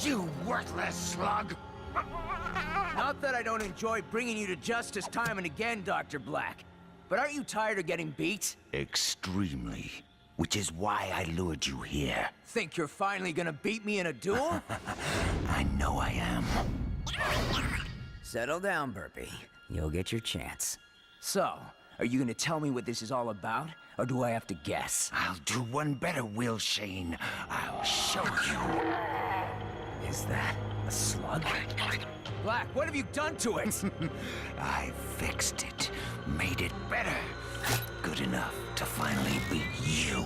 You worthless slug! Not that I don't enjoy bringing you to justice time and again, Dr. Blakk. But aren't you tired of getting beat? Extremely. Which is why I lured you here. Think you're finally gonna beat me in a duel? I know I am. Settle down, Burpee. You'll get your chance. So, are you gonna tell me what this is all about? Or do I have to guess? I'll do one better, Will Shane. I'll show you. Is that a slug? Blakk, what have you done to it? I fixed it. Made it better. Good enough to finally beat you.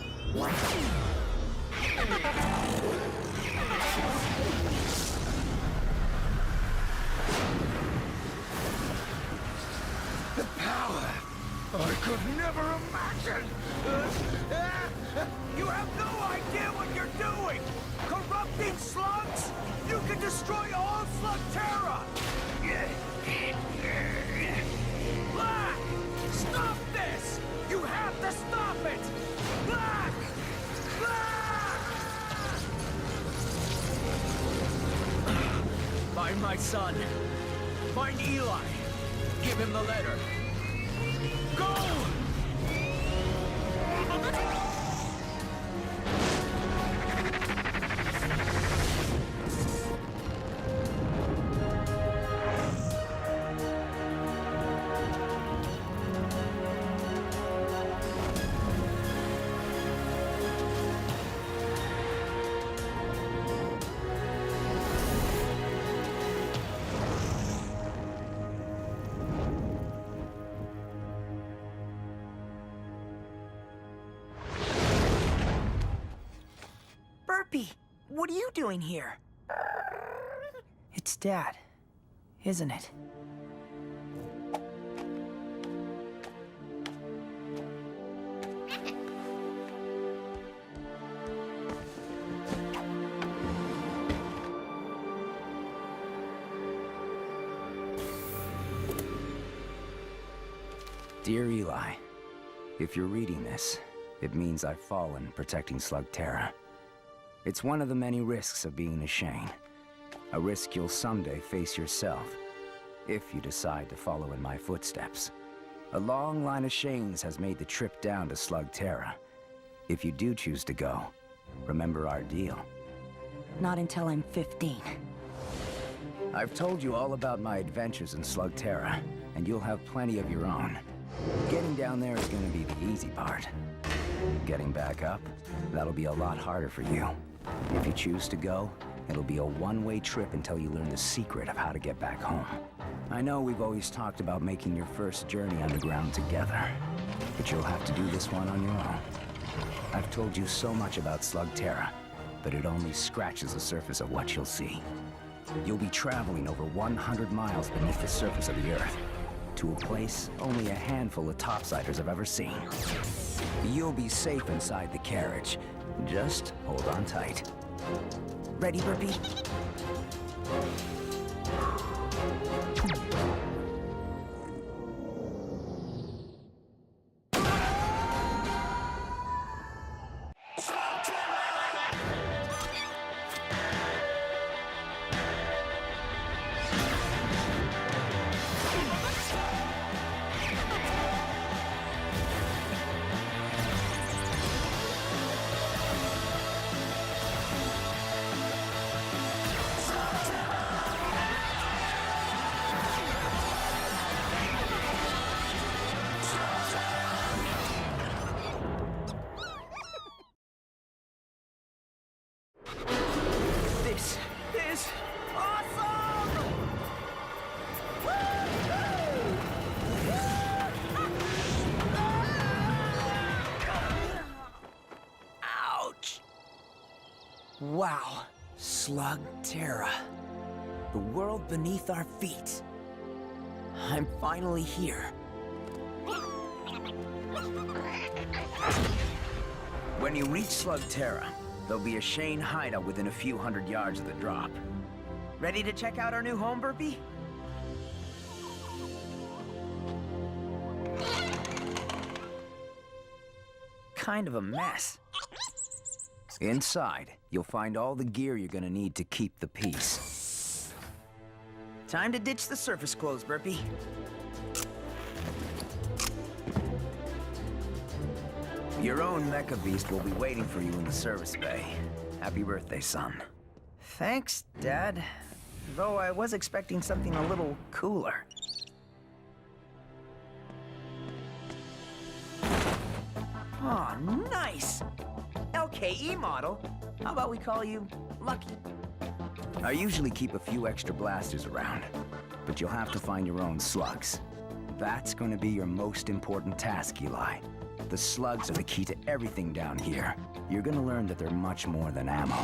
The power I could never imagine. You have no idea what you're doing! Corrupting slugs? You can destroy all Slugterra! Blakk! Stop this! You have to stop it! Blakk! Blakk! Find my son. Find Eli. Give him the letter. Go! What are you doing here? It's Dad, isn't it? Dear Eli, if you're reading this, it means I've fallen protecting Slugterra. It's one of the many risks of being a Shane. A risk you'll someday face yourself, if you decide to follow in my footsteps. A long line of Shanes has made the trip down to Slugterra. If you do choose to go, remember our deal. Not until I'm 15. I've told you all about my adventures in Slugterra, and you'll have plenty of your own. Getting down there is going to be the easy part. Getting back up, that'll be a lot harder for you. If you choose to go, it'll be a one-way trip until you learn the secret of how to get back home. I know we've always talked about making your first journey underground together, but you'll have to do this one on your own. I've told you so much about Slugterra, but it only scratches the surface of what you'll see. You'll be traveling over 100 miles beneath the surface of the Earth, to a place only a handful of topsiders have ever seen. You'll be safe inside the carriage. Just hold on tight. Ready, Burpee? This is awesome! Ouch! Wow, Slugterra. The world beneath our feet. I'm finally here. When you reach Slugterra, There'll be a Shane hideout within a few hundred yards of the drop. Ready to check out our new home, Burpee? Kind of a mess. Inside, you'll find all the gear you're gonna need to keep the peace. Time to ditch the surface clothes, Burpee. Your own Mecha beast will be waiting for you in the service bay. Happy birthday, son. Thanks, Dad. Though I was expecting something a little cooler. Oh, nice! LKE model. How about we call you Lucky? I usually keep a few extra blasters around, but you'll have to find your own slugs. That's going to be your most important task, Eli. The slugs are the key to everything down here. You're gonna learn that they're much more than ammo.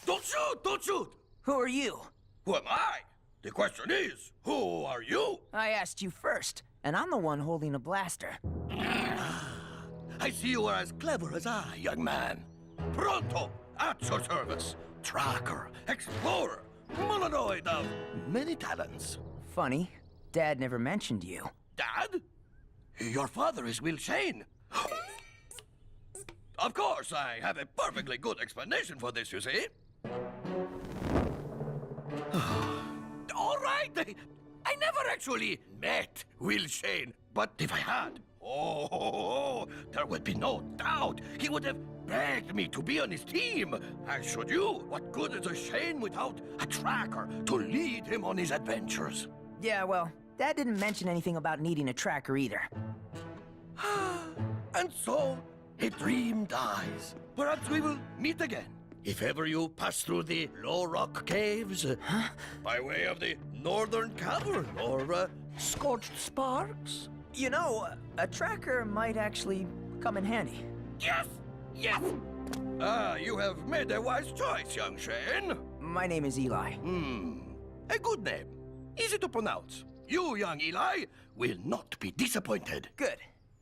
Don't shoot! Don't shoot! Who are you? Who am I? The question is, who are you? I asked you first, and I'm the one holding a blaster. I see you are as clever as I, young man. Pronto, at your service. Tracker, explorer, mononoid of many talents. Funny, Dad never mentioned you. Dad? Your father is Will Shane. Of course, I have a perfectly good explanation for this, you see. All right, I never actually met Will Shane, but if I had, there would be no doubt he would have begged me to be on his team. As should you. What good is a Shane without a tracker to lead him on his adventures? Yeah, well, Dad didn't mention anything about needing a tracker either. And so, a dream dies. Perhaps we will meet again. If ever you pass through the Low Rock Caves, by way of the Northern Cavern, or Scorched Sparks. You know, a tracker might actually come in handy. Yes! Yes! You have made a wise choice, young Shane. My name is Eli. A good name. Easy to pronounce. You, young Eli, will not be disappointed. Good.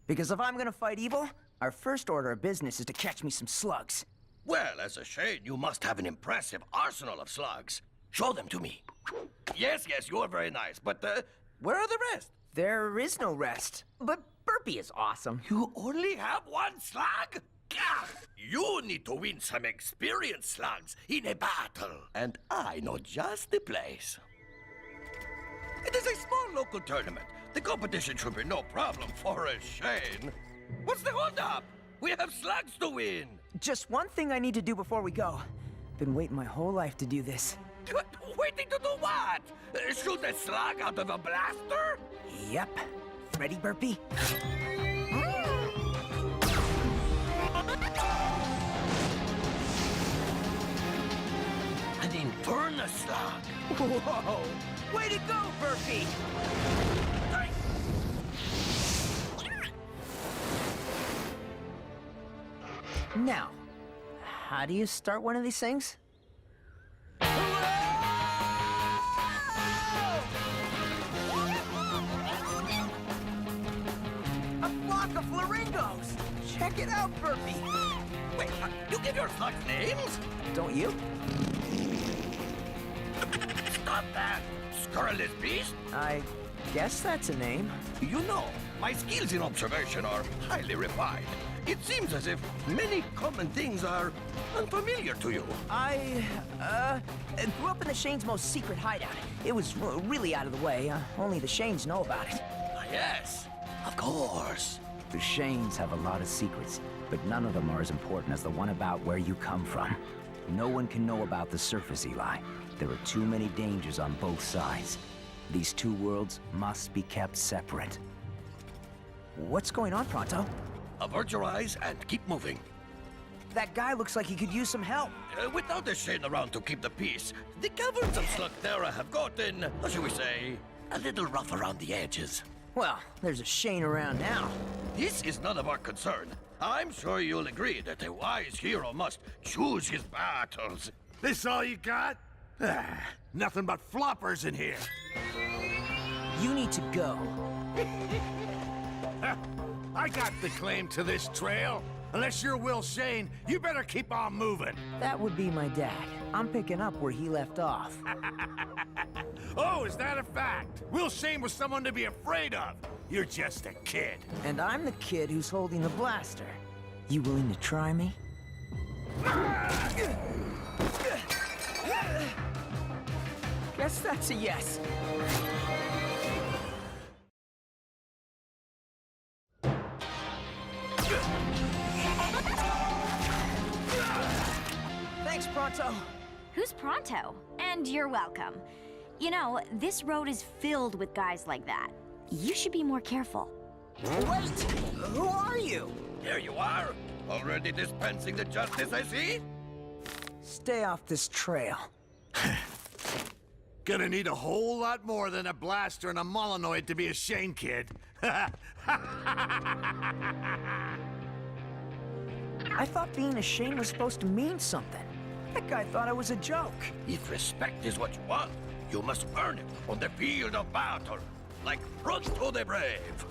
Because if I'm gonna fight evil, our first order of business is to catch me some slugs. Well, as a Shane, you must have an impressive arsenal of slugs. Show them to me. Yes, you are very nice, but where are the rest? There is no rest. But Burpee is awesome. You only have one slug? Gah! You need to win some experienced slugs in a battle. And I know just the place. It is a small local tournament. The competition should be no problem for a Shane. What's the holdup? We have slugs to win. Just one thing I need to do before we go. Been waiting my whole life to do this. Waiting to do what? Shoot a slug out of a blaster? Yep. Ready, Burpee? An infernal slug. Whoa! Way to go, Burpee! Now, how do you start one of these things? A flock of flamingos! Check it out, Burpee! Wait, you give your slugs names? Don't you? Stop that! Scurrilous beast! I guess that's a name. You know, my skills in observation are highly refined. It seems as if many common things are unfamiliar to you. I grew up in the Shane's most secret hideout. It was really out of the way. Only the Shanes know about it. Yes, of course. The Shanes have a lot of secrets, but none of them are as important as the one about where you come from. No one can know about the surface, Eli. There are too many dangers on both sides. These two worlds must be kept separate. What's going on, Pronto? Avert your eyes and keep moving. That guy looks like he could use some help. Without a Shane around to keep the peace, the caverns of Slugterra have gotten, how shall we say, a little rough around the edges. Well, there's a Shane around now. This is none of our concern. I'm sure you'll agree that a wise hero must choose his battles. This all you got? Nothing but floppers in here. You need to go. I got the claim to this trail. Unless you're Will Shane, you better keep on moving. That would be my dad. I'm picking up where he left off. Oh, is that a fact? Will Shane was someone to be afraid of. You're just a kid. And I'm the kid who's holding the blaster. You willing to try me? Guess that's a yes. Thanks, Pronto. Who's Pronto? And you're welcome. You know, this road is filled with guys like that. You should be more careful. Wait! Who are you? Here you are, already dispensing the justice I see. Stay off this trail. Gonna need a whole lot more than a blaster and a Molinoid to be a Shane kid. I thought being a Shane was supposed to mean something. That guy thought I was a joke. If respect is what you want, you must earn it on the field of battle, like Pronto the Brave.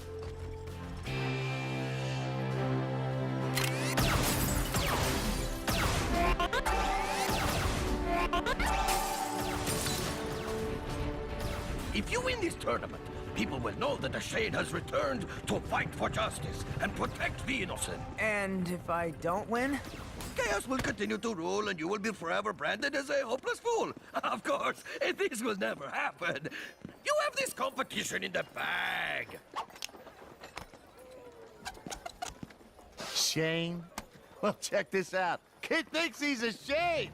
If you win this tournament, people will know that the Shade has returned to fight for justice and protect the innocent. And if I don't win? Chaos will continue to rule and you will be forever branded as a hopeless fool. Of course, this will never happen. You have this competition in the bag. Shane? Well, check this out. Kid thinks he's a Shane.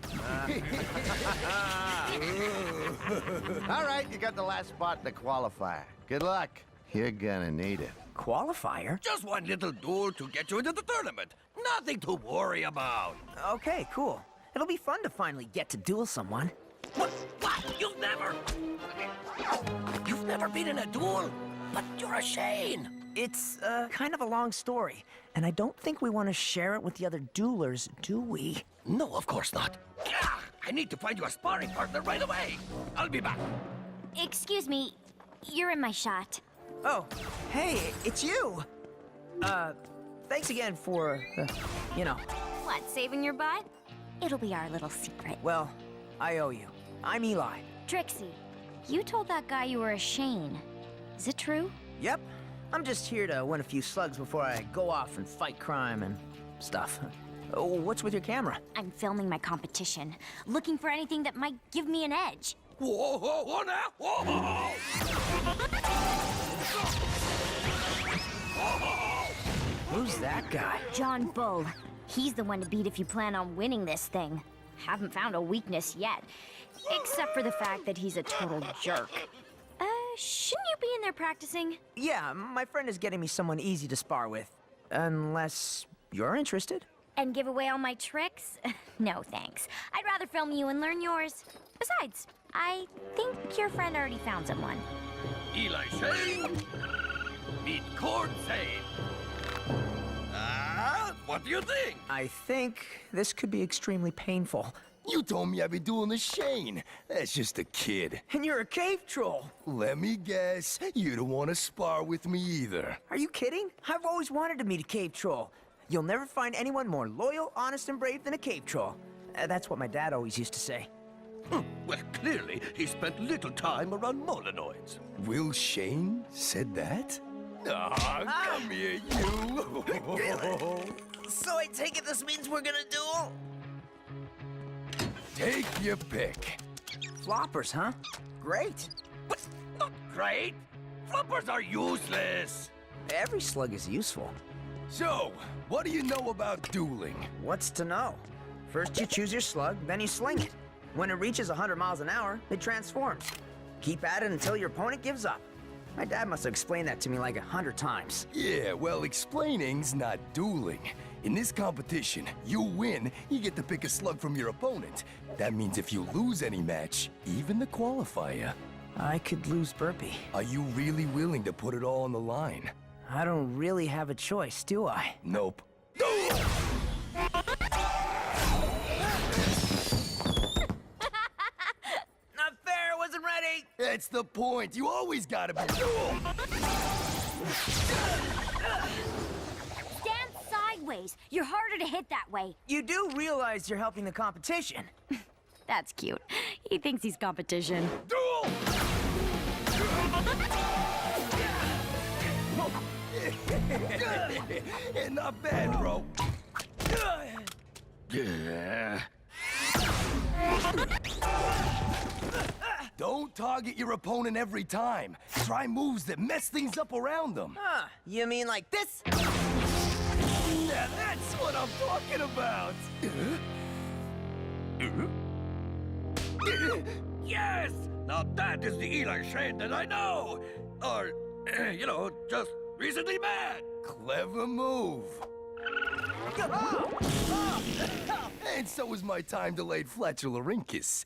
All right, you got the last spot in the qualifier. Good luck. You're gonna need it. Qualifier? Just one little duel to get you into the tournament. Nothing to worry about. Okay, cool. It'll be fun to finally get to duel someone. What? You've never been in a duel? But you're a Shane. It's kind of a long story, and I don't think we want to share it with the other duelers, do we? No, of course not. I need to find you a sparring partner right away. I'll be back. Excuse me, you're in my shot. Oh, hey, it's you! Thanks again for, you know. What, saving your butt? It'll be our little secret. Well, I owe you. I'm Eli. Trixie, you told that guy you were a Shane. Is it true? Yep. I'm just here to win a few slugs before I go off and fight crime and stuff. Oh, what's with your camera? I'm filming my competition, looking for anything that might give me an edge. Whoa, whoa, whoa, now! Whoa! Who's that guy? John Bull. He's the one to beat if you plan on winning this thing. Haven't found a weakness yet, except for the fact that he's a total jerk. Shouldn't you be in there practicing? Yeah, my friend is getting me someone easy to spar with. Unless you're interested. And give away all my tricks? No, thanks. I'd rather film you and learn yours. Besides, I think your friend already found someone. Eli Shane, meet Court Zane. What do you think? I think this could be extremely painful. You told me I'd be doing the Shane. That's just a kid. And you're a cave troll. Let me guess, you don't want to spar with me either. Are you kidding? I've always wanted to meet a cave troll. You'll never find anyone more loyal, honest, and brave than a cave troll. That's what my dad always used to say. Well, clearly, he spent little time around Molinoids. Will Shane said that? Come here, you. So I take it this means we're gonna duel? Take your pick. Floppers, huh? Great. But not great. Floppers are useless. Every slug is useful. So, what do you know about dueling? What's to know? First you choose your slug, then you sling it. When it reaches 100 miles an hour, it transforms. Keep at it until your opponent gives up. My dad must have explained that to me like 100 times. Yeah, well, explaining's not dueling. In this competition, you win, you get to pick a slug from your opponent. That means if you lose any match, even the qualifier. I could lose Burpee. Are you really willing to put it all on the line? I don't really have a choice, do I? Nope. Wait! That's the point. You always gotta be. Stand sideways. You're harder to hit that way. You do realize you're helping the competition. That's cute. He thinks he's competition. Duel! Not bad, bro. Don't target your opponent every time. Try moves that mess things up around them. Huh, you mean like this? Yeah, that's what I'm talking about. Yes! Now that is the Eli Shane that I know! Or, just recently met! Clever move. And so is my time-delayed flatularincus.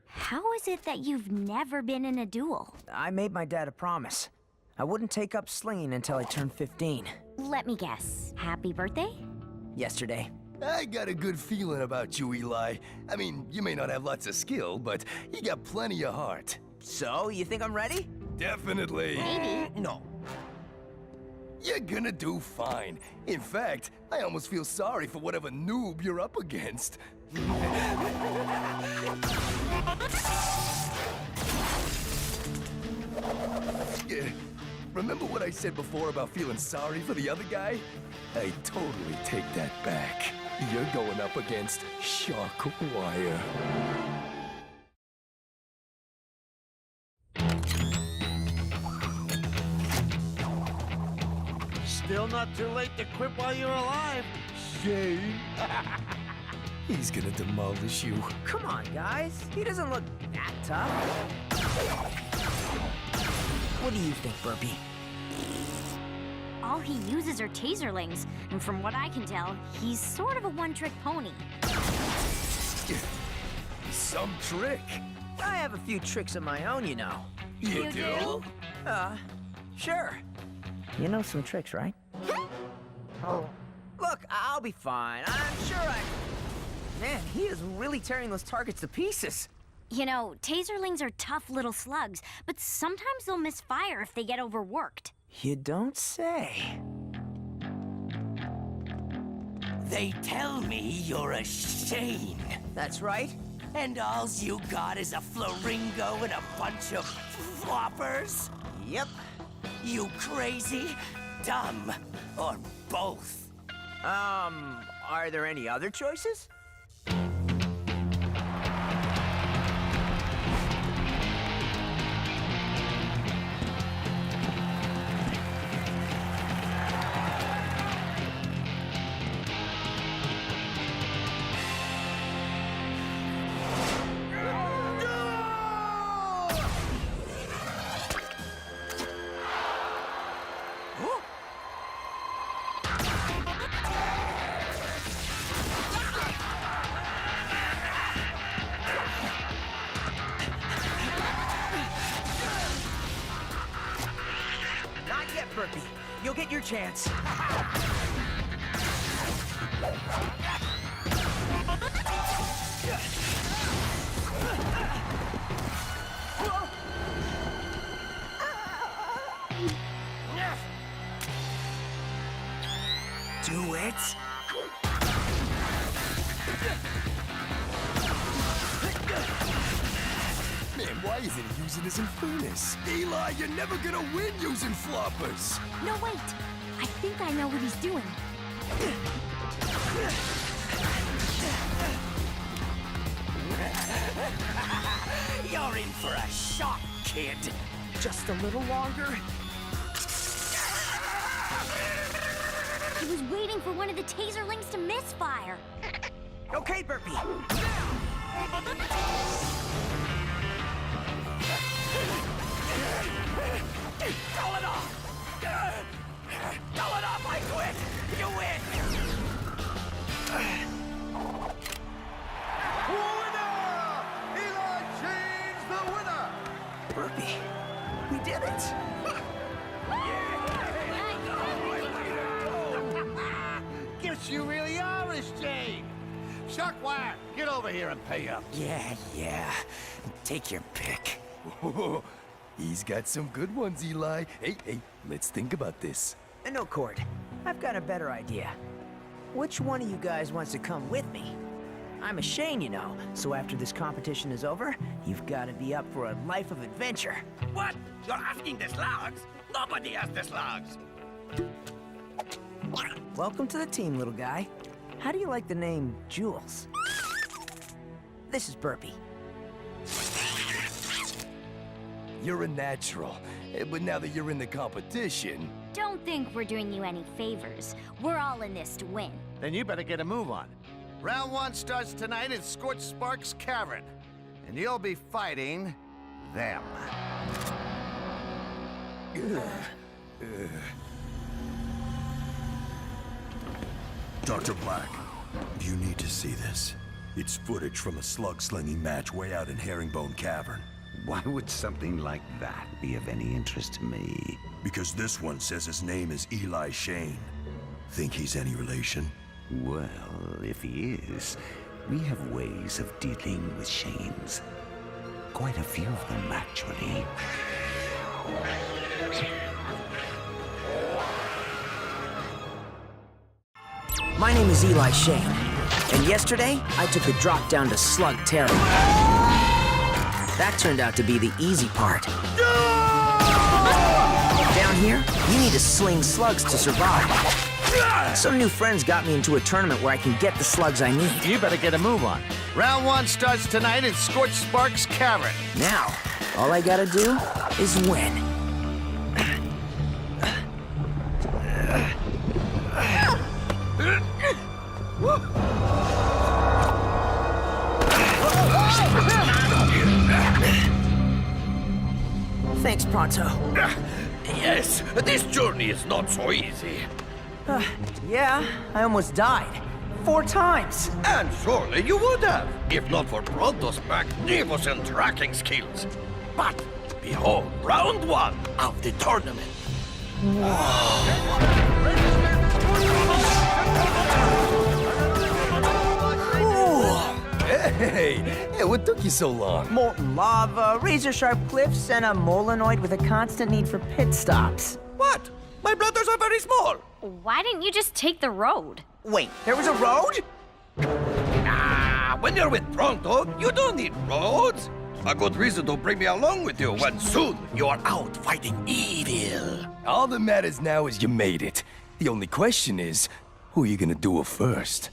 How is it that you've never been in a duel? I made my dad a promise. I wouldn't take up slinging until I turned 15. Let me guess. Happy birthday? Yesterday. I got a good feeling about you, Eli. I mean, you may not have lots of skill, but you got plenty of heart. So, you think I'm ready? Definitely. Maybe. No. You're gonna do fine. In fact, I almost feel sorry for whatever noob you're up against. Remember what I said before about feeling sorry for the other guy? I totally take that back. You're going up against Shark Wire. Still not too late to quit while you're alive. Shane. He's gonna demolish you. Come on, guys. He doesn't look that tough. What do you think, Burpee? All he uses are taserlings, and from what I can tell, he's sort of a one-trick pony. Some trick. I have a few tricks of my own, you know. You do? Sure. You know some tricks, right? Oh. Look, I'll be fine. I'm sure I... Man, he is really tearing those targets to pieces. You know, taserlings are tough little slugs, but sometimes they'll misfire if they get overworked. You don't say. They tell me you're a Shane. That's right. And all you got is a flamingo and a bunch of floppers? Yep. You crazy, dumb, or both? Are there any other choices? Burpee. You'll get your chance. Do it. Man, why isn't he using his Infernus? Eli, you're never gonna win using floppers! No, wait. I think I know what he's doing. You're in for a shock, kid. Just a little longer. He was waiting for one of the taserlings to misfire. Okay, Burpee. Call it off! Call it off, I quit! You win! Winner! Eli Shane's the winner! Burpee, we did it. Guess you really are a Shane. Shockwire, get over here and pay up. Yeah. Take your pick. Oh, he's got some good ones, Eli. Hey, let's think about this. No, Cord. I've got a better idea. Which one of you guys wants to come with me? I'm a Shane, you know, so after this competition is over, you've got to be up for a life of adventure. What? You're asking the slugs? Nobody has the slugs. Welcome to the team, little guy. How do you like the name Joules? This is Burpee. You're a natural, but now that you're in the competition... Don't think we're doing you any favors. We're all in this to win. Then you better get a move on. Round 1 starts tonight in Scorched Spark's cavern. And you'll be fighting... them. Dr. Blakk, you need to see this. It's footage from a slug-slinging match way out in Herringbone Cavern. Why would something like that be of any interest to me? Because this one says his name is Eli Shane. Think he's any relation? Well, if he is, we have ways of dealing with Shanes. Quite a few of them, actually. My name is Eli Shane, and yesterday I took a drop down to Slugterra. That turned out to be the easy part. Down here, you need to sling slugs to survive. Some new friends got me into a tournament where I can get the slugs I need. You better get a move on. Round 1 starts tonight in Scorched Spark's cavern. Now, all I gotta do is win. Thanks, Pronto. Yes, this journey is not so easy. Yeah, I almost died. 4 times. And surely you would have, if not for Pronto's magnificent tracking skills. But behold, round 1 of the tournament. Hey, what took you so long? Molten lava, razor-sharp cliffs, and a molenoid with a constant need for pit stops. What? My brothers are very small. Why didn't you just take the road? Wait, there was a road? When you're with Pronto, you don't need roads. A good reason to bring me along with you when soon you are out fighting evil. All that matters now is you made it. The only question is, who are you gonna duel first?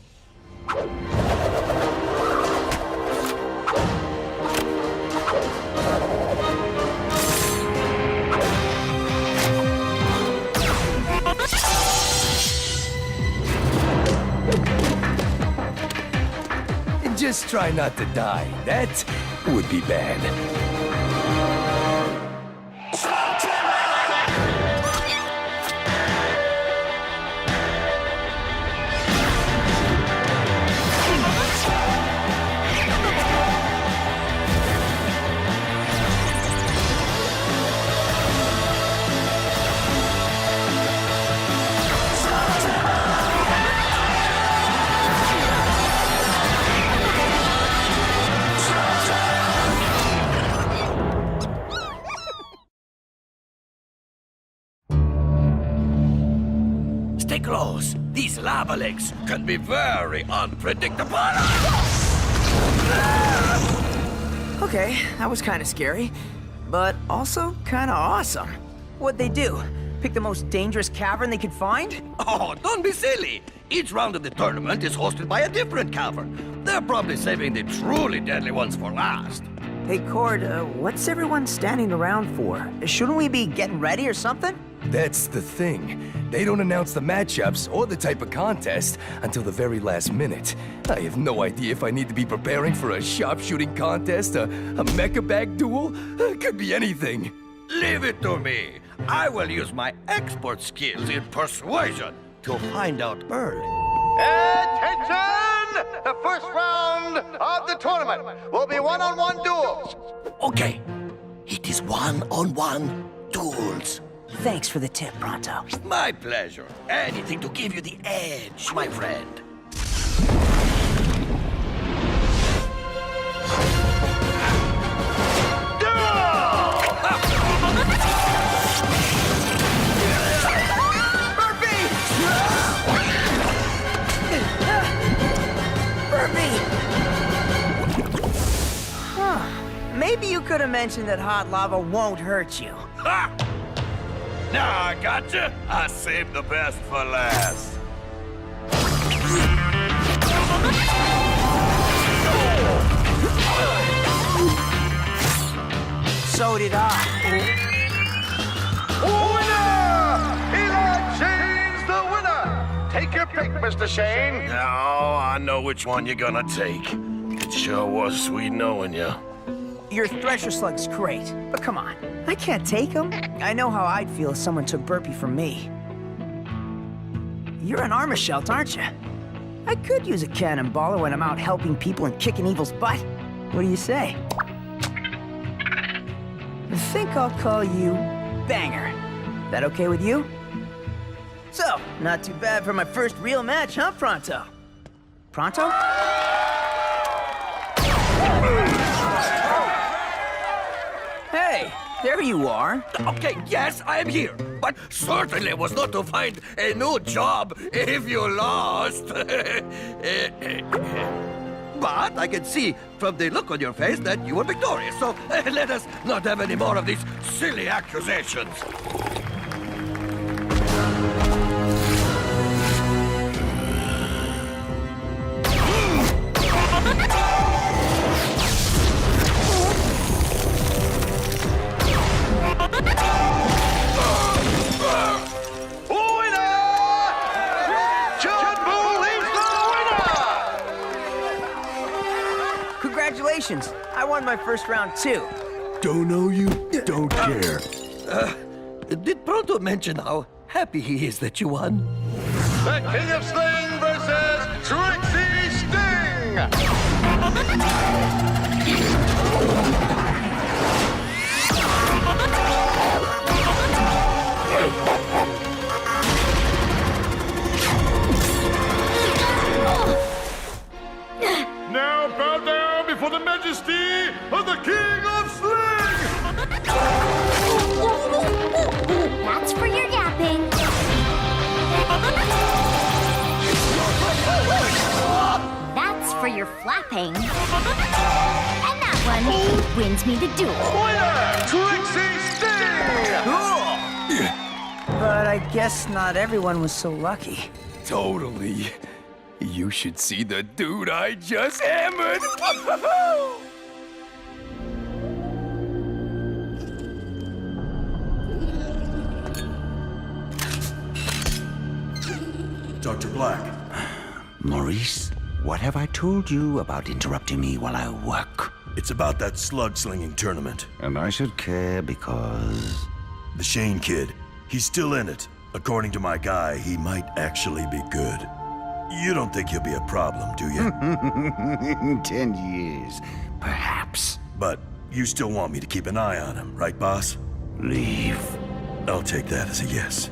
Just try not to die. That would be bad. Stay close. These lava lakes can be very unpredictable. Okay, that was kind of scary, but also kind of awesome. What'd they do? Pick the most dangerous cavern they could find? Oh, don't be silly. Each round of the tournament is hosted by a different cavern. They're probably saving the truly deadly ones for last. Hey, Cord, what's everyone standing around for? Shouldn't we be getting ready or something? That's the thing. They don't announce the matchups or the type of contest until the very last minute. I have no idea if I need to be preparing for a sharpshooting contest, a mecha bag duel. It could be anything. Leave it to me. I will use my expert skills in persuasion to find out early. Attention! The first round of the tournament will be one-on-one duels. Okay, it is one-on-one duels. Thanks for the tip, Pronto. My pleasure. Anything to give you the edge, my friend. mention that hot lava won't hurt you. Ha! Now I gotcha. I saved the best for last. So did I. Winner! Eli Shane's the winner! Take your pick, Mr. Shane. Oh, I know which one you're gonna take. It sure was sweet knowing you. Your Thresher Slug's great, but come on. I can't take him. I know how I'd feel if someone took Burpee from me. You're an armor shelt, aren't you? I could use a cannonballer when I'm out helping people and kicking evil's butt. What do you say? I think I'll call you Banger. That okay with you? So, not too bad for my first real match, huh, Pronto? Pronto? Hey, there you are. Okay, yes, I am here. But certainly was not to find a new job if you lost. But I can see from the look on your face that you were victorious. So let us not have any more of these silly accusations. Congratulations! I won my first round too. Don't know you, don't care. Did Pronto mention how happy he is that you won? The King of Sling versus Trixie Sting! Now bow down before the majesty of the King of Sling! That's for your yapping. That's for your flapping. And that one wins me the duel. Winner, Trixie Sting! Cool! But I guess not everyone was so lucky. Totally. You should see the dude I just hammered. Dr. Blakk. Maurice, what have I told you about interrupting me while I work? It's about that slug-slinging tournament. And I should care because... The Shane kid, he's still in it. According to my guy, he might actually be good. You don't think he'll be a problem, do you? In 10 years, perhaps. But you still want me to keep an eye on him, right, boss? Leave. I'll take that as a yes.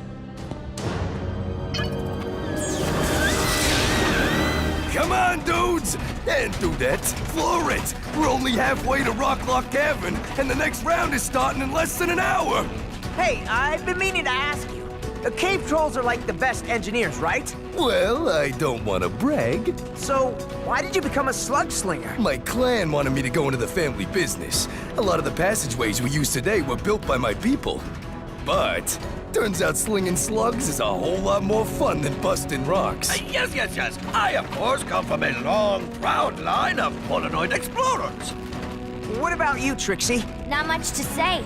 Come on, dudes! And do that. Floor it. We're only halfway to Rocklock Cavern, and the next round is starting in less than an hour. Hey, I've been meaning to ask you. Cave trolls are like the best engineers, right? Well, I don't want to brag. So, why did you become a slug slinger? My clan wanted me to go into the family business. A lot of the passageways we use today were built by my people. But turns out slinging slugs is a whole lot more fun than busting rocks. Yes. I, of course, come from a long, proud line of Molonoid explorers. What about you, Trixie? Not much to say.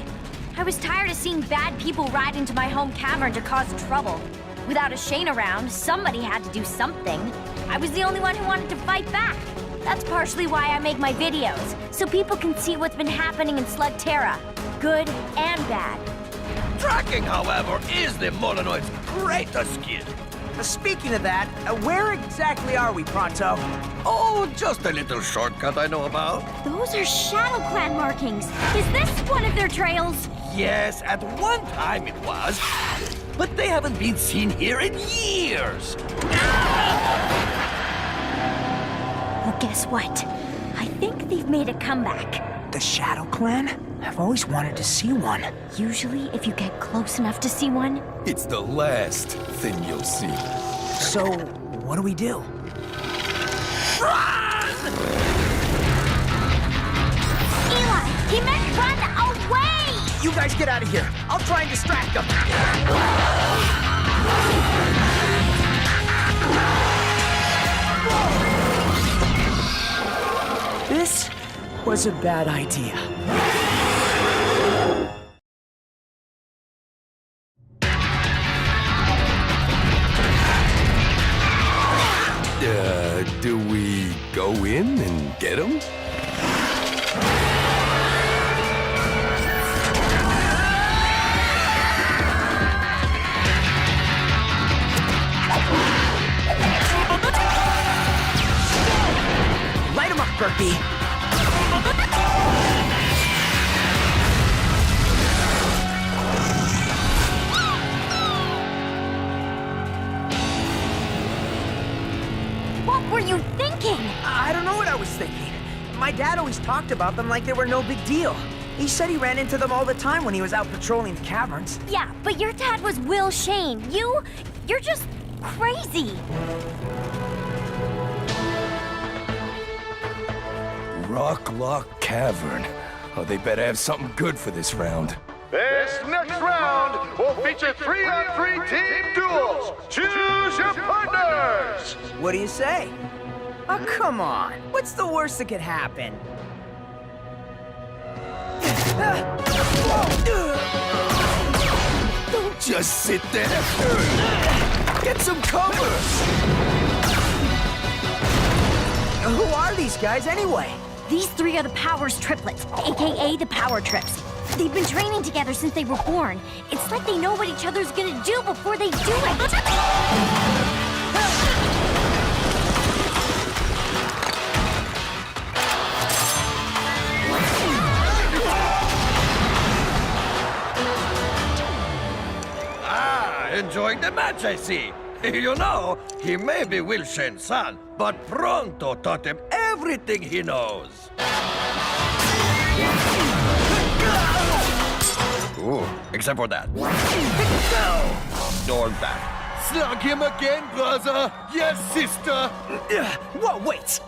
I was tired of seeing bad people ride into my home cavern to cause trouble. Without a Shane around, somebody had to do something. I was the only one who wanted to fight back. That's partially why I make my videos, so people can see what's been happening in Slugterra, good and bad. Tracking, however, is the Molonoid's greatest skill. Speaking of that, where exactly are we, Pronto? Oh, just a little shortcut I know about. Those are Shadow Clan markings. Is this one of their trails? Yes, at one time it was, but they haven't been seen here in years. Well, guess what? I think they've made a comeback. The Shadow Clan? I've always wanted to see one. Usually, if you get close enough to see one, It's the last thing you'll see. So, what do we do? Eli, he meant Run away! You guys get out of here. I'll try and distract them. This was a bad idea. Do we go in and get him? Light him up, Berkey. What were you thinking? I don't know what I was thinking. My dad always talked about them like they were no big deal. He said he ran into them all the time when he was out patrolling the caverns. Yeah, but your dad was Eli Shane. You're just crazy. Rocklock Cavern. Oh, they better have something good for this round. This next round will feature 3-on-3 team duels. Choose your partners. What do you say? Oh, come on. What's the worst that could happen? Don't just sit there. Get some cover. Who are these guys anyway? These three are the Powers triplets, aka the Power Trips. They've been training together since they were born. It's like they know what each other's gonna do before they do it. Enjoying the match, I see. You know, he may be Will Shane's son, but Pronto taught him everything he knows. Ooh, except for that. Or that. Slug him again, brother. Yes, sister. Whoa, wait.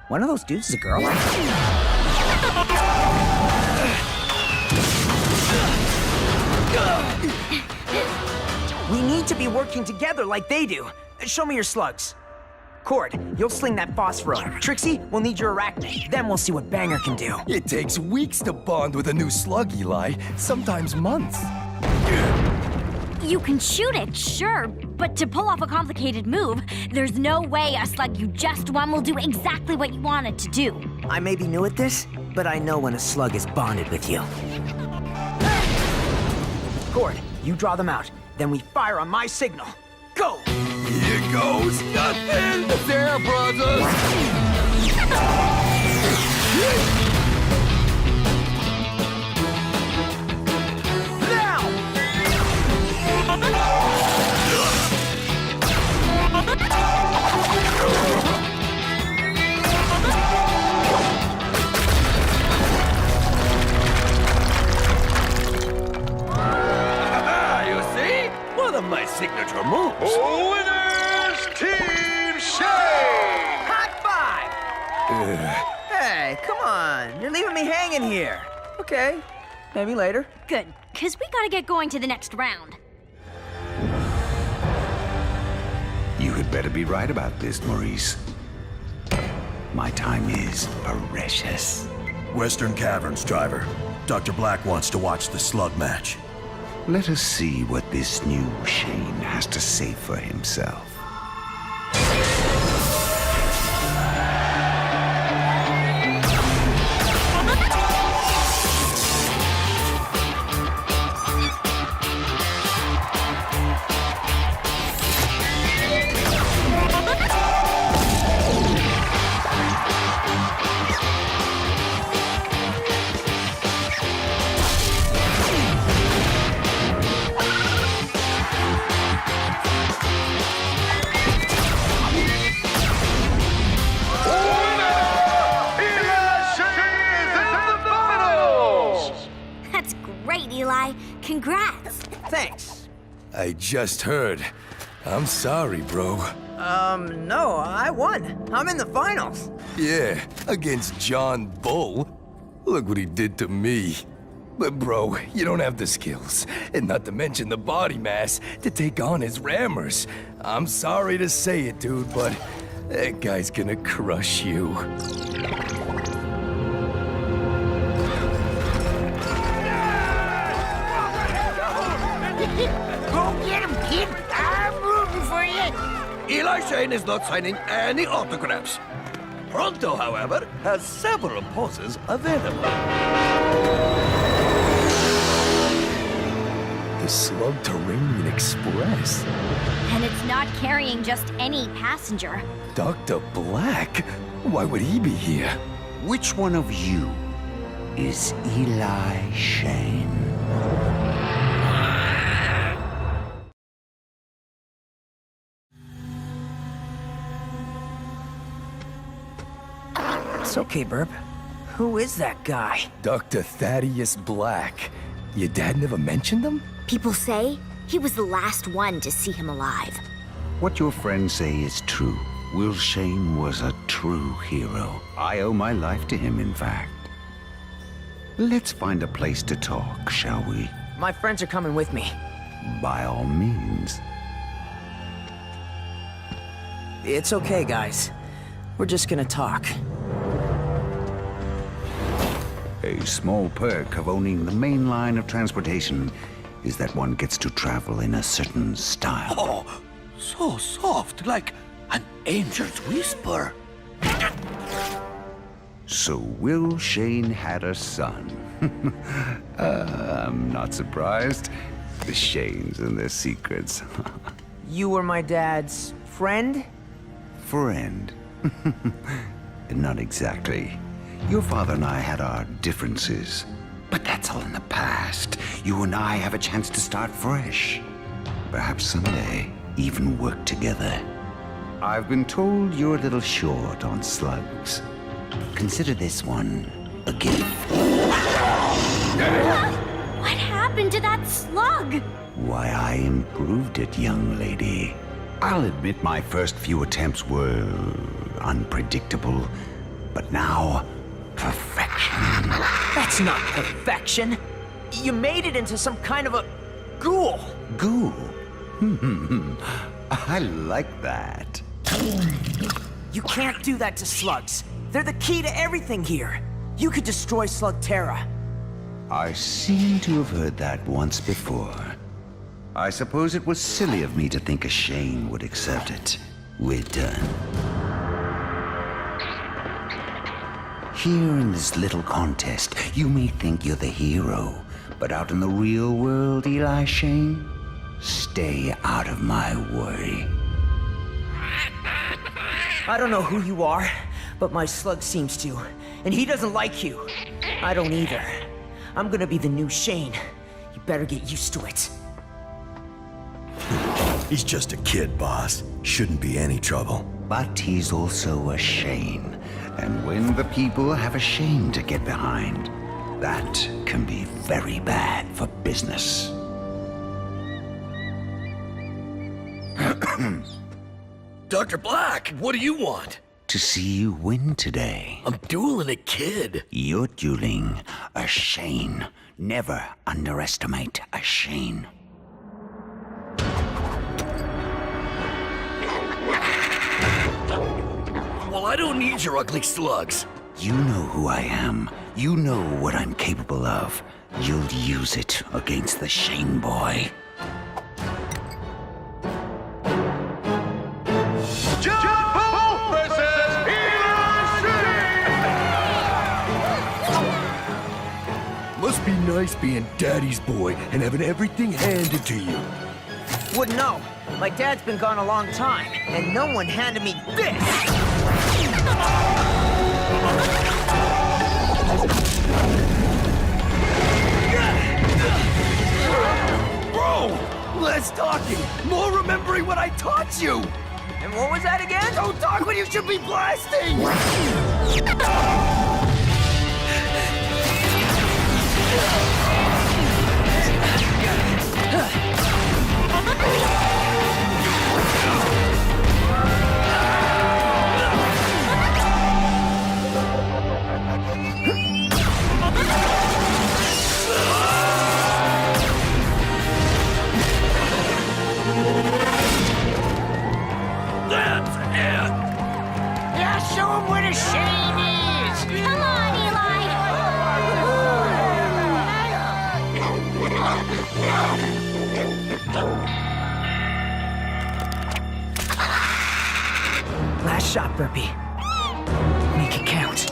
One of those dudes is a girl? We need to be working together like they do. Show me your slugs. Cord, you'll sling that phosphor. Trixie, we'll need your arachnid. Then we'll see what Banger can do. It takes weeks to bond with a new slug, Eli. Sometimes months. You can shoot it, sure, but to pull off a complicated move, there's no way a slug you just won will do exactly what you want it to do. I may be new at this, but I know when a slug is bonded with you. Cord, you draw them out. Then we fire on my signal. Go! Here goes nothing! There, brothers. Now! You see? One of my signature moves. Winners, Team Shane. High five! Hey, come on. You're leaving me hanging here. Okay, maybe later. Good, because we gotta get going to the next round. You had better be right about this, Maurice. My time is precious. Western Caverns, driver. Dr. Blakk wants to watch the slug match. Let us see what this new Shane has to say for himself. Eli. Congrats. Thanks. I just heard. I'm sorry, bro. No, I won. I'm in the finals. Yeah, against John Bull. Look what he did to me. But bro, you don't have the skills, and not to mention the body mass, to take on his rammers. I'm sorry to say it, dude, but that guy's gonna crush you. Go get him, kid! I'm rooting for you! Eli Shane is not signing any autographs. Pronto, however, has several poses available. The Slugterra Express. And it's not carrying just any passenger. Dr. Blakk? Why would he be here? Which one of you is Eli Shane? It's okay, Burp. Who is that guy? Dr. Thaddeus Blakk. Your dad never mentioned him? People say he was the last one to see him alive. What your friends say is true. Will Shane was a true hero. I owe my life to him, in fact. Let's find a place to talk, shall we? My friends are coming with me. By all means. It's okay, guys. We're just gonna talk. A small perk of owning the main line of transportation is that one gets to travel in a certain style. Oh, so soft, like an angel's whisper. So Will Shane had a son. I'm not surprised. The Shanes and their secrets. You were my dad's friend? Friend. Not exactly. Your father and I had our differences. But that's all in the past. You and I have a chance to start fresh. Perhaps someday, even work together. I've been told you're a little short on slugs. Consider this one a gift. What happened to that slug? Why, I improved it, young lady. I'll admit my first few attempts were unpredictable, but now, perfection. That's not perfection. You made it into some kind of a ghoul. Ghoul? I like that. You can't do that to slugs. They're the key to everything here. You could destroy Slugterra. I seem to have heard that once before. I suppose it was silly of me to think a Shane would accept it. We're done. Here in this little contest, you may think you're the hero, but out in the real world, Eli Shane, stay out of my way. I don't know who you are, but my slug seems to. And he doesn't like you. I don't either. I'm gonna be the new Shane. You better get used to it. He's just a kid, boss. Shouldn't be any trouble. But he's also a Shane. And when the people have a Shane to get behind, that can be very bad for business. Dr. Blakk, what do you want? To see you win today. I'm dueling a kid. You're dueling a Shane. Never underestimate a Shane. Well, I don't need your ugly slugs. You know who I am. You know what I'm capable of. You'll use it against the Shane boy. Must be nice being daddy's boy and having everything handed to you. Wouldn't know. My dad's been gone a long time, and no one handed me this! Bro! Less talking, more remembering what I taught you! And what was that again? Don't talk when you should be blasting! Last shot, Burpee. Make it count.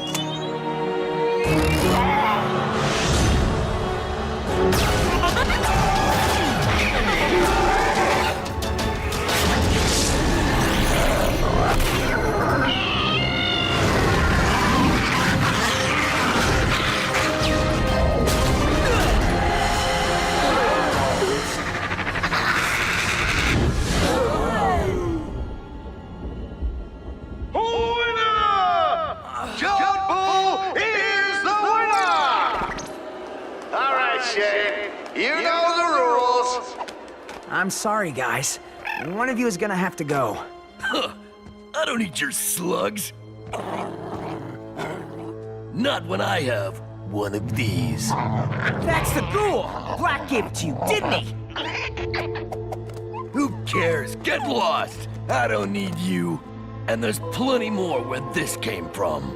I'm sorry, guys. One of you is gonna have to go. Huh. I don't need your slugs. Not when I have one of these. That's the ghoul! Blakk gave it to you, didn't he? Who cares? Get lost! I don't need you. And there's plenty more where this came from.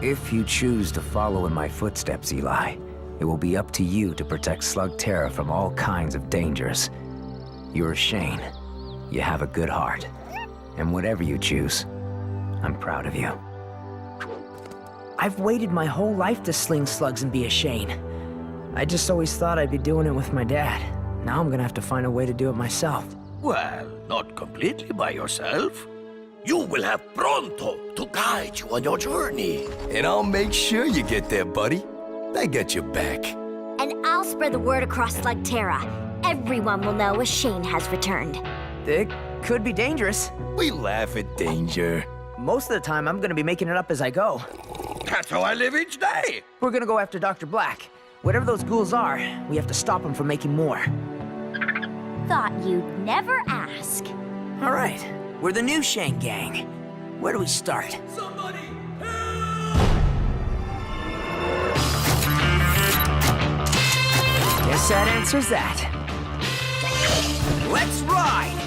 If you choose to follow in my footsteps, Eli, it will be up to you to protect Slugterra from all kinds of dangers. You're Shane. You have a good heart. And whatever you choose, I'm proud of you. I've waited my whole life to sling slugs and be a Shane. I just always thought I'd be doing it with my dad. Now I'm gonna have to find a way to do it myself. Well, not completely by yourself. You will have Pronto to guide you on your journey. And I'll make sure you get there, buddy. I got your back. And I'll spread the word across Slugterra. Everyone will know a Shane has returned. It could be dangerous. We laugh at danger. Most of the time, I'm gonna be making it up as I go. That's how I live each day. We're gonna go after Dr. Blakk. Whatever those ghouls are, we have to stop them from making more. Thought you'd never ask. All right, we're the new Shane gang. Where do we start? Somebody Guess that answers that. Let's ride!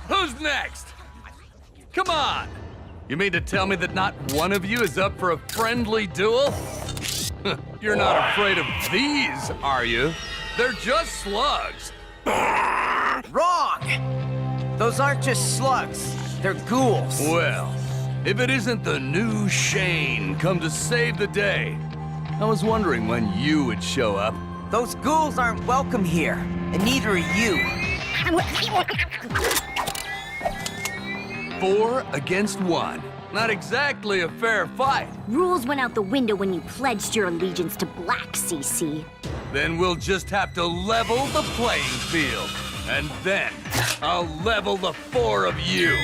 Who's next? Come on! You mean to tell me that not one of you is up for a friendly duel? You're not afraid of these, are you? They're just slugs. Wrong! Those aren't just slugs. They're ghouls. Well, if it isn't the new Shane come to save the day, I was wondering when you would show up. Those ghouls aren't welcome here, and neither are you. 4 against 1. Not exactly a fair fight. Rules went out the window when you pledged your allegiance to Blakk, CC. Then we'll just have to level the playing field. And then I'll level the 4 of you.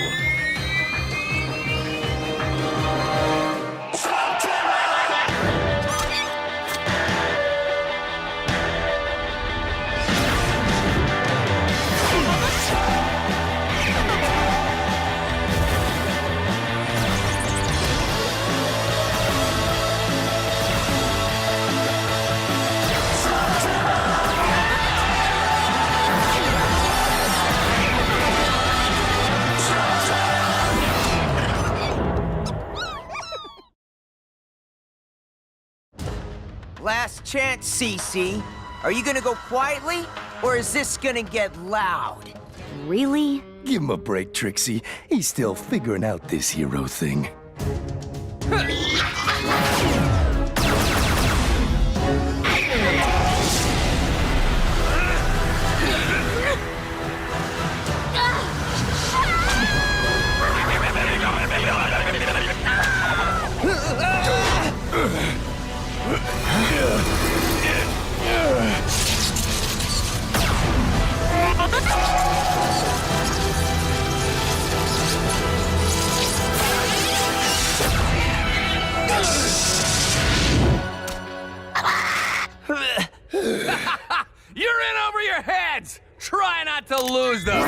Last chance, CC. Are you gonna go quietly, or is this gonna get loud? Really? Give him a break, Trixie. He's still figuring out this hero thing. You're in over your heads! Try not to lose them!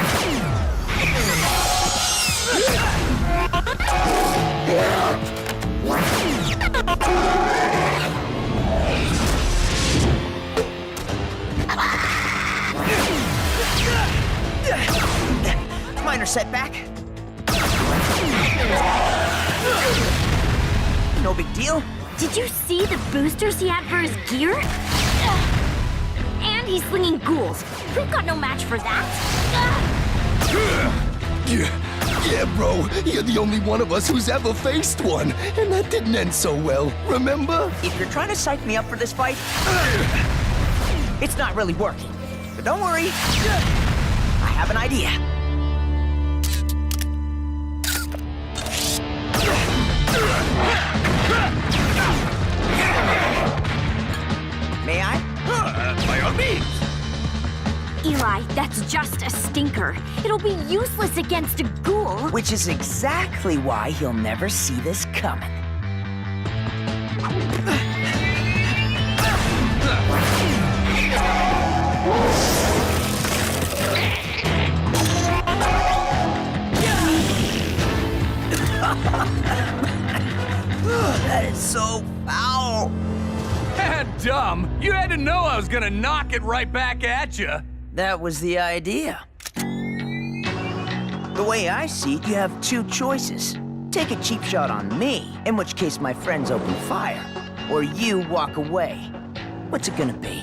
setback. No big deal. Did you see the boosters he had for his gear? And he's slinging ghouls. We've got no match for that. Yeah, bro. You're the only one of us who's ever faced one. And that didn't end so well, remember? If you're trying to psych me up for this fight, it's not really working. But don't worry. I have an idea. May I? By all means. Eli, that's just a stinker. It'll be useless against a ghoul. Which is exactly why he'll never see this coming. That is so foul. Dumb. You had to know I was gonna knock it right back at you. That was the idea. The way I see it, you have two choices. Take a cheap shot on me, in which case my friends open fire. Or you walk away. What's it gonna be?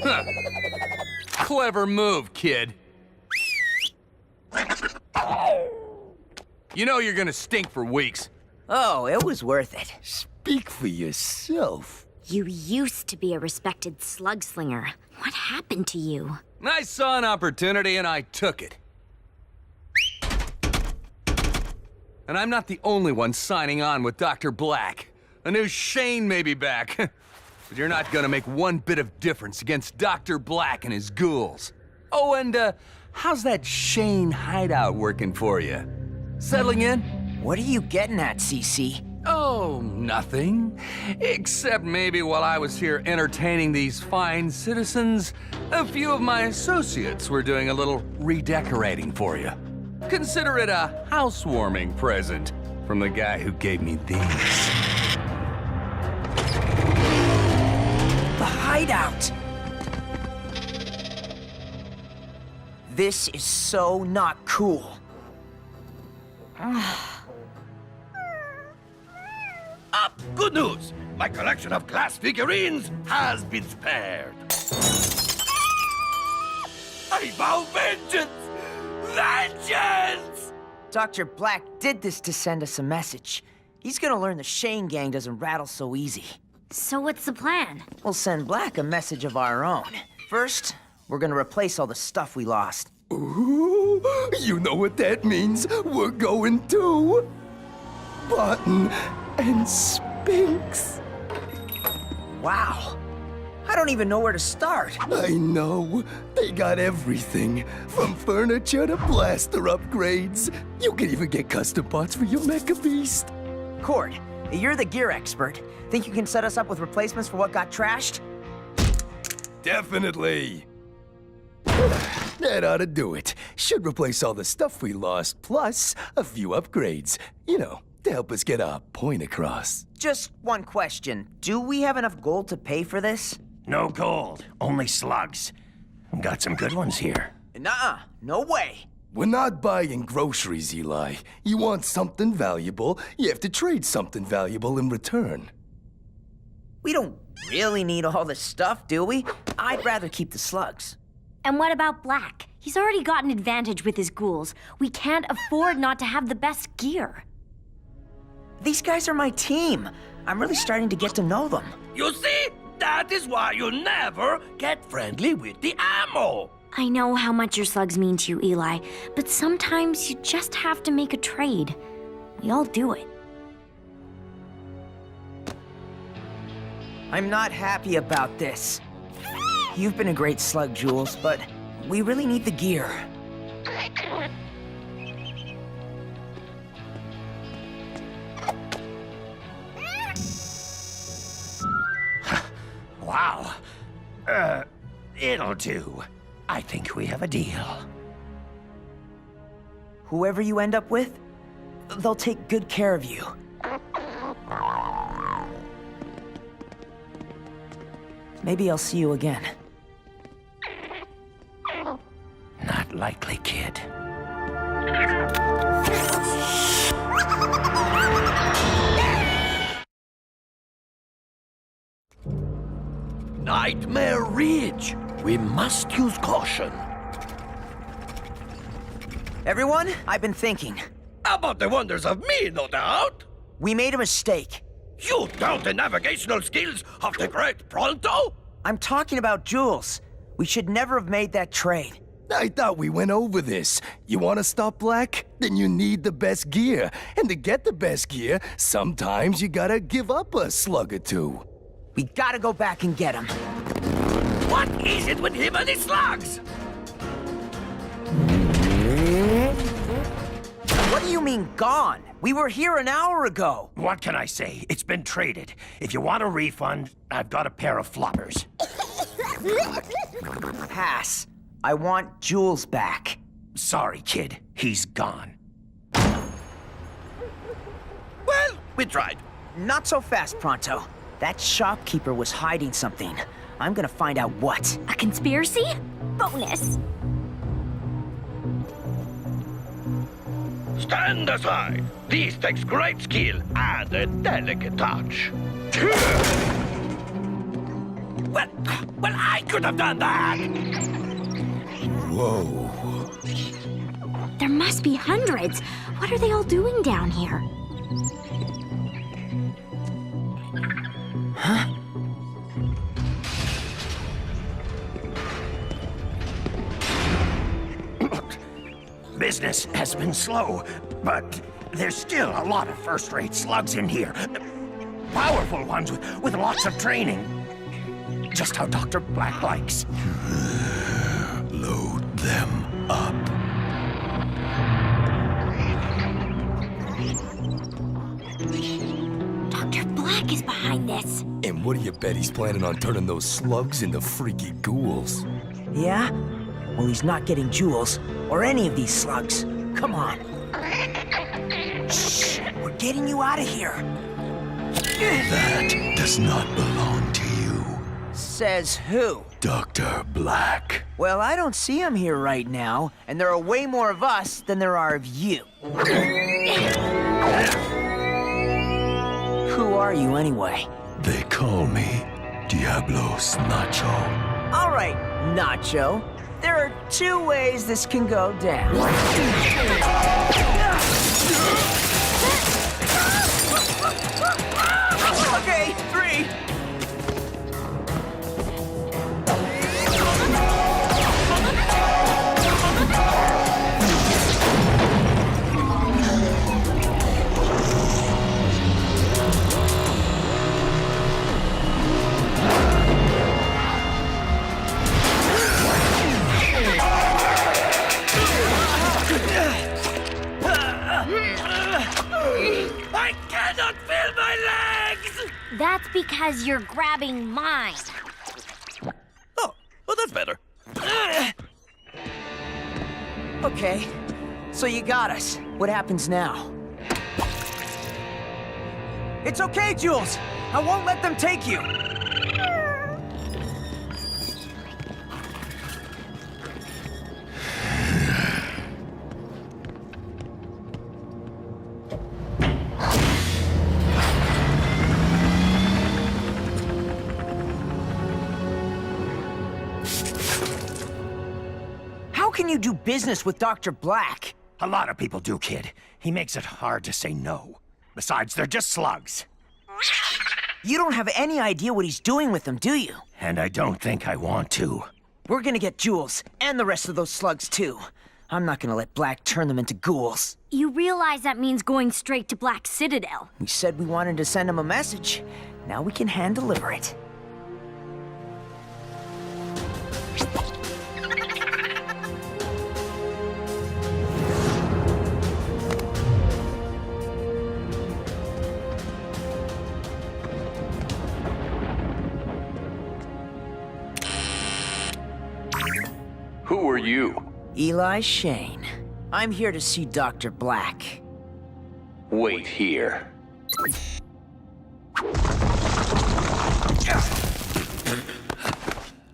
Huh. Clever move, kid. You know you're gonna stink for weeks. Oh, it was worth it. Speak for yourself. You used to be a respected slug slinger. What happened to you? I saw an opportunity and I took it. And I'm not the only one signing on with Dr. Blakk. A new Shane may be back. But you're not gonna make one bit of difference against Dr. Blakk and his ghouls. Oh, and how's that Shane hideout working for you? Settling in? What are you getting at, CC? Oh, nothing. Except maybe while I was here entertaining these fine citizens, a few of my associates were doing a little redecorating for you. Consider it a housewarming present from the guy who gave me these. The hideout! This is so not cool. Good news! My collection of glass figurines has been spared. I vow vengeance! Vengeance! Dr. Blakk did this to send us a message. He's gonna learn the Shane gang doesn't rattle so easy. So what's the plan? We'll send Blakk a message of our own. First, we're gonna replace all the stuff we lost. Ooh, you know what that means. We're going to Barton and Spinks. Wow. I don't even know where to start. I know. They got everything, from furniture to blaster upgrades. You can even get custom parts for your Mecha Beast. Cord, you're the gear expert. Think you can set us up with replacements for what got trashed? Definitely. That ought to do it. Should replace all the stuff we lost, plus a few upgrades. You know, to help us get our point across. Just one question. Do we have enough gold to pay for this? No gold, only slugs. Got some good ones here. Nuh-uh, no way. We're not buying groceries, Eli. You want something valuable, you have to trade something valuable in return. We don't really need all this stuff, do we? I'd rather keep the slugs. And what about Blakk? He's already got an advantage with his ghouls. We can't afford not to have the best gear. These guys are my team. I'm really starting to get to know them. You see? That is why you never get friendly with the ammo. I know how much your slugs mean to you, Eli, but sometimes you just have to make a trade. We all do it. I'm not happy about this. You've been a great slug, Joules, but we really need the gear. Wow. It'll do. I think we have a deal. Whoever you end up with, they'll take good care of you. Maybe I'll see you again. Nice. likely, kid. Nightmare Ridge. We must use caution. Everyone, I've been thinking. About the wonders of me, no doubt. We made a mistake. You doubt the navigational skills of the great Pronto? I'm talking about Joules. We should never have made that trade. I thought we went over this. You want to stop Blakk? Then you need the best gear. And to get the best gear, sometimes you gotta give up a slug or two. We gotta go back and get him. What is it with him and his slugs? What do you mean, gone? We were here an hour ago. What can I say? It's been traded. If you want a refund, I've got a pair of floppers. Pass. I want Joules back. Sorry, kid. He's gone. Well, we tried. Not so fast, Pronto. That shopkeeper was hiding something. I'm gonna find out what. A conspiracy? Bonus. Stand aside. This takes great skill and a delicate touch. Well, I could have done that. Whoa. There must be hundreds. What are they all doing down here? Business has been slow, but there's still a lot of first-rate slugs in here. Powerful ones with lots of training. Just how Dr. Blakk likes. Load them up. Dr. Blakk is behind this. And what do you bet he's planning on turning those slugs into freaky ghouls? Yeah? Well, he's not getting Joules, or any of these slugs. Come on. Shh! We're getting you out of here. That does not belong to you, Says who? Dr. Blakk. Well, I don't see him here right now, and there are way more of us than there are of you. Who are you, anyway? They call me Diablos Nacho. All right, Nacho. There are two ways this can go down. Okay, 3. I cannot feel my legs! That's because you're grabbing mine. Oh, well, that's better. Okay, so you got us. What happens now? It's okay, Joules. I won't let them take you. How can you do business with Dr. Blakk? A lot of people do, kid. He makes it hard to say no. Besides, they're just slugs. You don't have any idea what he's doing with them, do you? And I don't think I want to. We're gonna get Joules, and the rest of those slugs, too. I'm not gonna let Blakk turn them into ghouls. You realize that means going straight to Black Citadel. We said we wanted to send him a message. Now we can hand-deliver it. Who are you? Eli Shane. I'm here to see Dr. Blakk. Wait here.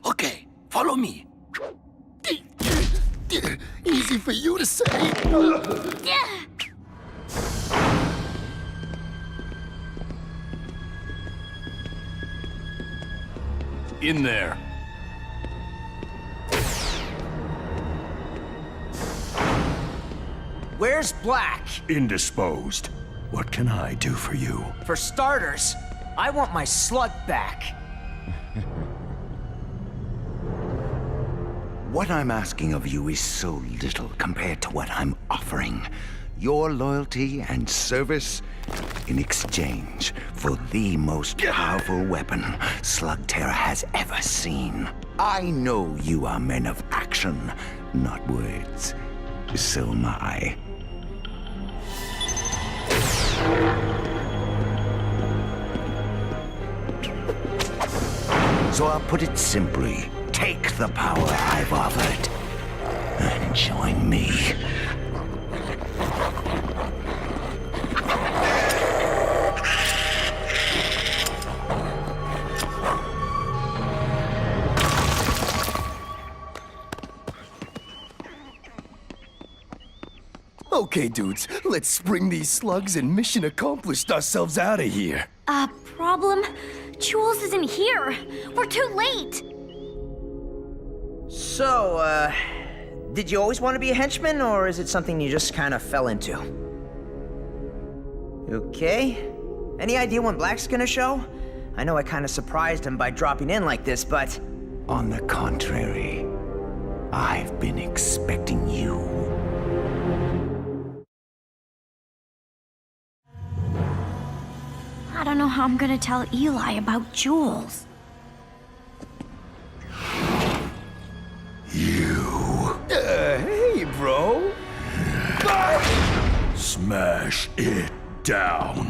Okay, follow me. Easy for you to say. In there. Where's Blakk? Indisposed. What can I do for you? For starters, I want my slug back. What I'm asking of you is so little compared to what I'm offering. Your loyalty and service in exchange for the most powerful weapon Slugterra has ever seen. I know you are men of action, not words. So am I. So I'll put it simply. Take the power I've offered and join me. Okay, dudes, let's spring these slugs and mission accomplished ourselves out of here. Problem? Joules isn't here. We're too late. So, did you always want to be a henchman, or is it something you just kind of fell into? Okay. Any idea when Black's gonna show? I know I kind of surprised him by dropping in like this, but... On the contrary, I've been expecting you. I don't know how I'm gonna tell Eli about Joules. Hey, bro. Smash it down.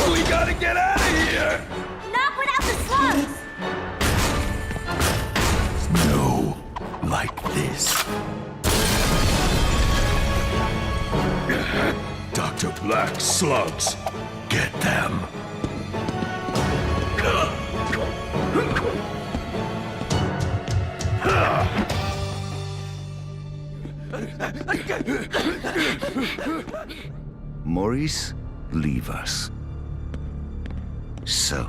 We gotta get out of here. Not without the slugs! No, like this. Dr. Blakk slugs. Get them. Maurice, leave us. So,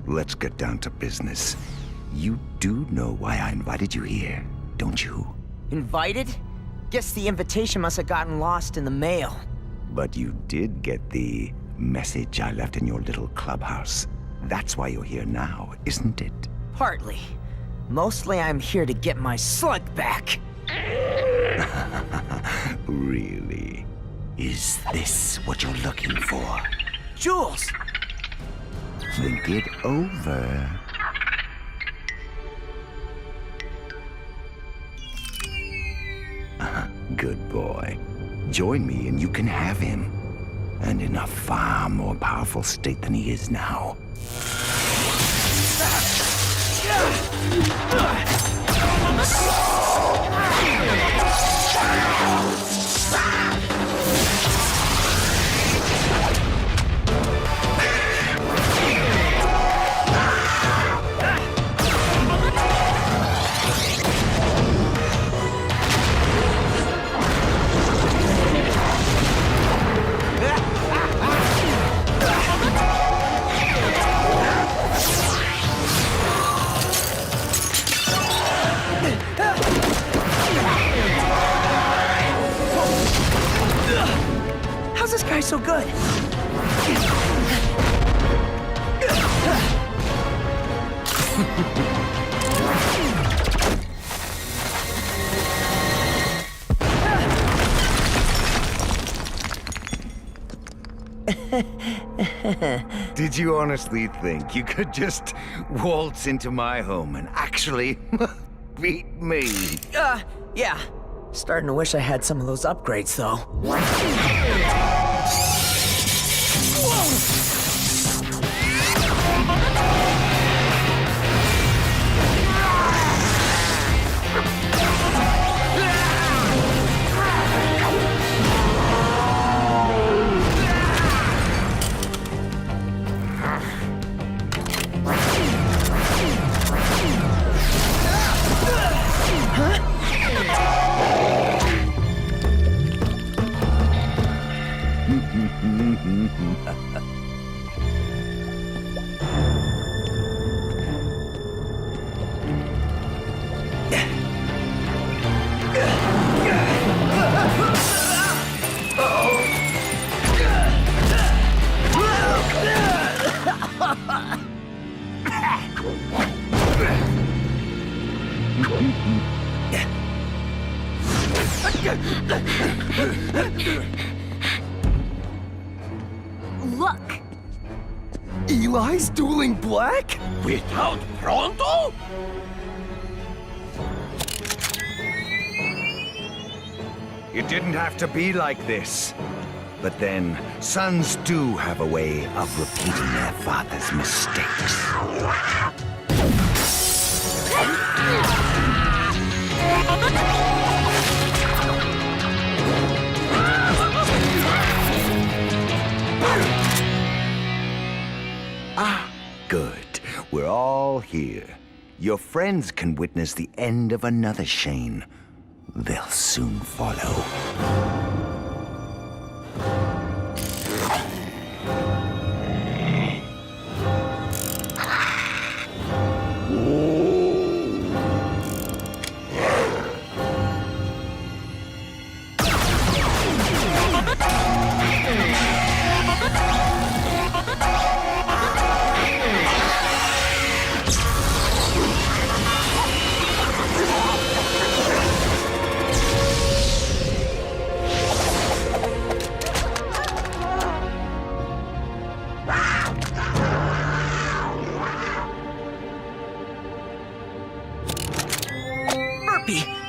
let's get down to business. You do know why I invited you here, don't you? Invited? Guess the invitation must have gotten lost in the mail. But you did get the message I left in your little clubhouse. That's why you're here now, isn't it? Partly. Mostly I'm here to get my slug back. Really? Is this what you're looking for? Joules! Think it over. Good boy. Join me and you can have him. And in a far more powerful state than he is now. How's this guy so good? Did you honestly think you could just waltz into my home and actually beat me? Yeah. Starting to wish I had some of those upgrades, though. Look! Eli's dueling Blakk? Without Pronto? It didn't have to be like this. But then, sons do have a way of repeating their father's mistakes. Ah, good. We're all here. Your friends can witness the end of another Shane. They'll soon follow.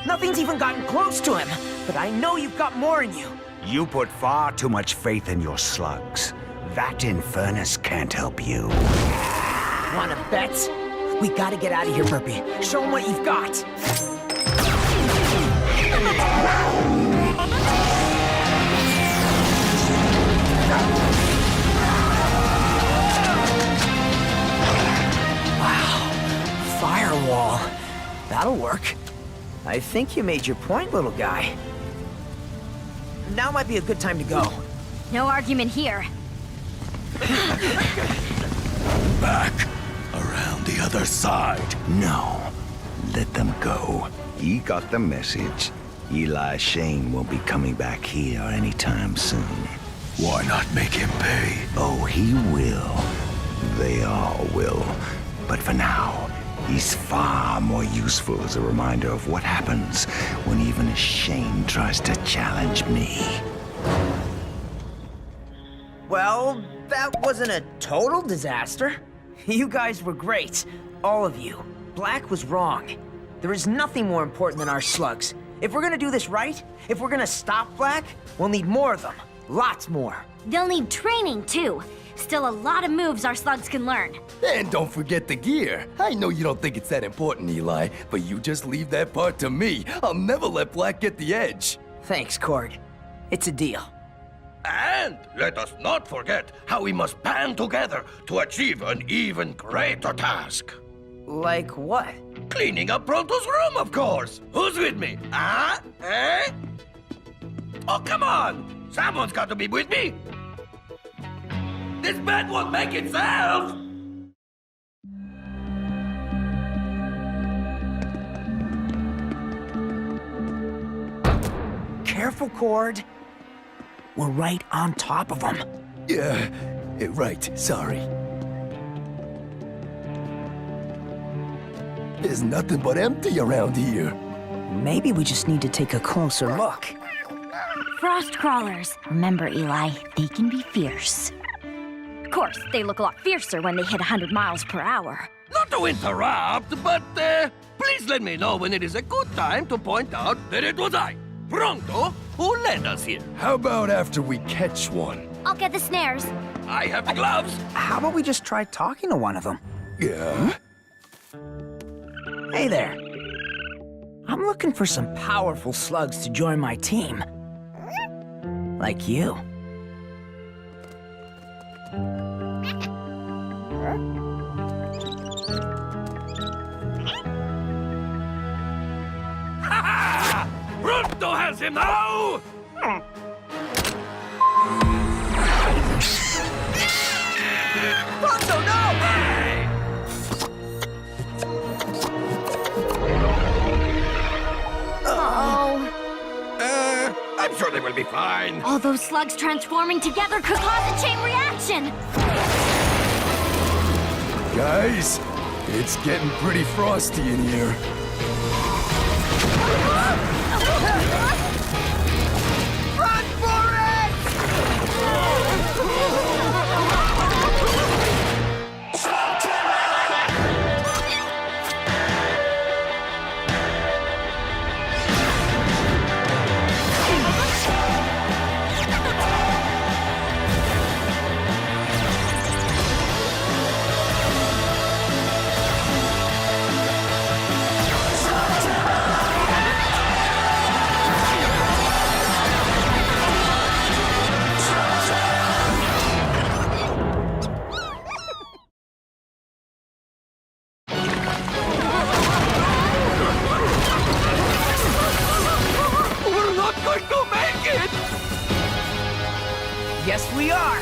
Nothing's even gotten close to him, but I know you've got more in you. You put far too much faith in your slugs. That infernus can't help you. Wanna bet? We gotta get out of here, Burpee. Show him what you've got. Wow, firewall. That'll work. I think you made your point, little guy. Now might be a good time to go. No argument here. Back. Around the other side. No. Let them go. He got the message. Eli Shane won't be coming back here anytime soon. Why not make him pay? Oh, he will. They all will. But for now, he's far more useful as a reminder of what happens when even a Shane tries to challenge me. Well, that wasn't a total disaster. You guys were great. All of you. Blakk was wrong. There is nothing more important than our slugs. If we're gonna do this right, if we're gonna stop Blakk, we'll need more of them. Lots more. They'll need training, too. Still a lot of moves our slugs can learn. And don't forget the gear. I know you don't think it's that important, Eli, but you just leave that part to me. I'll never let Blakk get the edge. Thanks, Cord. It's a deal. And let us not forget how we must band together to achieve an even greater task. Like what? Cleaning up Pronto's room, of course. Who's with me? Ah? Eh? Oh, come on! Someone's got to be with me! This bed won't make itself! Careful, Cord. We're right on top of them. Yeah, right, sorry. There's nothing but empty around here. Maybe we just need to take a closer look. Frost crawlers. Remember, Eli, they can be fierce. Of course, they look a lot fiercer when they hit 100 miles per hour. Not to interrupt, but please let me know when it is a good time to point out that it was I, Pronto, who led us here. How about after we catch one? I'll get the snares. I have the gloves. How about we just try talking to one of them? Yeah? Hey there. I'm looking for some powerful slugs to join my team. Like you. Ha ha! Pronto has him now! Everything will be fine. All those slugs transforming together could cause a chain reaction! Guys, it's getting pretty frosty in here. Run for it! We're not going to make it! Yes, we are!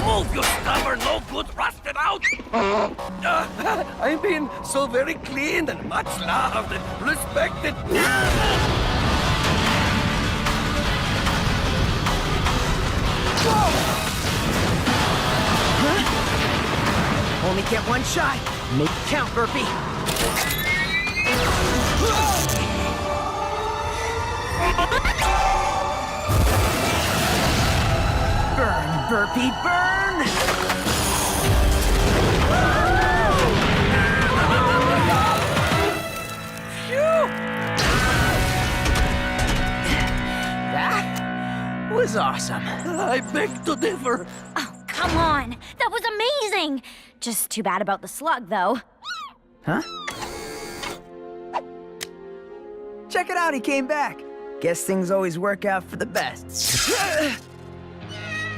Move, you stubborn, no good, rusted out! I've been so very clean and much loved and respected. Only get one shot. Make it count, Burpee. Burn, Burpee, burn! That was awesome. I beg to differ. Oh, come on! That was amazing! Just too bad about the slug, though. Huh? Check it out, he came back. Guess things always work out for the best.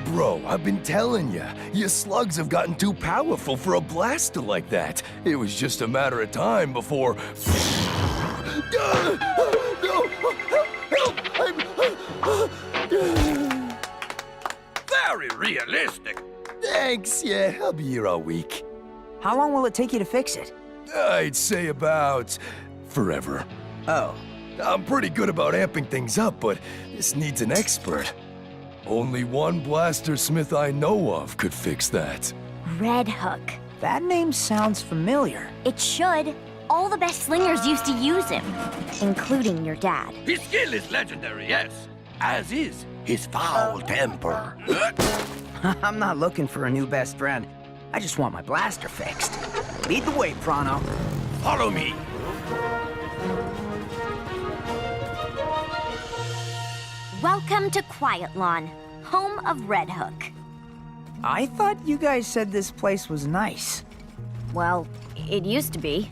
Bro, I've been telling you, your slugs have gotten too powerful for a blaster like that. It was just a matter of time before... No! Very realistic. Thanks, yeah, I'll be here all week. How long will it take you to fix it? I'd say about... forever. Oh. I'm pretty good about amping things up, but this needs an expert. Only one blaster smith I know of could fix that. Red Hook. That name sounds familiar. It should. All the best slingers used to use him, including your dad. His skill is legendary, yes. As is his foul temper. I'm not looking for a new best friend. I just want my blaster fixed. Lead the way, Pronto. Follow me. Welcome to Quiet Lawn, home of Red Hook. I thought you guys said this place was nice. Well, it used to be.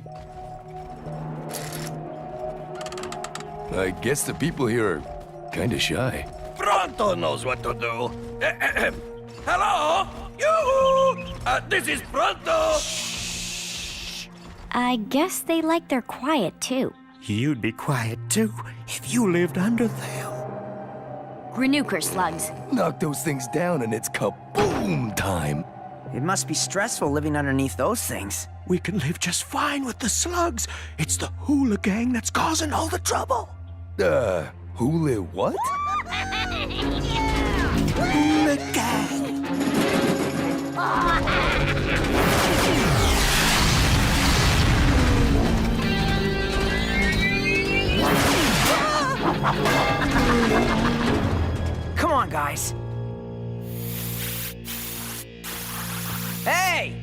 I guess the people here are kinda shy. Pronto knows what to do. Hello? You! This is Pronto! I guess they like their quiet, too. You'd be quiet too if you lived under them. Renuker slugs. Knock those things down and it's kaboom time. It must be stressful living underneath those things. We can live just fine with the slugs. It's the hula gang that's causing all the trouble. Hula what? Hula gang. Come on, guys. Hey!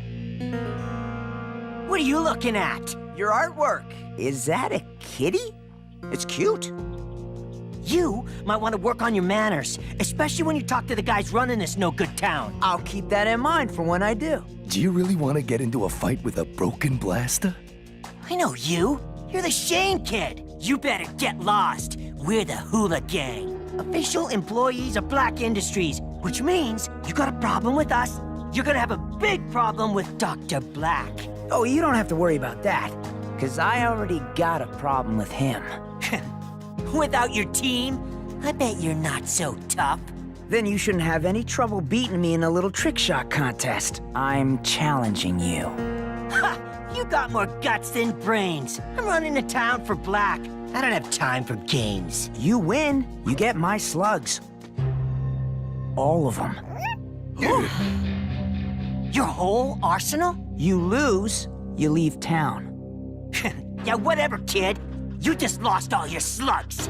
What are you looking at? Your artwork. Is that a kitty? It's cute. You might want to work on your manners, especially when you talk to the guys running this no-good town. I'll keep that in mind for when I do. Do you really want to get into a fight with a broken blaster? I know you. You're the Shane kid. You better get lost. We're the Hula Gang. Official employees of Blakk Industries, which means you got a problem with us, you're gonna have a big problem with Dr. Blakk. Oh, you don't have to worry about that, because I already got a problem with him. Without your team, I bet you're not so tough. Then you shouldn't have any trouble beating me in a little trick shot contest. I'm challenging you. Ha! You got more guts than brains. I'm running the town for Blakk. I don't have time for games. You win, you get my slugs. All of them. Your whole arsenal? You lose, you leave town. Yeah, whatever, kid. You just lost all your slugs.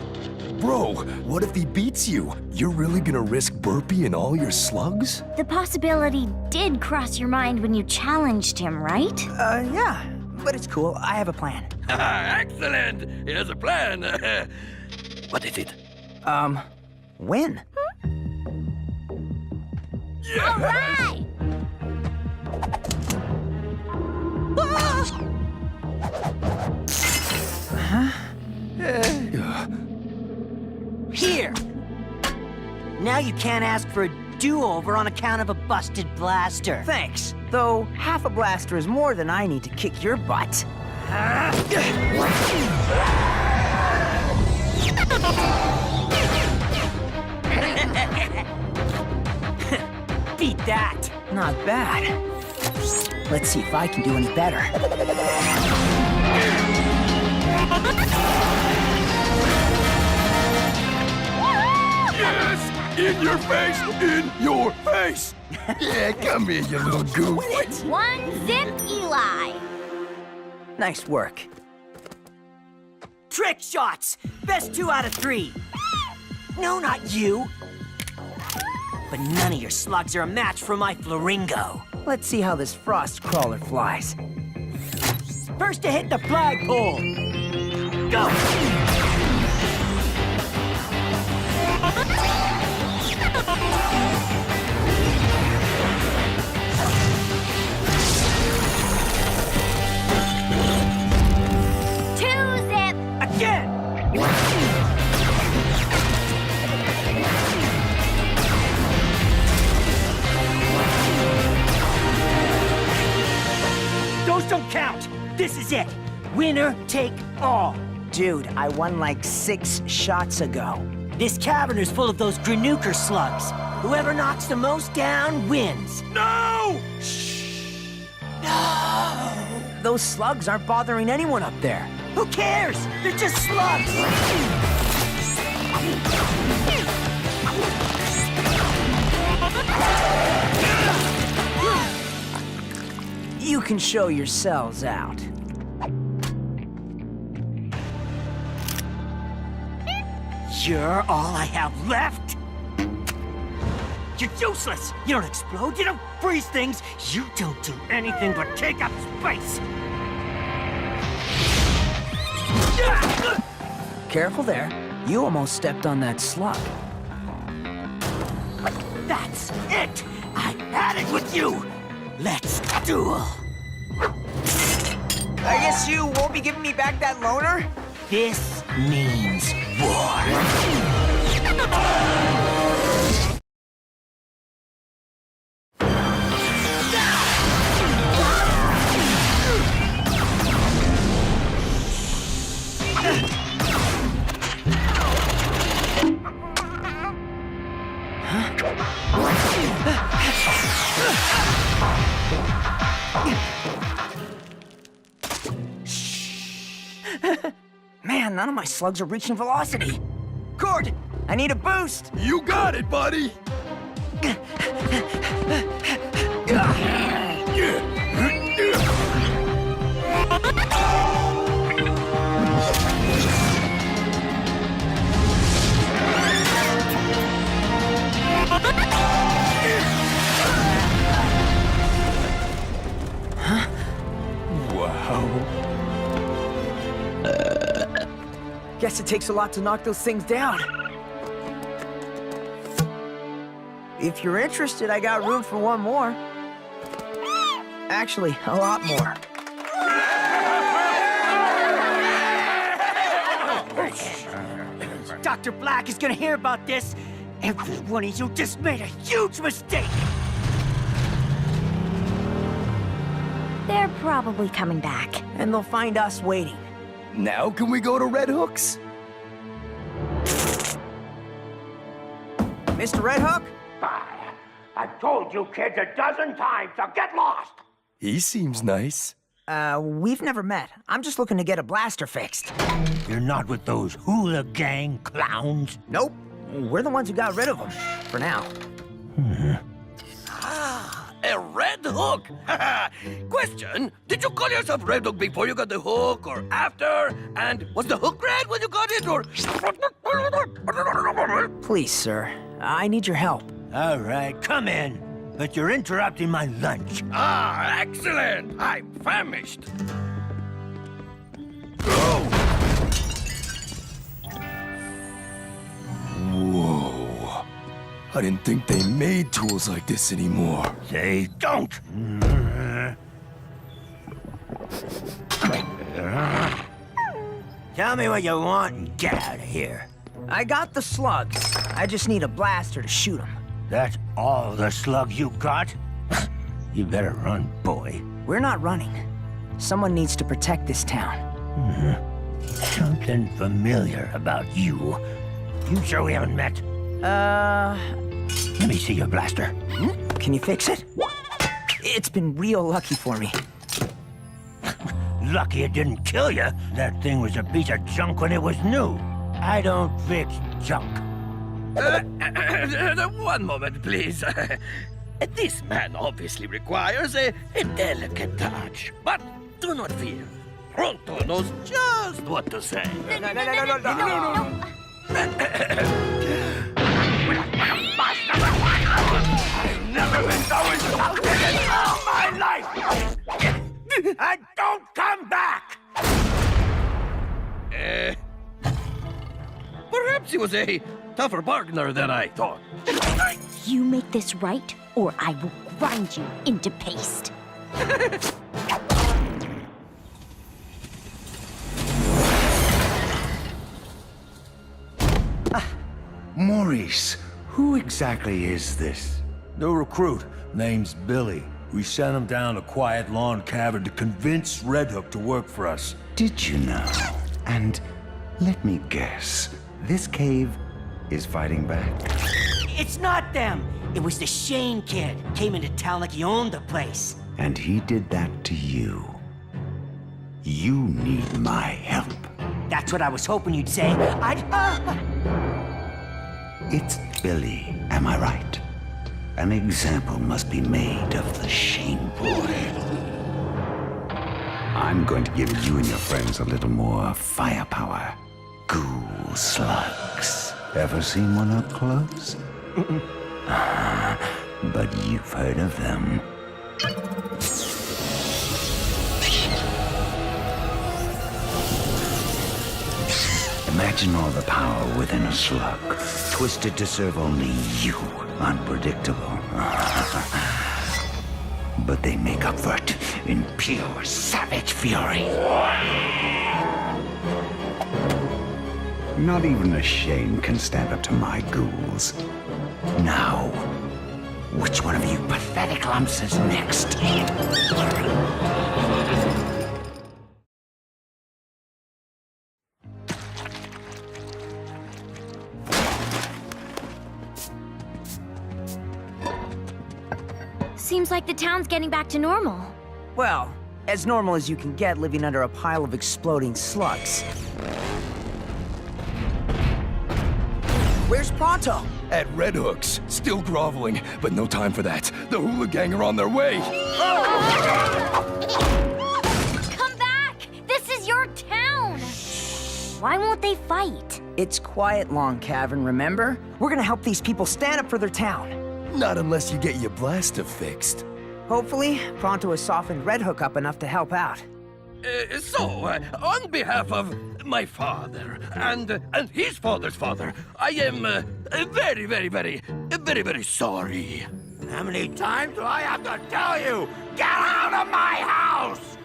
Bro, what if he beats you? You're really gonna risk Burpee and all your slugs? The possibility did cross your mind when you challenged him, right? Yeah, but it's cool. I have a plan. Excellent! Here's a plan. What is it? Win. All right! Here. Now you can't ask for a do-over on account of a busted blaster. Thanks. Though half a blaster is more than I need to kick your butt. Beat that. Not bad. Let's see if I can do any better. Yes! In your face! In your face! Yeah, come here, you little goof. One zip, Eli. Nice work. Trick shots! Best 2 out of 3. No, not you. But none of your slugs are a match for my Flaringo. Let's see how this frost crawler flies. First to hit the flagpole. Go! Two zip. Again! Those don't count! This is it! Winner take all! Dude, I won like 6 shots ago. This cavern is full of those Granooker slugs. Whoever knocks the most down wins. No! Those slugs aren't bothering anyone up there. Who cares? They're just slugs! You can show yourselves out. You're all I have left? You're useless! You don't explode, you don't freeze things, you don't do anything but take up space! Careful there. You almost stepped on that slug. That's it! I had it with you! Let's duel! I guess you won't be giving me back that loner? This means war. Man, none of my slugs are reaching velocity. Cord, I need a boost. You got it, buddy! Guess it takes a lot to knock those things down. If you're interested, I got room for one more. Actually, a lot more. Dr. Blakk is gonna hear about this. Every one of you just made a huge mistake! They're probably coming back. And they'll find us waiting. Now can we go to Red Hook's? Mr. Red Hook? I've told you kids a dozen times to get lost! He seems nice. We've never met. I'm just looking to get a blaster fixed. You're not with those hula gang clowns? Nope. We're the ones who got rid of them. For now. A red hook! Question, did you call yourself Red Hook before you got the hook, or after? And was the hook red when you got it, or... Please, sir. I need your help. All right, come in. But you're interrupting my lunch. Ah, excellent! I'm famished. Whoa. I didn't think they made tools like this anymore. They don't. Tell me what you want and get out of here. I got the slugs. I just need a blaster to shoot them. That's all the slugs you got? You better run, boy. We're not running. Someone needs to protect this town. Something familiar about you. You sure we haven't met? Let me see your blaster. Can you fix it? It's been real lucky for me. Lucky it didn't kill you. That thing was a piece of junk when it was new. I don't fix junk. One moment, please. This man obviously requires a delicate touch. But do not fear. Pronto knows just what to say. No. I've never been so insulted in all my life! And don't come back! Perhaps he was a tougher bargainer than I thought. You make this right, or I will grind you into paste. Maurice, who exactly is this? No recruit. Name's Billy. We sent him down a quiet lawn cavern to convince Red Hook to work for us. Did you know? And let me guess, this cave is fighting back? It's not them. It was the Shane kid. Came into town like he owned the place. And he did that to you. You need my help. That's what I was hoping you'd say. It's Billy, am I right? An example must be made of the Shane boy. I'm going to give you and your friends a little more firepower. Ghoul Slugs. Ever seen one up close? But you've heard of them. Imagine all the power within a slug, twisted to serve only you. Unpredictable. But they make up for it in pure savage fury. Not even a Shane can stand up to my ghouls. Now, which one of you pathetic lumps is next? Seems like the town's getting back to normal. Well, as normal as you can get living under a pile of exploding slugs. Where's Pronto? At Red Hook's, still groveling, but no time for that. The hula gang are on their way. Come back! This is your town! Why won't they fight? It's quiet, Long Cavern, remember? We're gonna help these people stand up for their town. Not unless you get your blaster fixed. Hopefully, Pronto has softened Red Hook up enough to help out. On behalf of my father and his father's father, I am very, very, very, very, very sorry. How many times do I have to tell you? Get out of my house!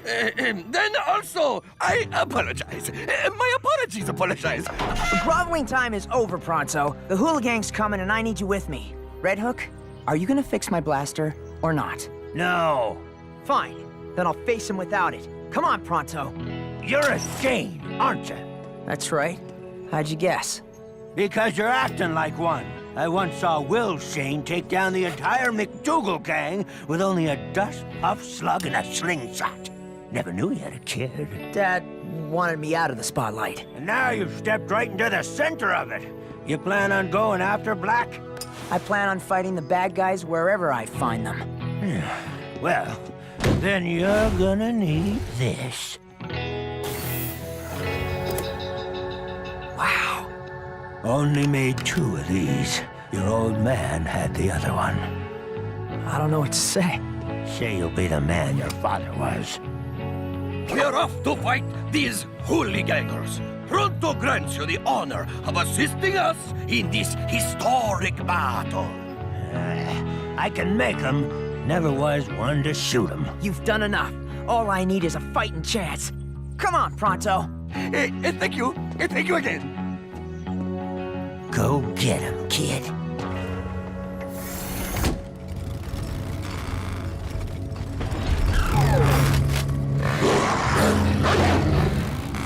Then also, I apologize. My apologies apologize. The groveling time is over, Pronto. The hula gang's coming and I need you with me. Red Hook, are you gonna fix my blaster or not? No. Fine. Then I'll face him without it. Come on, Pronto. You're a Shane, aren't you? That's right. How'd you guess? Because you're acting like one. I once saw Will Shane take down the entire McDougal gang with only a dust-puff slug and a slingshot. Never knew he had a kid. Dad wanted me out of the spotlight. And now you've stepped right into the center of it. You plan on going after Blakk? I plan on fighting the bad guys wherever I find them. Well, then you're gonna need this. Wow. Only made 2 of these. Your old man had the other one. I don't know what to say. Say you'll be the man your father was. We're off to fight these hooligangers. Pronto grants you the honor of assisting us in this historic battle. I can make 'em. Never was one to shoot 'em. You've done enough. All I need is a fighting chance. Come on, Pronto. Thank you. Thank you again. Go get 'em, kid.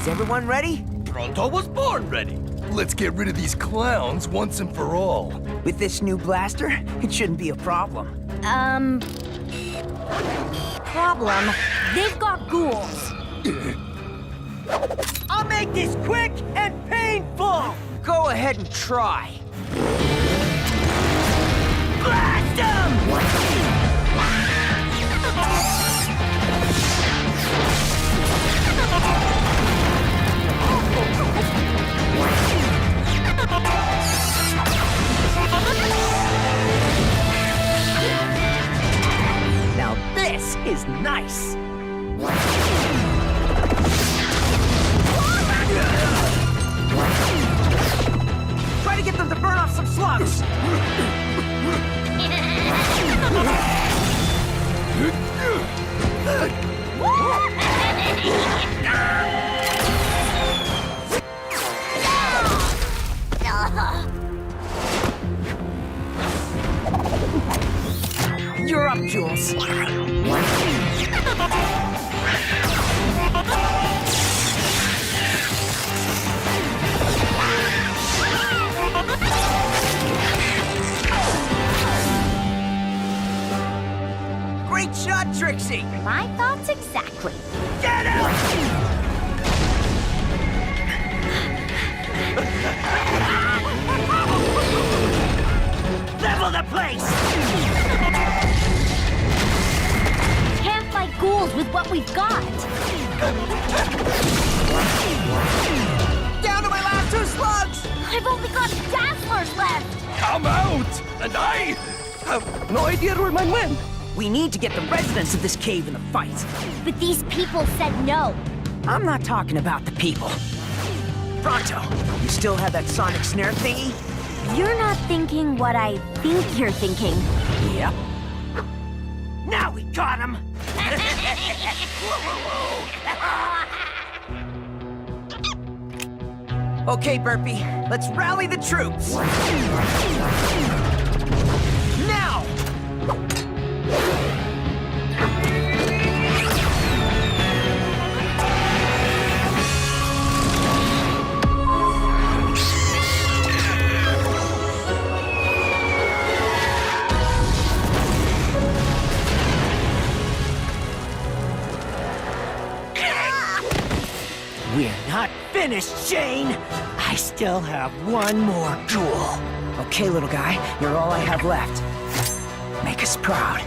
Is everyone ready? Pronto was born ready. Let's get rid of these clowns once and for all. With this new blaster, it shouldn't be a problem. Problem. They've got ghouls. I'll make this quick and painful! Go ahead and try. Blast 'em! Now this is nice. Try to get them to burn off some slugs. You're up, Joules. Great shot, Trixie! My thoughts exactly. Get him! Level the place! Can't fight ghouls with what we've got. Down to my last 2 slugs! I've only got dazzlers left. Come out! And I have no idea where mine went. We need to get the residents of this cave in the fight. But these people said no. I'm not talking about the people. Pronto, you still have that sonic snare thingy? You're not thinking what I think you're thinking. Yep. Now we got him! Okay, Burpee, let's rally the troops. Now! We're not finished, Shane! I still have one more ghoul. Okay, little guy, you're all I have left. Make us proud.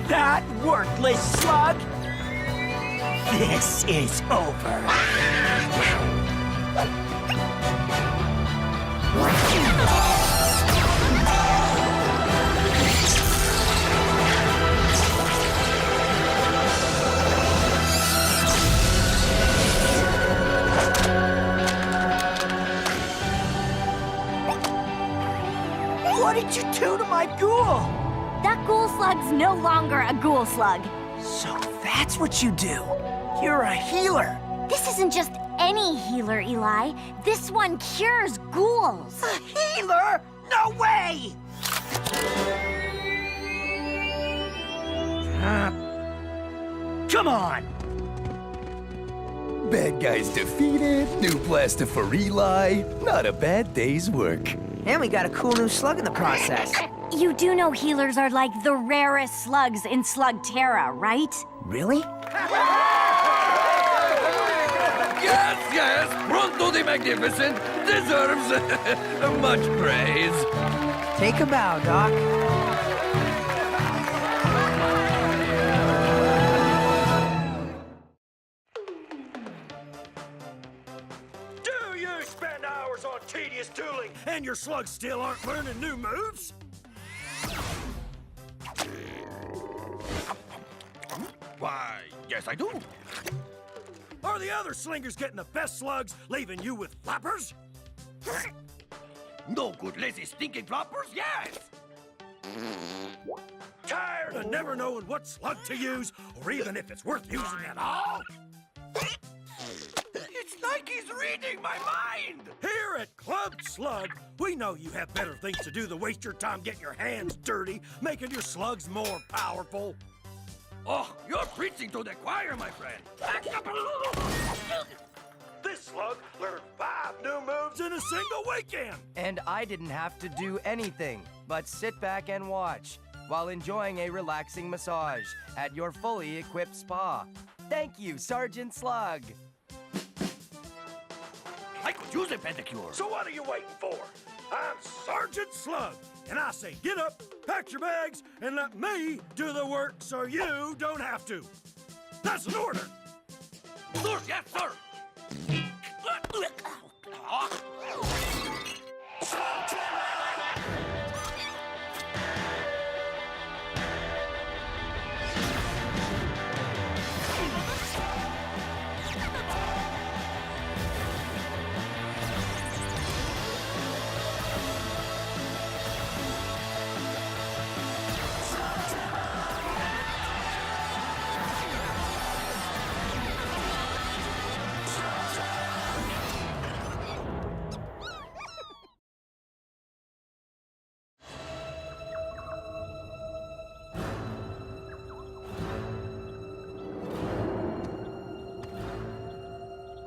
That worthless slug? This is over. What did you do to my ghoul? That ghoul slug's no longer a ghoul slug. So that's what you do. You're a healer. This isn't just any healer, Eli. This one cures ghouls. A healer? No way! Come on! Bad guys defeated, new blaster for Eli. Not a bad day's work. And we got a cool new slug in the process. You do know healers are like the rarest slugs in Slugterra, right? Really? Yes, Pronto the Magnificent deserves much praise. Take a bow, Doc. Do you spend hours on tedious dueling and your slugs still aren't learning new moves? Why, yes, I do. Are the other slingers getting the best slugs, leaving you with flappers? No good, lazy, stinking floppers, yes! Tired of never knowing what slug to use, or even if it's worth using at all? It's like he's reading my mind! Here at Club Slug, we know you have better things to do than waste your time getting your hands dirty, making your slugs more powerful. Oh, you're preaching to the choir, my friend. This slug learned 5 new moves in a single weekend. And I didn't have to do anything but sit back and watch while enjoying a relaxing massage at your fully equipped spa. Thank you, Sergeant Slug. I could use a pedicure. So what are you waiting for? I'm Sergeant Slug, and I say get up, pack your bags, and let me do the work so you don't have to. That's an order. Sir, yes, sir.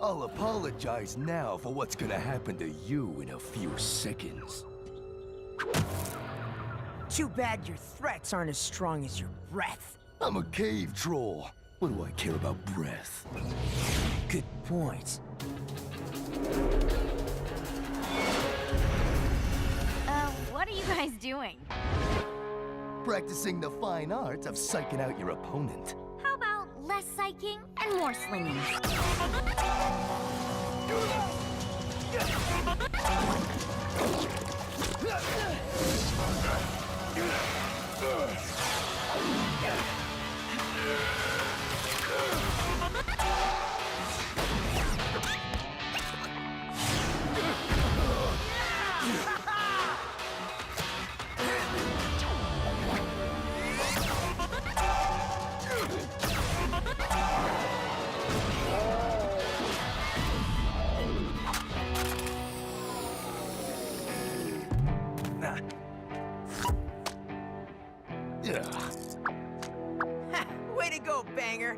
I'll apologize now for what's gonna happen to you in a few seconds. Too bad your threats aren't as strong as your breath. I'm a cave troll. What do I care about breath? Good point. What are you guys doing? Practicing the fine art of psyching out your opponent. How about less psyching and more slinging? Way to go, banger!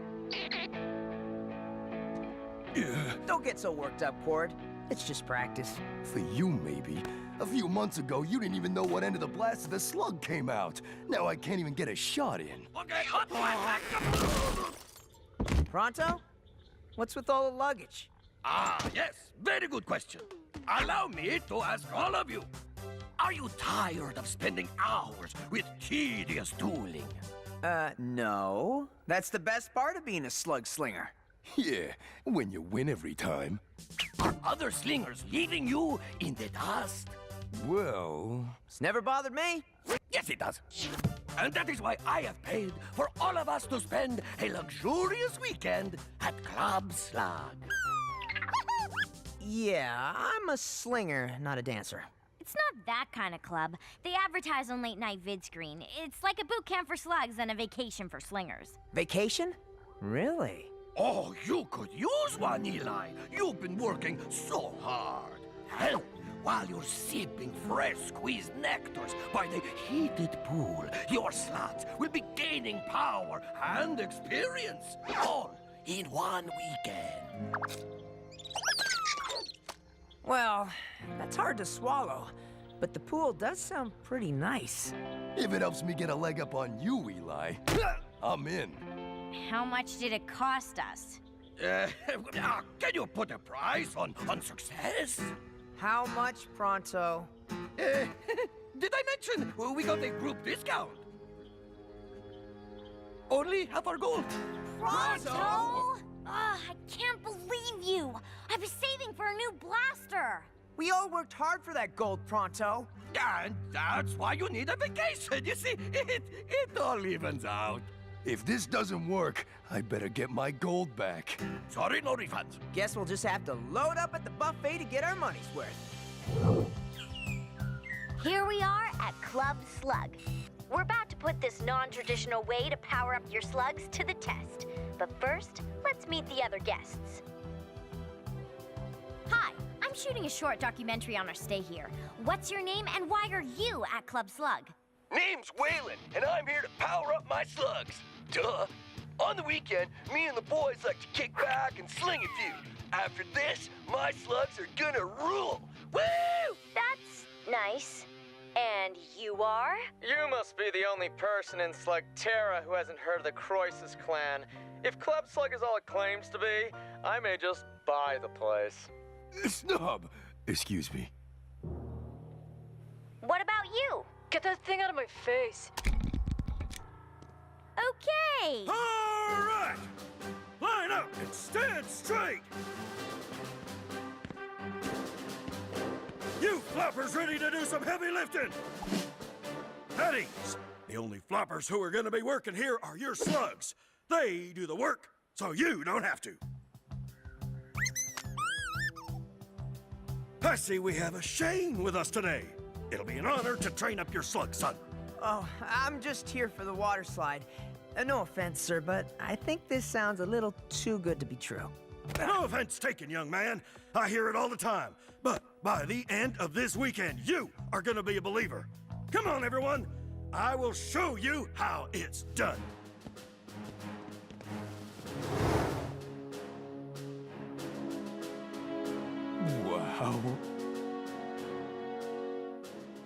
Don't get so worked up, Cord. It's just practice. For you, maybe. A few months ago, you didn't even know what end of the blast of the slug came out. Now I can't even get a shot in. Okay, Pronto? What's with all the luggage? yes, very good question. Allow me to ask all of you. Are you tired of spending hours with tedious dueling? No. That's the best part of being a slug slinger. Yeah, when you win every time. Are other slingers leaving you in the dust? Well... It's never bothered me. Yes, it does. And that is why I have paid for all of us to spend a luxurious weekend at Club Slug. Yeah, I'm a slinger, not a dancer. It's not that kind of club. They advertise on late night vid screen. It's like a boot camp for slugs and a vacation for slingers. Vacation? Really? Oh, you could use one, Eli. You've been working so hard. And while you're sipping fresh squeezed nectars by the heated pool, your slugs will be gaining power and experience, all in one weekend. Well, that's hard to swallow. but the pool does sound pretty nice. If it helps me get a leg up on you, Eli, I'm in. How much did it cost us? Can you put a price on success? How much, Pronto? Did I mention we got a group discount? Only half our gold. Pronto! I can't believe you! I was saving for a new blaster! We all worked hard for that gold, Pronto. And that's why you need a vacation. You see, it all evens out. If this doesn't work, I better get my gold back. Sorry, no refunds. Guess we'll just have to load up at the buffet to get our money's worth. Here we are at Club Slug. We're about to put this non-traditional way to power up your slugs to the test. But first, let's meet the other guests. Hi, I'm shooting a short documentary on our stay here. What's your name and why are you at Club Slug? Name's Waylon, and I'm here to power up my slugs. Duh. On the weekend, me and the boys like to kick back and sling a few. After this, my slugs are gonna rule. Woo! That's nice. And you are? You must be the only person in Slugterra who hasn't heard of the Croesus clan. If Club Slug is all it claims to be, I may just buy the place. Snub! Excuse me. What about you? Get that thing out of my face. Okay. All right! Line up and stand straight! You floppers ready to do some heavy lifting? At ease. The only floppers who are gonna be working here are your slugs. They do the work, so you don't have to. I see we have a Shane with us today. It'll be an honor to train up your slug, son. Oh, I'm just here for the water slide. No offense, sir, but I think this sounds a little too good to be true. No offense taken, young man. I hear it all the time. But by the end of this weekend, you are gonna be a believer. Come on, everyone. I will show you how it's done. Wow.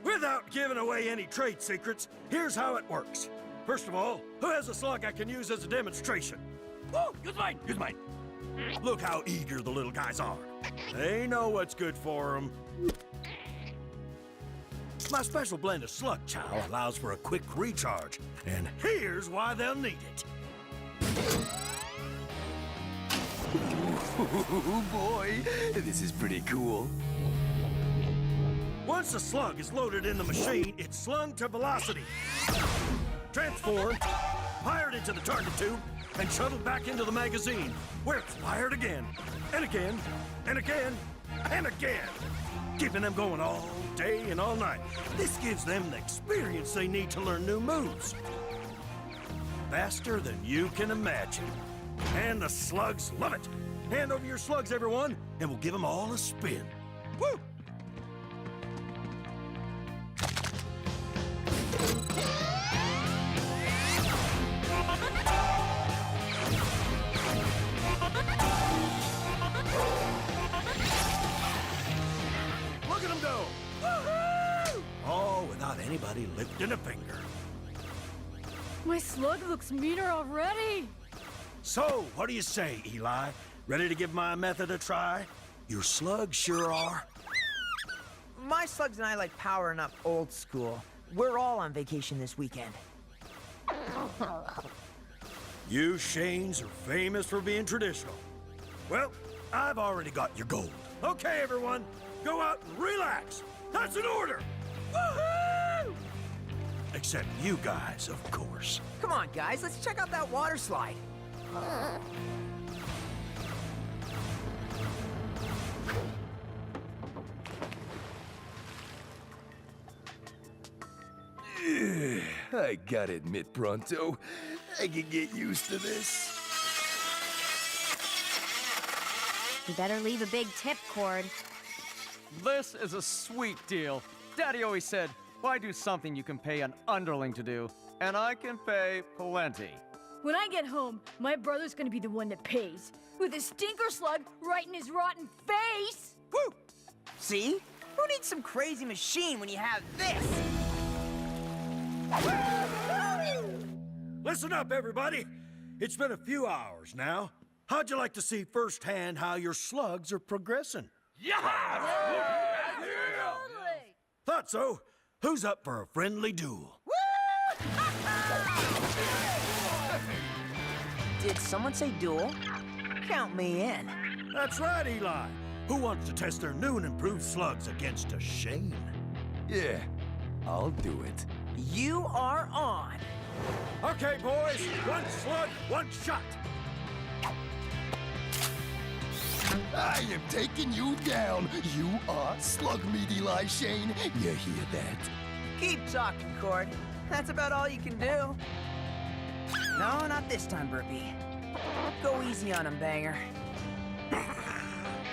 Without giving away any trade secrets, here's how it works. First of all, who has a slug I can use as a demonstration? Oh, use mine, use mine. Look how eager the little guys are. They know what's good for them. My special blend of slug chow allows for a quick recharge, and here's why they'll need it. Ooh, boy, this is pretty cool. Once the slug is loaded in the machine, it's slung to velocity, transformed, fired into the target tube, and shuttled back into the magazine, where it's fired again, and again, and again, and again, keeping them going all day and all night. This gives them the experience they need to learn new moves. Faster than you can imagine. And the slugs love it. Hand over your slugs, everyone, and we'll give them all a spin. Woo! Look at them go! Woohoo! All without anybody lifting a finger. My slug looks meaner already. So, what do you say, Eli? Ready to give my method a try? Your slugs sure are. My slugs and I like powering up old school. We're all on vacation this weekend. You Shanes are famous for being traditional. Well, I've already got your gold. Okay, everyone, go out and relax. That's an order. Woohoo! Except you guys, of course. Come on, guys, let's check out that water slide. I gotta admit, Pronto, I can get used to this. You better leave a big tip, Cord. This is a sweet deal. Daddy always said, why do something you can pay an underling to do? And I can pay plenty. When I get home, my brother's gonna be the one that pays. With a stinker slug right in his rotten face! Woo! See? We're Who needs some crazy machine when you have this? Listen up, everybody. It's been a few hours now. How'd you like to see firsthand how your slugs are progressing? Thought so. Who's up for a friendly duel? Did someone say duel? Count me in. That's right, Eli. Who wants to test their new and improved slugs against a Shane? Yeah, I'll do it. You are on. Okay, boys. One slug, one shot. I am taking you down. You are slug meat, Eli Shane. You hear that? Keep talking, Cord. That's about all you can do. No, not this time, Burpee. Go easy on him, Banger.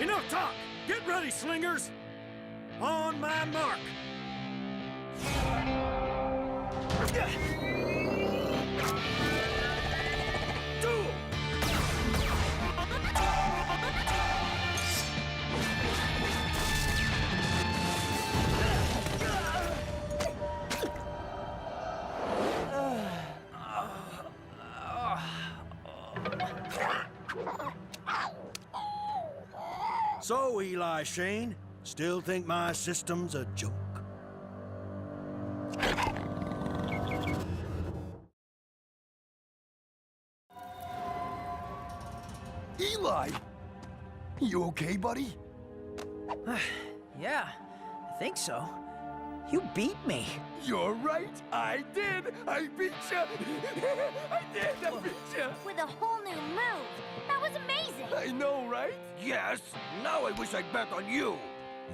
Enough talk. Get ready, slingers. On my mark. Duel. So, Eli Shane, still think my system's a joke? Eli! You okay, buddy? Yeah, I think so. You beat me. You're right. I did. I beat you. I did. I beat you. With a whole new move. That was amazing. I know, right? Yes, now I wish I'd bet on you.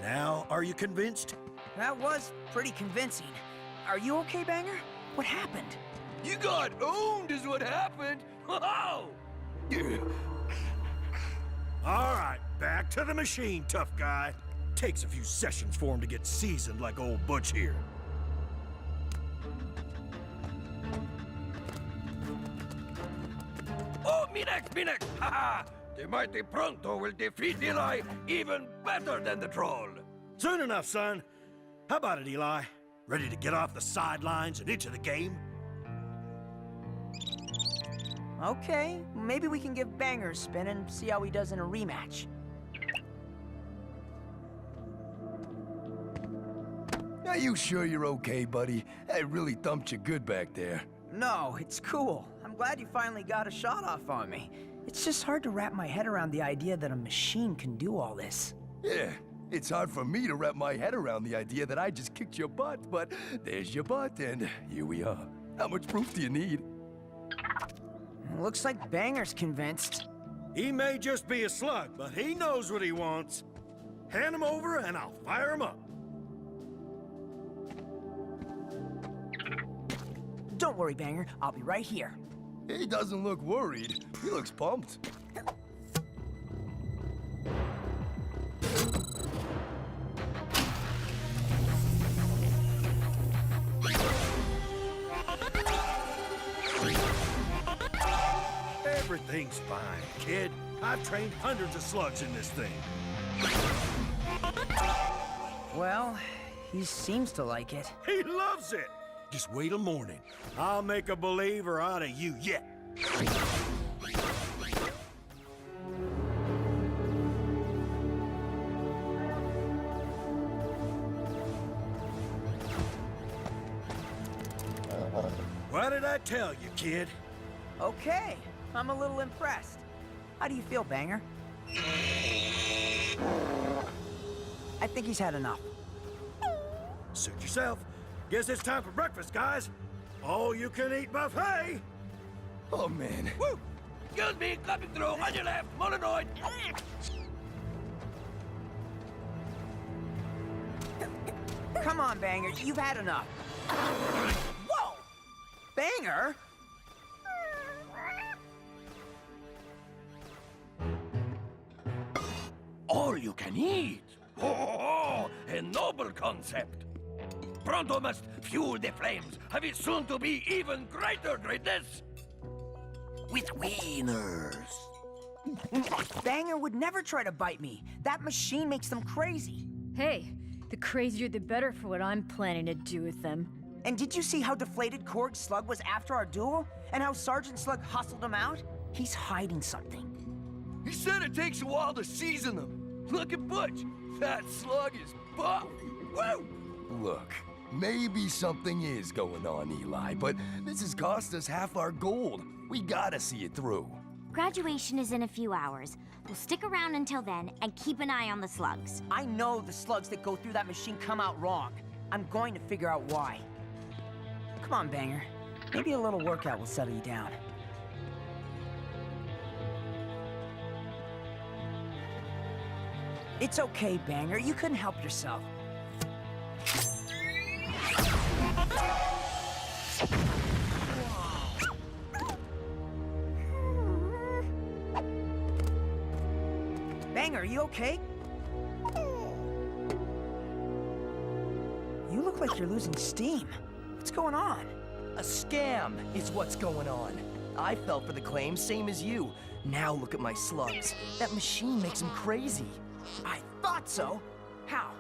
Now, are you convinced? That was pretty convincing. Are you okay, Banger? What happened? You got owned is what happened. Whoa! All right, back to the machine, tough guy. Takes a few sessions for him to get seasoned like old Butch here. Oh, me next! Haha! The mighty Pronto will defeat Eli even better than the troll. Soon enough, son. How about it, Eli? Ready to get off the sidelines and into the game? Okay, maybe we can give Banger a spin and see how he does in a rematch. Are you sure you're okay, buddy? I really thumped you good back there. No, it's cool. I'm glad you finally got a shot off on me. It's just hard to wrap my head around the idea that a machine can do all this. Yeah, it's hard for me to wrap my head around the idea that I just kicked your butt, but there's your butt, and here we are. How much proof do you need? Looks like Banger's convinced. He may just be a slug, but he knows what he wants. Hand him over and I'll fire him up. Don't worry, Banger. I'll be right here. He doesn't look worried. He looks pumped. Everything's fine, kid. I've trained hundreds of slugs in this thing. Well, he seems to like it. He loves it! Just wait till morning. I'll make a believer out of you yet. What did I tell you, kid? Okay, I'm a little impressed. How do you feel, Banger? I think he's had enough. Suit yourself. Guess it's time for breakfast, guys. All-you-can-eat buffet. Oh, man. Woo! Excuse me, coming through on your left, Molinoid. Come on, Banger, you've had enough. Whoa! Banger? All you can eat. Oh, a noble concept. Pronto must fuel the flames, have it soon to be even greater greatness. With wieners. Banger would never try to bite me. That machine makes them crazy. Hey, The crazier the better for what I'm planning to do with them. And did you see how deflated Korg Slug was after our duel? And how Sergeant Slug hustled him out? He's hiding something. He said it takes a while to season them. Look at Butch. That slug is buff. Woo! Look, maybe something is going on, Eli, but this has cost us half our gold. We gotta see it through. Graduation is in a few hours. We'll stick around until then and keep an eye on the slugs. I know the slugs that go through that machine come out wrong. I'm going to figure out why. Come on, Banger. Maybe a little workout will settle you down. It's okay, Banger. You couldn't help yourself. Banger, are you okay? You look like you're losing steam. What's going on? A scam is what's going on. I fell for the claim, same as you. Now look at my slugs. That machine makes them crazy. I thought so. How?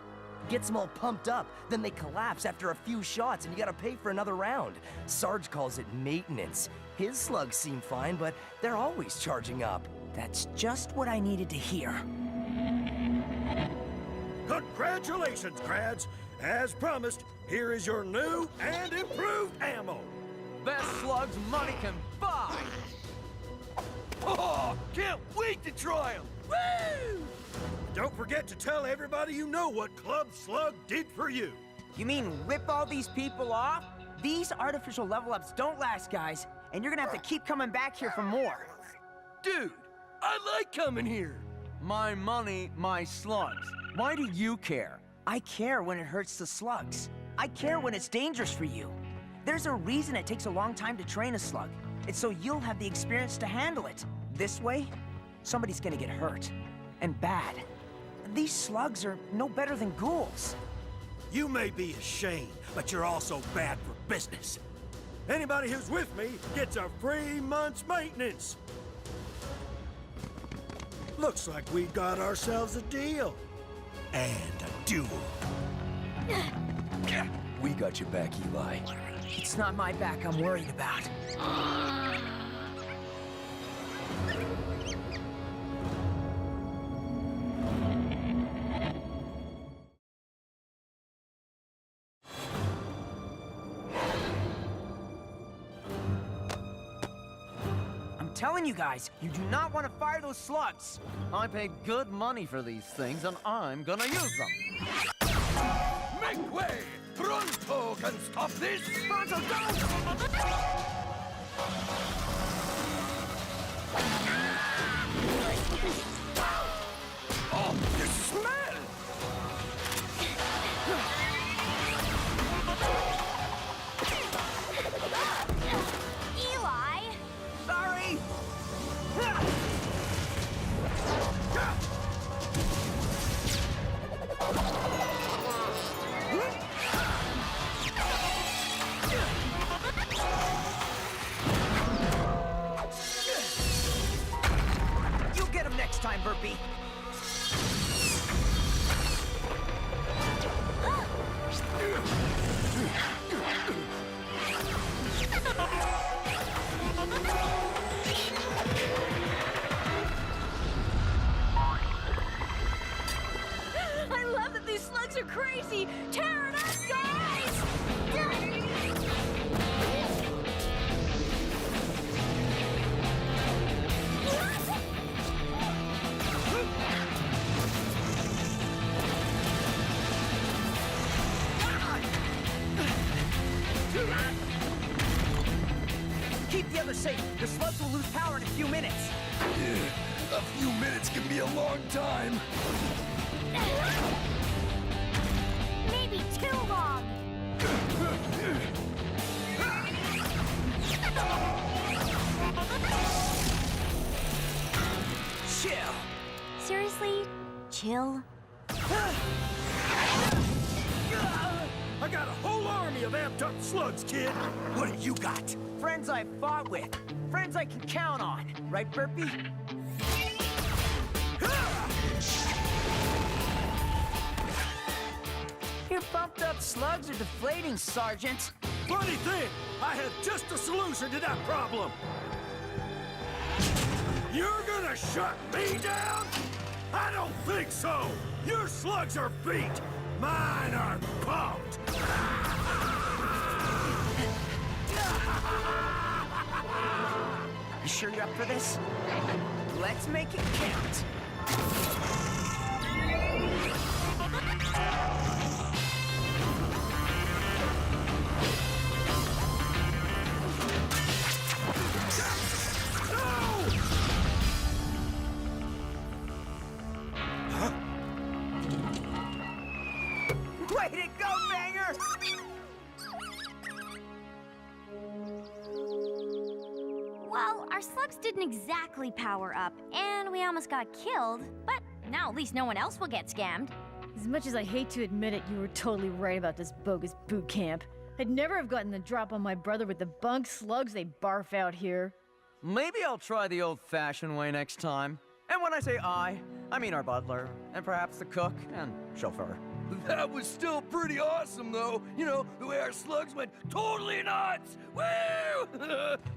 Gets them all pumped up, then they collapse after a few shots and you gotta pay for another round. Sarge calls it maintenance. His slugs seem fine, but they're always charging up. That's just what I needed to hear. Congratulations, grads! As promised, here is your new and improved ammo. Best slugs money can buy! Oh, can't wait to try them! Woo! Don't forget to tell everybody you know what Club Slug did for you. You mean rip all these people off? These artificial level ups don't last, guys, and you're gonna have to keep coming back here for more. Dude, I like coming here. My money, my slugs. Why do you care? I care when it hurts the slugs. I care when it's dangerous for you. There's a reason it takes a long time to train a slug. It's so you'll have the experience to handle it. This way, somebody's gonna get hurt. And bad. These slugs are no better than ghouls. You may be a Shane, but you're also bad for business. Anybody who's with me gets a free month's maintenance. Looks like we got ourselves a deal. And a duel. We got your back, Eli. It's not my back I'm worried about. I'm telling you guys, you do not want to fire those slugs. I paid good money for these things, and I'm gonna use them. Make way! Pronto can stop this! Pronto, don't! Oh, the smell! Eli! Sorry! You'll get him next time, Burpee. I love that these slugs are crazy! Tear it up, guys! Keep the others safe. The slugs will lose power in a few minutes. A few minutes can be a long time. Maybe too long. Chill. Seriously? Chill? I got a whole army of amped up slugs, kid. What do you got? Friends I've fought with. Friends I can count on. Right, Burpee? Your pumped up slugs are deflating, Sergeant. Funny thing, I have just a solution to that problem. You're gonna shut me down? I don't think so. Your slugs are beat. Mine are pumped. You sure you're up for this? Let's make it count. Way to go, Banger! Well, our slugs didn't exactly power up, and we almost got killed, but now at least no one else will get scammed. As much as I hate to admit it, you were totally right about this bogus boot camp. I'd never have gotten the drop on my brother with the bunk slugs they barf out here. Maybe I'll try the old-fashioned way next time. And when I say I mean our butler, and perhaps the cook and chauffeur. That was still pretty awesome, though. You know, the way our slugs went totally nuts. Woo!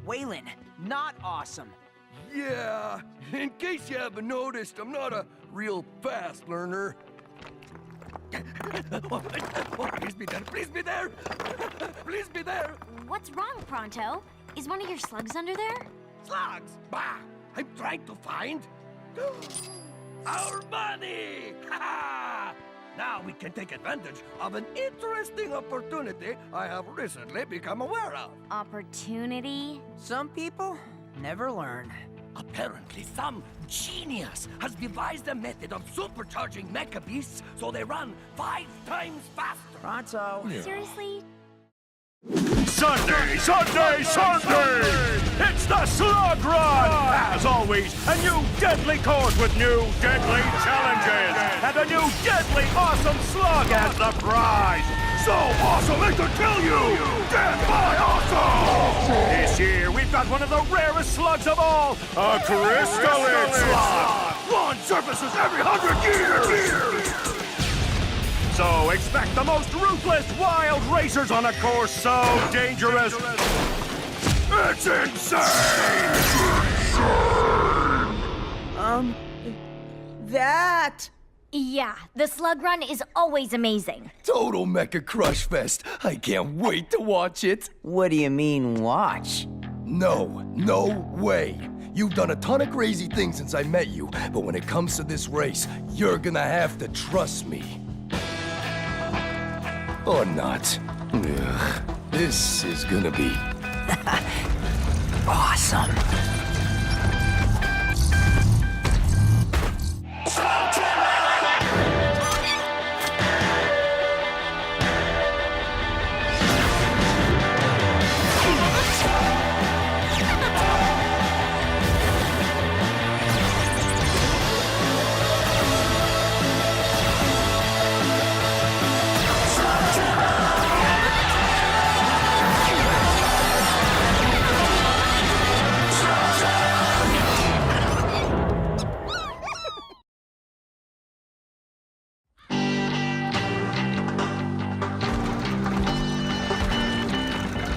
Waylon, not awesome. Yeah, in case you haven't noticed, I'm not a real fast learner. Please be there, please be there! Please be there! What's wrong, Pronto? Is one of your slugs under there? Slugs? Bah! I'm trying to find our money! Now we can take advantage of an interesting opportunity I have recently become aware of. Opportunity? Some people never learn. Apparently, some genius has devised a method of supercharging mecha beasts so they run 5 times faster. Pronto. Seriously? Sunday, Sunday, Sunday! It's the Slug Run! As always, a new deadly course with new deadly challenges! And a new deadly awesome slug as the prize! So awesome it could kill you! Death by awesome! This year, we've got one of the rarest slugs of all, a crystalline slug! One surfaces every 100 years! So expect the most ruthless wild racers on a course so dangerous. It's insane! That! Yeah, the slug run is always amazing. Total Mecha Crush Fest. I can't wait to watch it. What do you mean, watch? No way. You've done a ton of crazy things since I met you, but when it comes to this race, you're gonna have to trust me. Or not. Ugh, this is gonna be... awesome.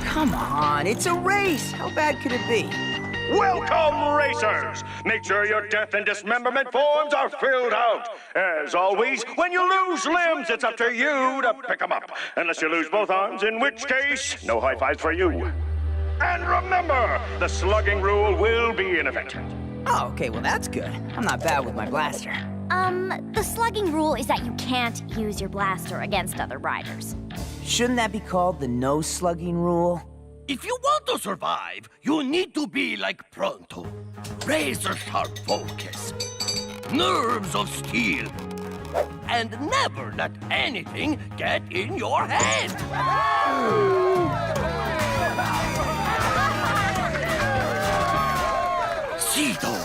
Come on, it's a race. How bad could it be? Welcome, racers! Make sure your death and dismemberment forms are filled out. As always, when you lose limbs, it's up to you to pick them up. Unless you lose both arms, in which case, no high fives for you. And remember, the slugging rule will be in effect. Oh, okay, well that's good. I'm not bad with my blaster. The slugging rule is that you can't use your blaster against other riders. Shouldn't that be called the no slugging rule? If you want to survive, you need to be like Pronto. Razor-sharp focus, nerves of steel, and never let anything get in your head. Citadel,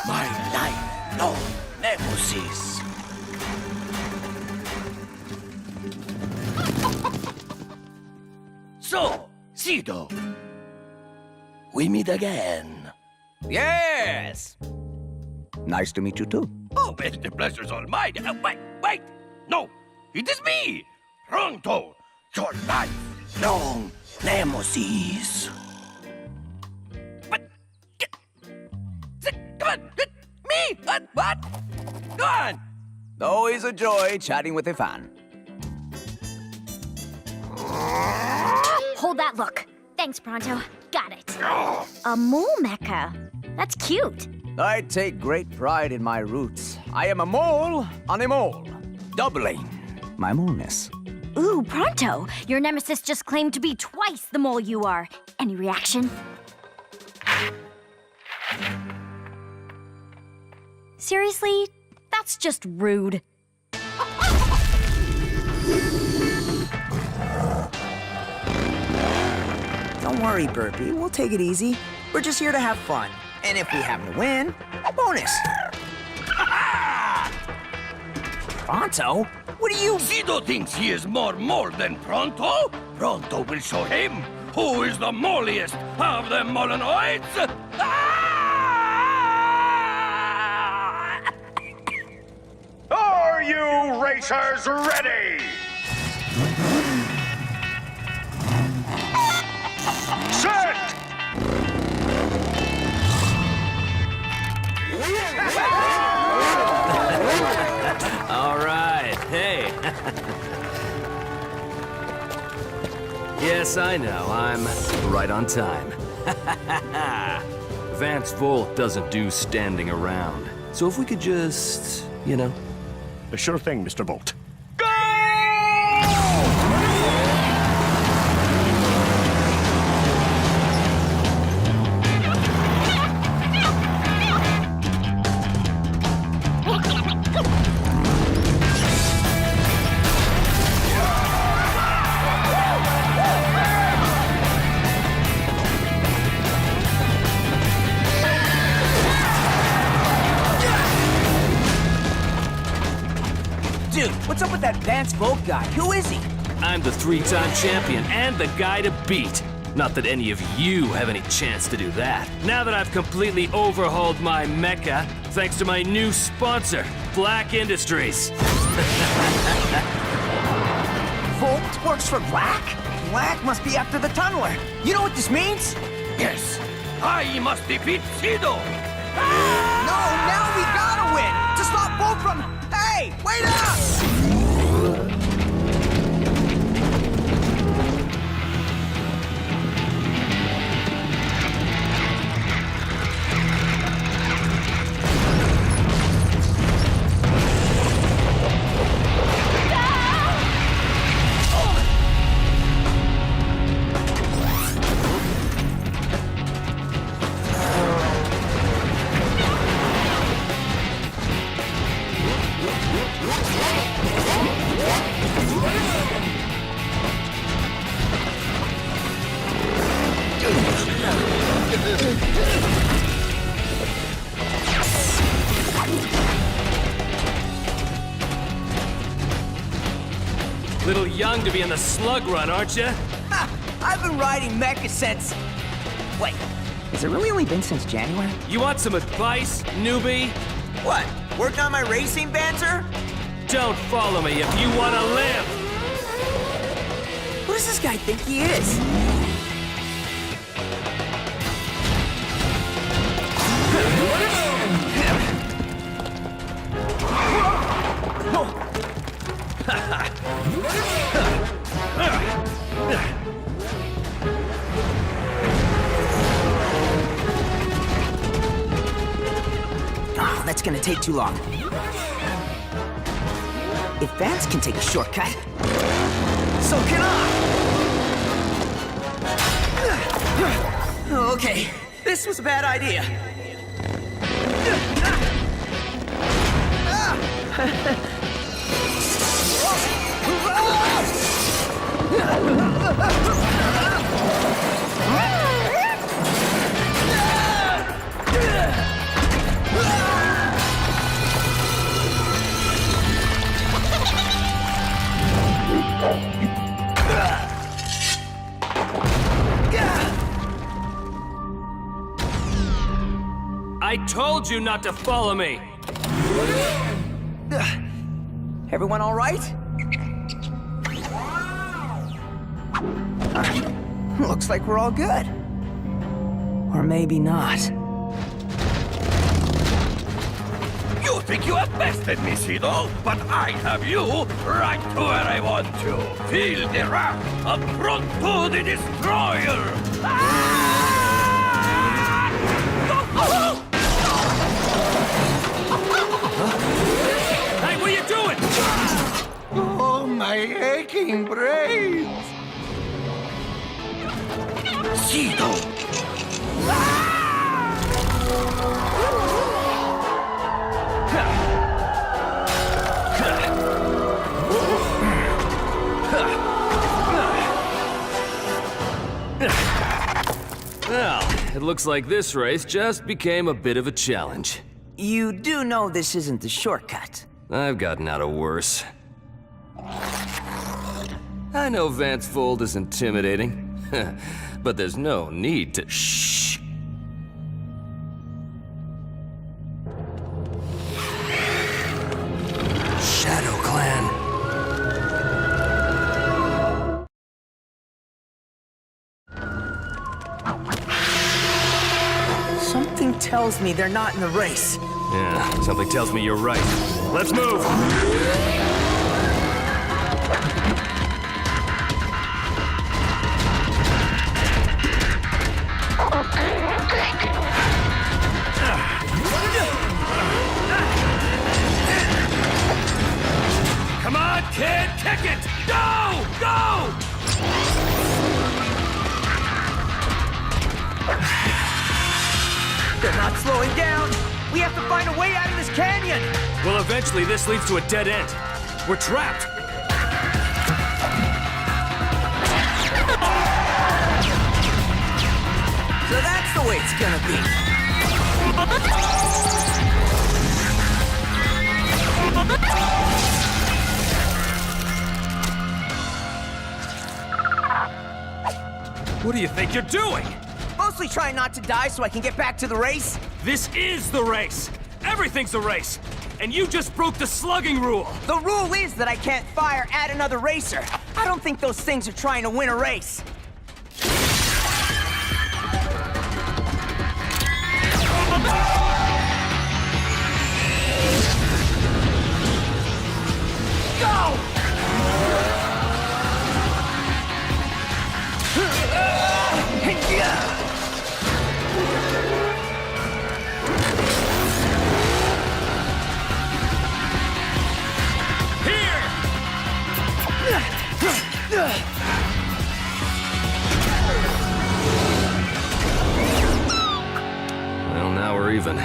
my lifelong nemesis. So, Citadel, we meet again. Yes! Nice to meet you too. Oh, well, the pleasure's all mine. Wait! No, it is me, Pronto, your lifelong nemesis. Come on! Me! What? Go on! Always a joy chatting with a fan. Hold that look. Thanks, Pronto. Got it. A mole mecha. That's cute. I take great pride in my roots. I am a mole on a mole, doubling my moleness. Ooh, Pronto. Your nemesis just claimed to be twice the mole you are. Any reaction? Seriously? That's just rude. Don't worry, Burpee. We'll take it easy. We're just here to have fun. And if we happen to win, bonus. Pronto? What do you... Sido thinks he is more mole than Pronto? Pronto will show him who is the molliest of the Molenoids. Are you racers ready? Set! All right, hey. Yes, I know, I'm right on time. Vance Volt doesn't do standing around. So if we could just, you know... Sure thing, Mr. Bolt. Dude, what's up with that Vance Volk guy? Who is he? I'm the 3-time champion and the guy to beat. Not that any of you have any chance to do that. Now that I've completely overhauled my mecha, thanks to my new sponsor, Blakk Industries. Volt works for Blakk? Blakk must be after the tunneler. You know what this means? Yes, I must defeat Sido. No, now we gotta win! To stop Volt from... Hey, wait up! Little young to be in the slug run, aren't you? Ha! I've been riding Mecha since... Wait, Has it really only been since January? You want some advice, newbie? What? Working on my racing banter? Don't follow me if you want to live! Who does this guy think he is? Oh, that's gonna take too long. If Vance can take a shortcut, so can I! Okay, this was a bad idea. I told you not to follow me! Everyone all right? Looks like we're all good. Or maybe not. You think you have bested me, Citadel, but I have you right to where I want you. Feel the wrath of Pronto the Destroyer! Hey, what are you doing? Oh, my aching brains! Citadel! Well, it looks like this race just became a bit of a challenge. You do know this isn't the shortcut. I've gotten out of worse. I know Vance Fold is intimidating, but there's no need to shh. Shadow Clan. Something tells me they're not in the race. Yeah, something tells me you're right. Let's move! Come on, kid! Kick it! Go! Go! They're not slowing down! We have to find a way out of this canyon! Well, eventually this leads to a dead end. We're trapped! So that's the way it's gonna be. What do you think you're doing? Mostly trying not to die so I can get back to the race. This is the race! Everything's a race! And you just broke the slugging rule! The rule is that I can't fire at another racer. I don't think those things are trying to win a race. Go! Well, now we're even.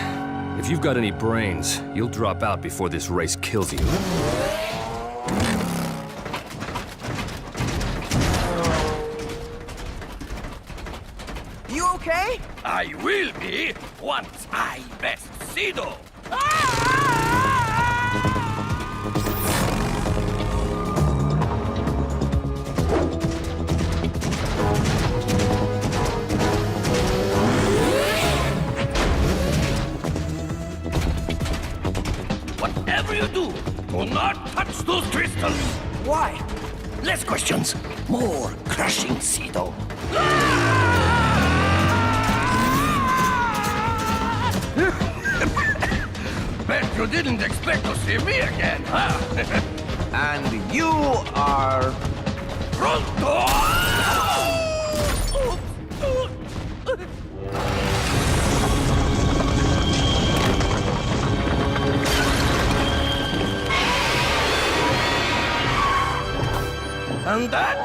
If you've got any brains, you'll drop out before this race kills you. You okay? I will be once I best Citadel. Whatever you do, do not touch those crystals. Why? Less questions, more crushing, Citadel. Bet you didn't expect to see me again, huh? And you are... Pronto! And that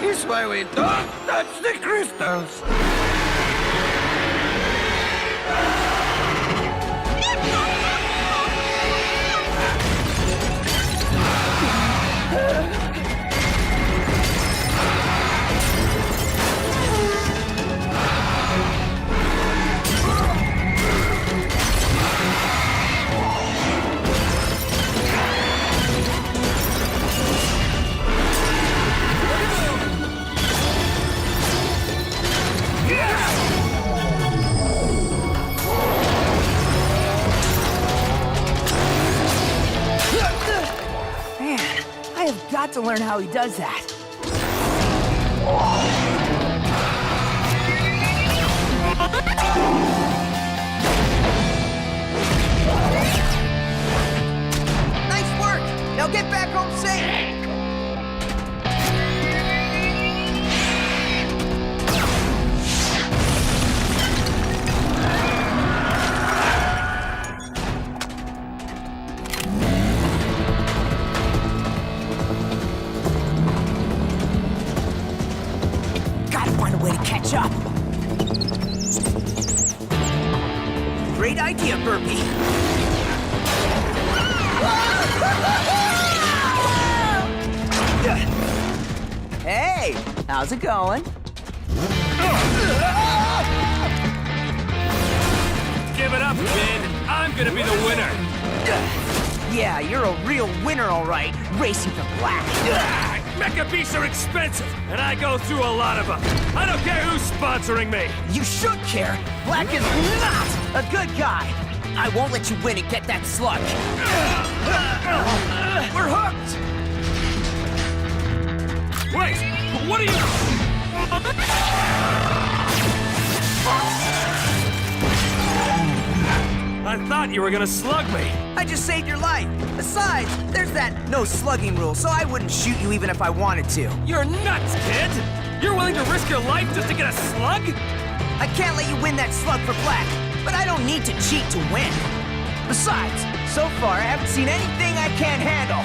is why we don't touch the crystals. Man, I have got to learn how he does that. Nice work! Now get back home safe! Gotta find a way to catch up. Great idea, Burpee. Hey, how's it going? Give it up, kid. I'm gonna be the winner. Yeah, you're a real winner, all right. Racing for Blakk. Mecha beasts are expensive, and I go through a lot of them. I don't care who's sponsoring me. You should care. Blakk is not a good guy. I won't let you win and get that slug. We're hooked. Wait, what are you? I thought you were gonna slug me. I just saved your life. Besides, there's that no slugging rule, so I wouldn't shoot you even if I wanted to. You're nuts, kid. You're willing to risk your life just to get a slug? I can't let you win that slug for Blakk, but I don't need to cheat to win. Besides, so far I haven't seen anything I can't handle.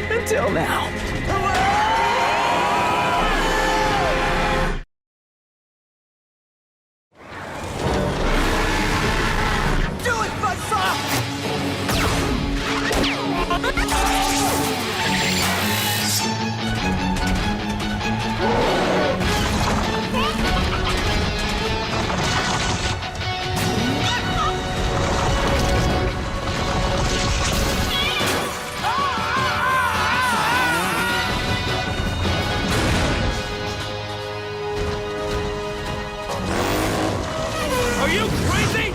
Until now. Do it, Buzzsaw! Are you crazy?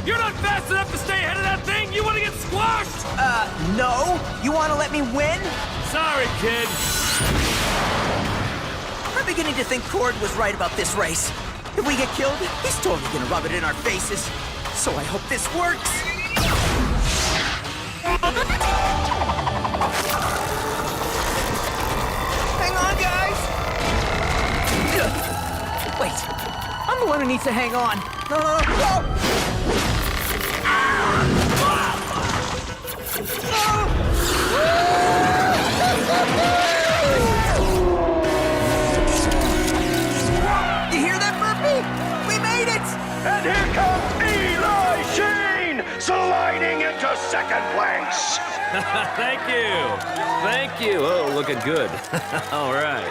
You're not fast enough to stay ahead of that thing? You want to get squashed? No? You want to let me win? Sorry, kid. I'm beginning to think Cord was right about this race. If we get killed, he's totally gonna rub it in our faces. So I hope this works. Hang on, guys! Wait, I'm the one who needs to hang on. No! You hear that, Burpee? We made it! And here comes Eli Shane, sliding into second place. Thank you. Thank you. Oh, looking good. All right.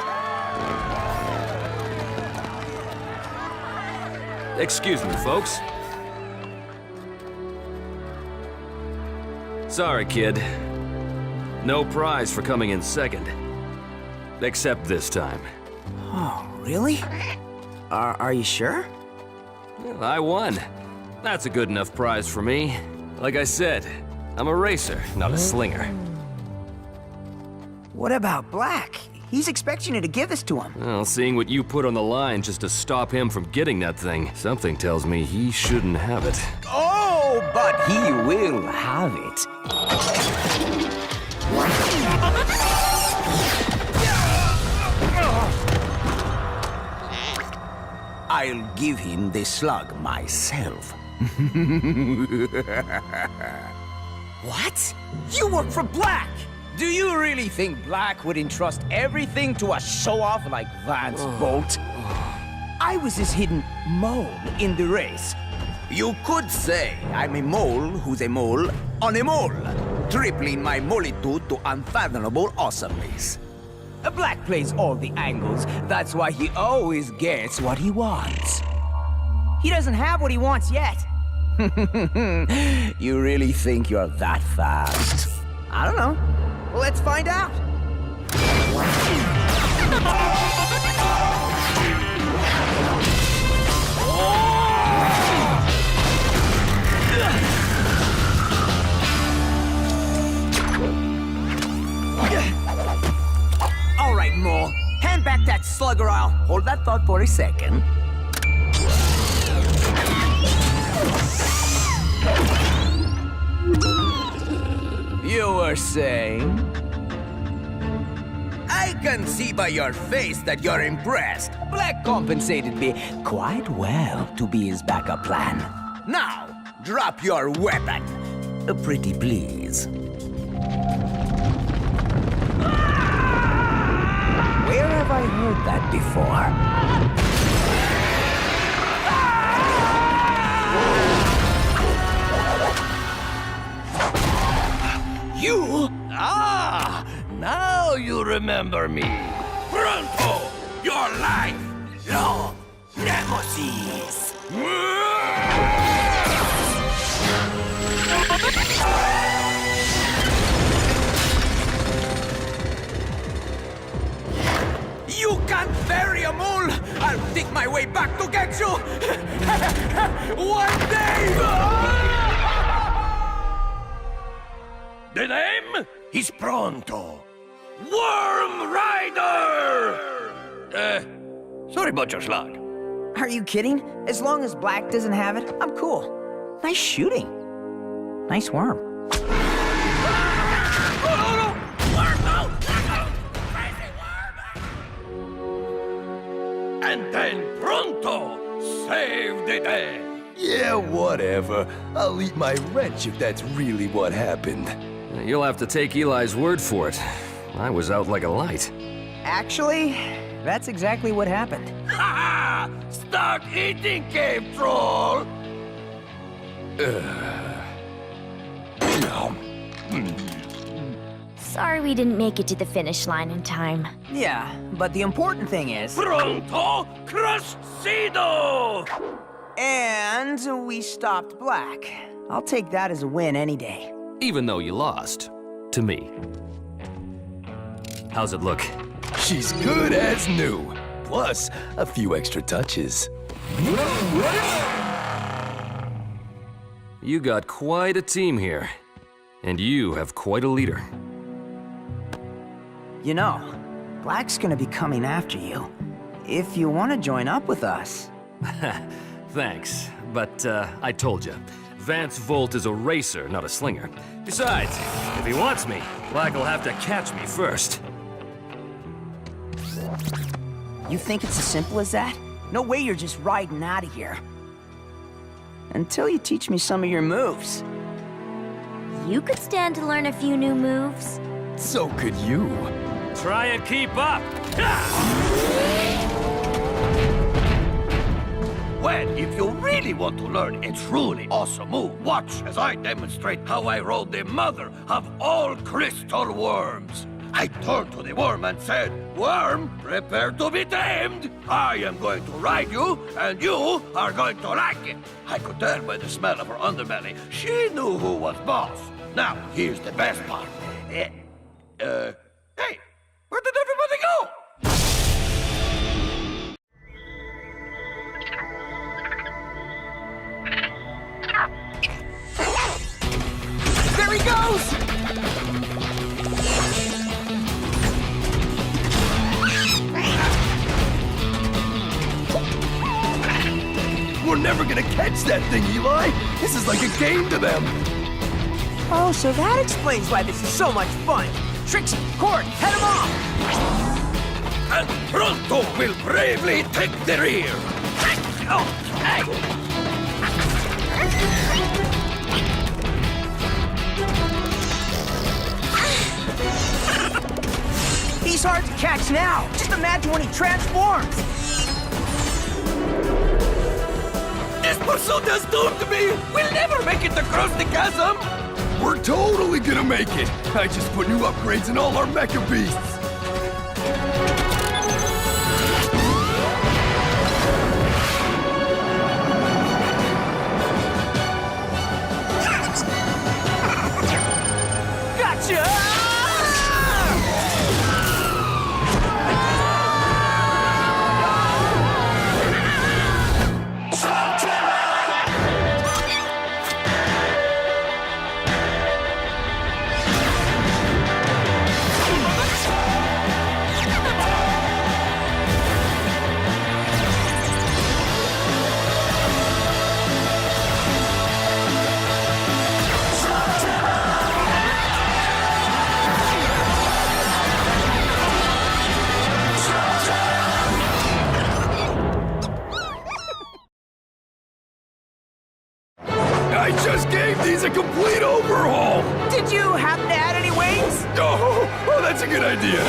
Excuse me, folks. Sorry, kid. No prize for coming in second. Except this time. Oh, really? Are you sure? Well, I won. That's a good enough prize for me. Like I said, I'm a racer, not a slinger. What about Blakk? He's expecting you to give this to him. Well, seeing what you put on the line just to stop him from getting that thing, something tells me he shouldn't have it. Oh, but he will have it. I'll give him the slug myself. What? You work for Blakk! Do you really think Blakk would entrust everything to a show-off like Vance Bolt? I was his hidden mole in the race. You could say I'm a mole who's a mole on a mole, tripling my molitude to unfathomable awesomeness. Blakk plays all the angles, that's why he always gets what he wants. He doesn't have what he wants yet. You really think you're that fast? I don't know. Well, let's find out. that, Slugger. I'll hold that thought for a second. You were saying? I can see by your face that you're impressed. Blakk compensated me quite well to be his backup plan. Now, drop your weapon. Pretty please. Where have I heard that before? You? Ah! Now you remember me. Pronto! Your life! Long nemesis! You can't bury a mole! I'll dig my way back to get you! One day! The name is Pronto. Worm Rider! Sorry about your slug. Are you kidding? As long as Blakk doesn't have it, I'm cool. Nice shooting. Nice worm. And then Pronto saved the day. Yeah, whatever. I'll eat my wrench if that's really what happened. You'll have to take Eli's word for it. I was out like a light. Actually, that's exactly what happened. Ha! Start eating, cave troll! Sorry we didn't make it to the finish line in time. Yeah, but the important thing is... Pronto Cruscido! And we stopped Blakk. I'll take that as a win any day. Even though you lost. To me. How's it look? She's good as new. Plus, a few extra touches. You got quite a team here. And you have quite a leader. You know, Black's gonna be coming after you. If you want to join up with us. Thanks, but I told you. Vance Volt is a racer, not a slinger. Besides, if he wants me, Blakk will have to catch me first. You think it's as simple as that? No way you're just riding out of here. Until you teach me some of your moves. You could stand to learn a few new moves. So could you. Try and keep up! Well, if you really want to learn a truly awesome move, watch as I demonstrate how I rode the mother of all crystal worms. I turned to the worm and said, "Worm, prepare to be tamed. I am going to ride you, and you are going to like it." I could tell by the smell of her underbelly. She knew who was boss. Now, here's the best part. Hey, where did everybody go? There he goes! We're never gonna catch that thing, Eli! This is like a game to them! Oh, so that explains why this is so much fun. Trixie, Cord, head him off! And Pronto will bravely take the rear. Oh, hey! He's hard to catch now. Just imagine when he transforms. This pursuit has doomed me. We'll never make it across the chasm. We're totally gonna make it! I just put new upgrades in all our mecha beasts! Gotcha! I just gave these a complete overhaul! Did you happen to add any wings? Oh, that's a good idea.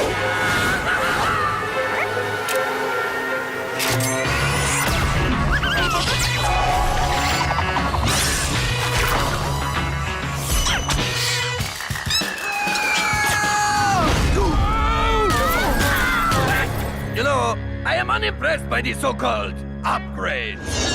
You know, I am unimpressed by these so-called upgrades.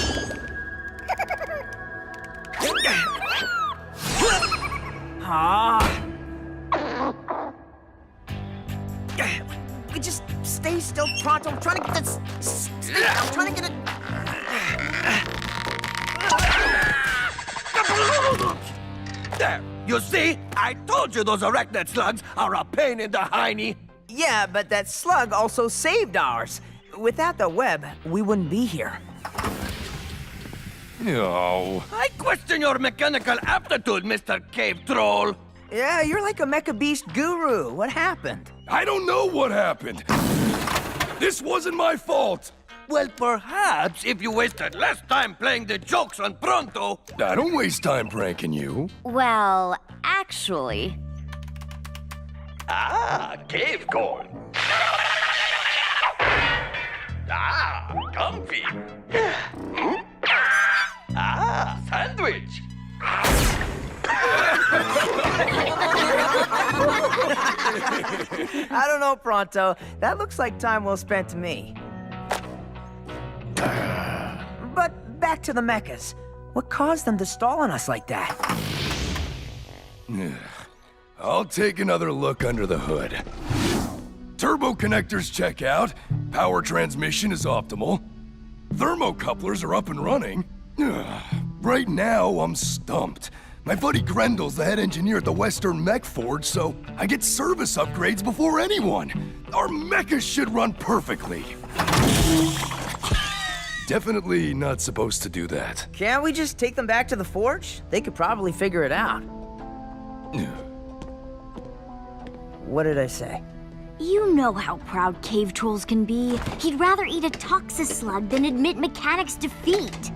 Just stay still, Pronto. I'm trying to get this. I'm trying to get it. There, you see? I told you those arachnid slugs are a pain in the hiney. Yeah, but that slug also saved ours. Without the web, we wouldn't be here. No. I question your mechanical aptitude, Mr. Cave Troll. Yeah, you're like a Mecha Beast guru. What happened? I don't know what happened. This wasn't my fault. Well, perhaps if you wasted less time playing the jokes on Pronto. I don't waste time pranking you. Well, actually... Ah, cave corn. Ah, comfy. Ah, sandwich. I don't know, Pronto. That looks like time well spent to me. But back to the mechas. What caused them to stall on us like that? I'll take another look under the hood. Turbo connectors check out. Power transmission is optimal. Thermocouplers are up and running. Right now, I'm stumped. My buddy Grendel's the head engineer at the Western Mech Forge, so I get service upgrades before anyone. Our mechas should run perfectly. Definitely not supposed to do that. Can't we just take them back to the forge? They could probably figure it out. What did I say? You know how proud cave trolls can be. He'd rather eat a toxic slug than admit mechanics' defeat.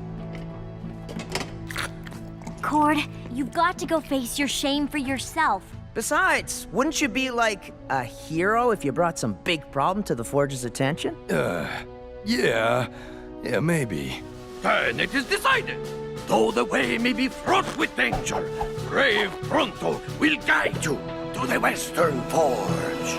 Cord, you've got to go face your shame for yourself. Besides, wouldn't you be like a hero if you brought some big problem to the Forge's attention? Yeah, maybe. Then it is decided. Though the way may be fraught with danger, brave Pronto will guide you to the Western Forge.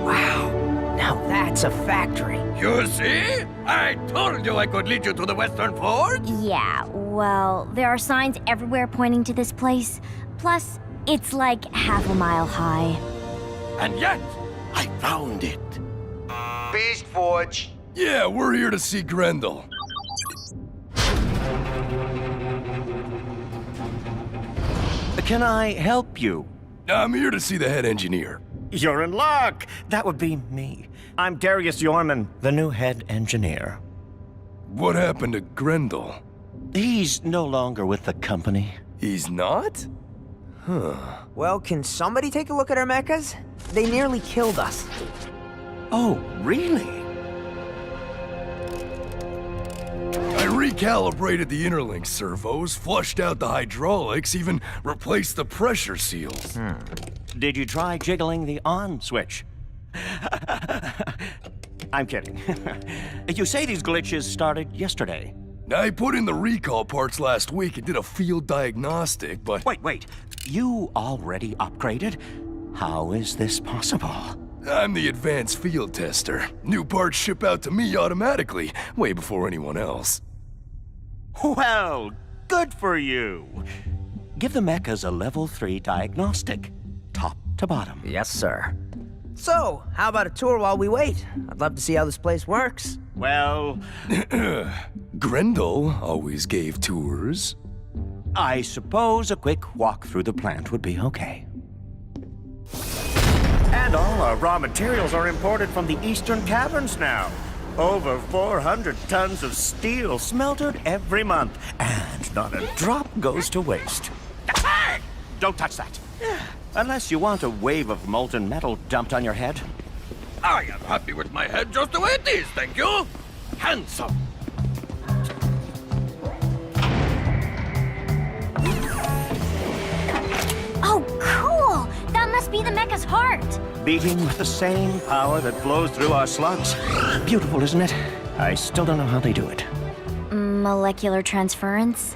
Wow, now that's a factory. You see? I told you I could lead you to the Western Forge. Yeah, well, there are signs everywhere pointing to this place. Plus, it's like half a mile high. And yet, I found it. Beast Forge. Yeah, we're here to see Grendel. Can I help you? I'm here to see the head engineer. You're in luck. That would be me. I'm Darius Yorman, the new head engineer. What happened to Grendel? He's no longer with the company. He's not? Huh. Well, can somebody take a look at our mechas? They nearly killed us. Oh, really? I recalibrated the interlink servos, flushed out the hydraulics, even replaced the pressure seals. Did you try jiggling the on switch? I'm kidding. You say these glitches started yesterday. I put in the recall parts last week and did a field diagnostic, but... Wait. You already upgraded? How is this possible? I'm the advanced field tester. New parts ship out to me automatically, way before anyone else. Well, good for you. Give the mechas a level 3 diagnostic, top to bottom. Yes, sir. So, how about a tour while we wait? I'd love to see how this place works. Well... Grendel always gave tours. I suppose a quick walk through the plant would be okay. And all our raw materials are imported from the eastern caverns now. Over 400 tons of steel smelted every month, and not a drop goes to waste. Hey! Don't touch that. Unless you want a wave of molten metal dumped on your head. I am happy with my head just the way it is, thank you. handsome. Oh, cool! That must be the Mecha's heart. Beating with the same power that flows through our slugs. Beautiful, isn't it? I still don't know how they do it. Molecular transference?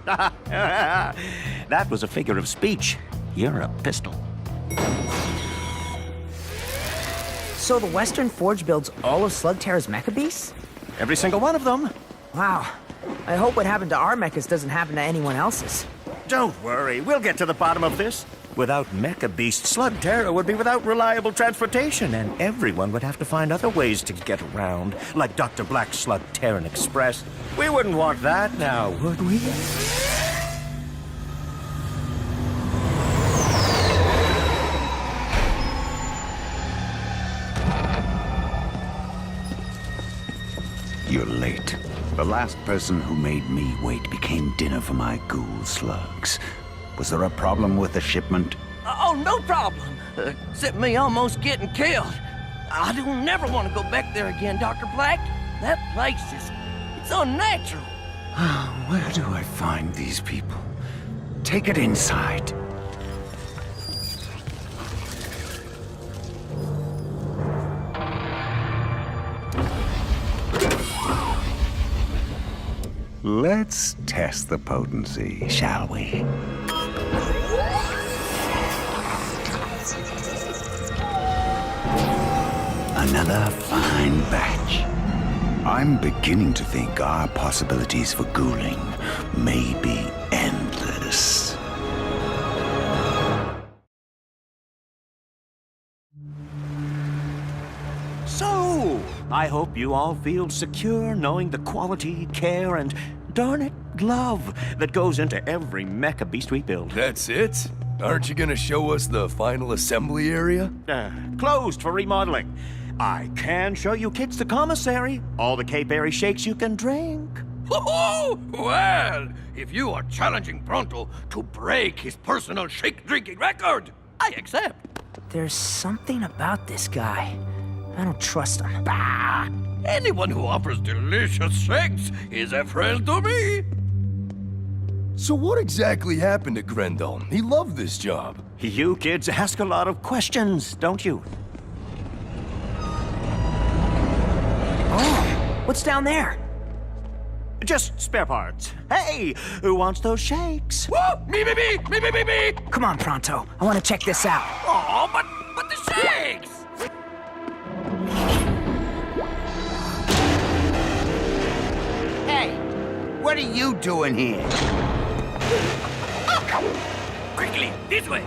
That was a figure of speech. You're a pistol. So the Western Forge builds all of Slugterra's mecha beasts? Every single one of them. Wow. I hope what happened to our mechas doesn't happen to anyone else's. Don't worry, we'll get to the bottom of this. Without Mecha Beast, Slugterra would be without reliable transportation, and everyone would have to find other ways to get around, like Dr. Black's Slugterran Express. We wouldn't want that now, would we? You're late. The last person who made me wait became dinner for my Ghoul Slugs. Was there a problem with the shipment? Oh, no problem. Except me almost getting killed. I don't never want to go back there again, Dr. Blakk. That place it's unnatural. Where do I find these people? Take it inside. Let's test the potency, shall we? Another fine batch. I'm beginning to think our possibilities for ghouling may be endless. So, I hope you all feel secure knowing the quality, care, and darn it, love that goes into every mecha beast we build. That's it? Aren't you gonna show us the final assembly area? Closed for remodeling. I can show you kids the commissary, all the K-berry shakes you can drink. Oh, well, if you are challenging Pronto to break his personal shake-drinking record, I accept. There's something about this guy. I don't trust him. Bah! Anyone who offers delicious shakes is a friend to me. So what exactly happened to Grendel? He loved this job. You kids ask a lot of questions, don't you? Oh, what's down there? Just spare parts. Hey, who wants those shakes? Whoa! Me! Come on, Pronto. I want to check this out. Oh, but the shakes! Hey, what are you doing here? Quickly, this way!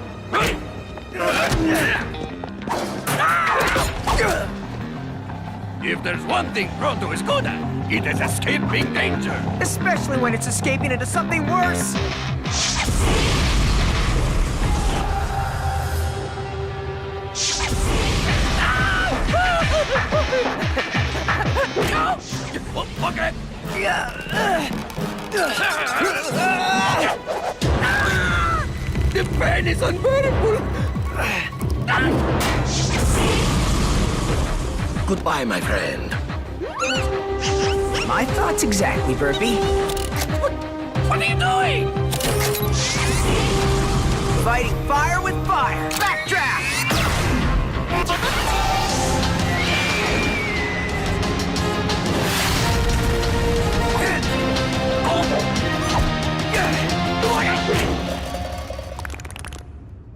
If there's one thing Pronto is good at, it is escaping danger. Especially when it's escaping into something worse. Okay. The pain is unbearable. Goodbye, my friend. My thoughts exactly, Burpee. What are you doing? Fighting fire with fire. Backdraft!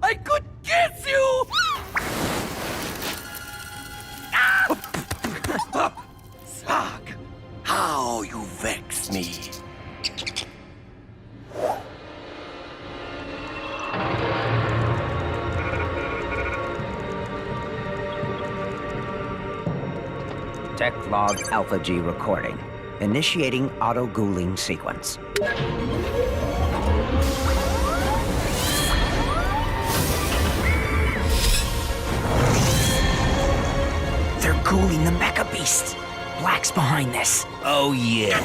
I could kiss you! Slug, how you vex me. Tech log Alpha G recording. Initiating auto-ghouling sequence. They're ghouling the Mecha Beast. Black's behind this. Oh, yeah.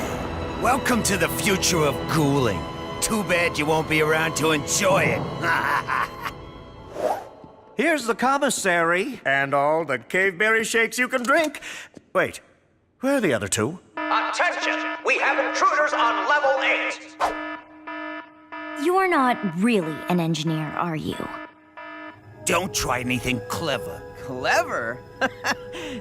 Welcome to the future of ghouling. Too bad you won't be around to enjoy it. Here's the commissary and all the caveberry shakes you can drink. Wait, Where are the other two? Attention! We have intruders on level 8! You're not really an engineer, are you? Don't try anything clever. Clever?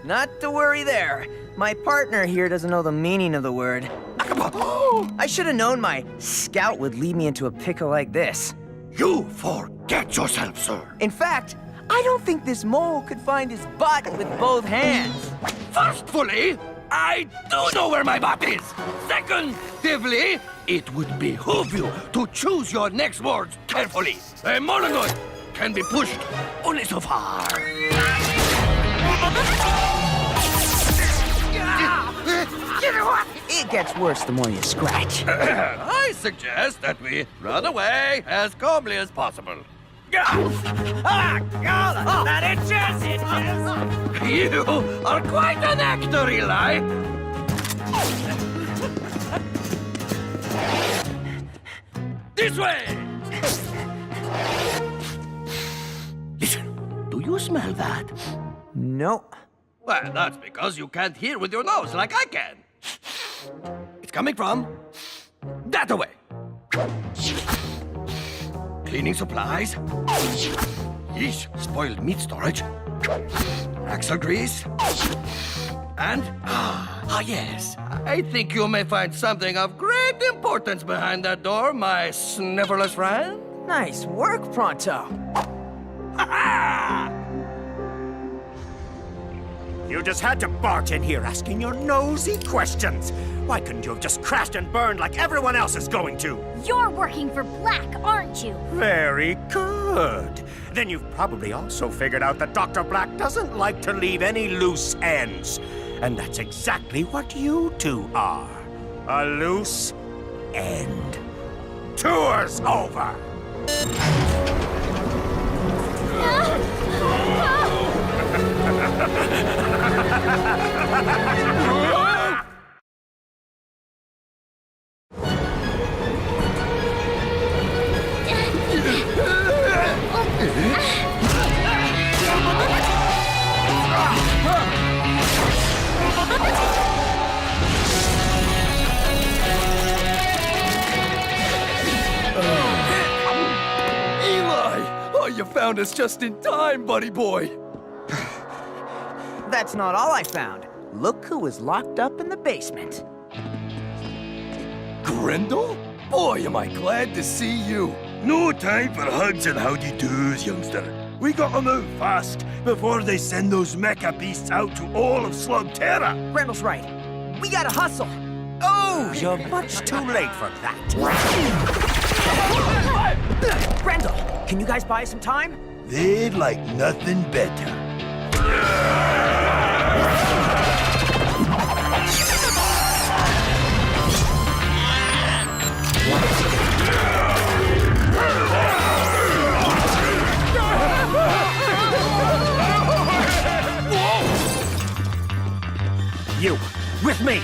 Not to worry there. My partner here doesn't know the meaning of the word. I should have known my scout would lead me into a pickle like this. You forget yourself, sir. In fact, I don't think this mole could find his butt with both hands. Firstly, I do know where my butt is. Secondly, it would behoove you to choose your next words carefully. A monogoid can be pushed only so far. It gets worse the more you scratch. I suggest that we run away as calmly as possible. That itches! You are quite an actor, Eli. This way! Listen, do you smell that? Nope. Well, that's because you can't hear with your nose like I can. It's coming from that way. Cleaning supplies. Yeesh, spoiled meat storage. Axle grease. And, yes, I think you may find something of great importance behind that door, my snifferless friend. Nice work, Pronto. Ha-ha! You just had to barge in here asking your nosy questions. Why couldn't you have just crashed and burned like everyone else is going to? You're working for Blakk, aren't you? Very good. Then you've probably also figured out that Dr. Blakk doesn't like to leave any loose ends. And that's exactly what you two are. A loose end. Tour's over! You found us just in time, buddy boy. That's not all I found. Look who was locked up in the basement. Grendel? Boy, am I glad to see you. No time for hugs and howdy-doos, youngster. We gotta move fast before they send those mecha beasts out to all of Slugterra. Grendel's right. We gotta hustle. Oh, you're much too late for that. Grendel, can you guys buy some time? They'd like nothing better. You, with me.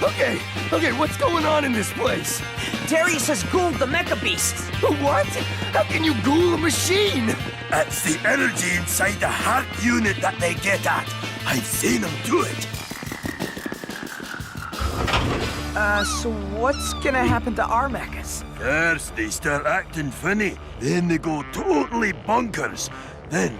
Okay, what's going on in this place? Darius has ghouled the mecha beasts. What? How can you ghoul a machine? That's the energy inside the heart unit that they get at. I've seen them do it. So what's gonna happen to our mechas? First, they start acting funny. Then they go totally bonkers. Then,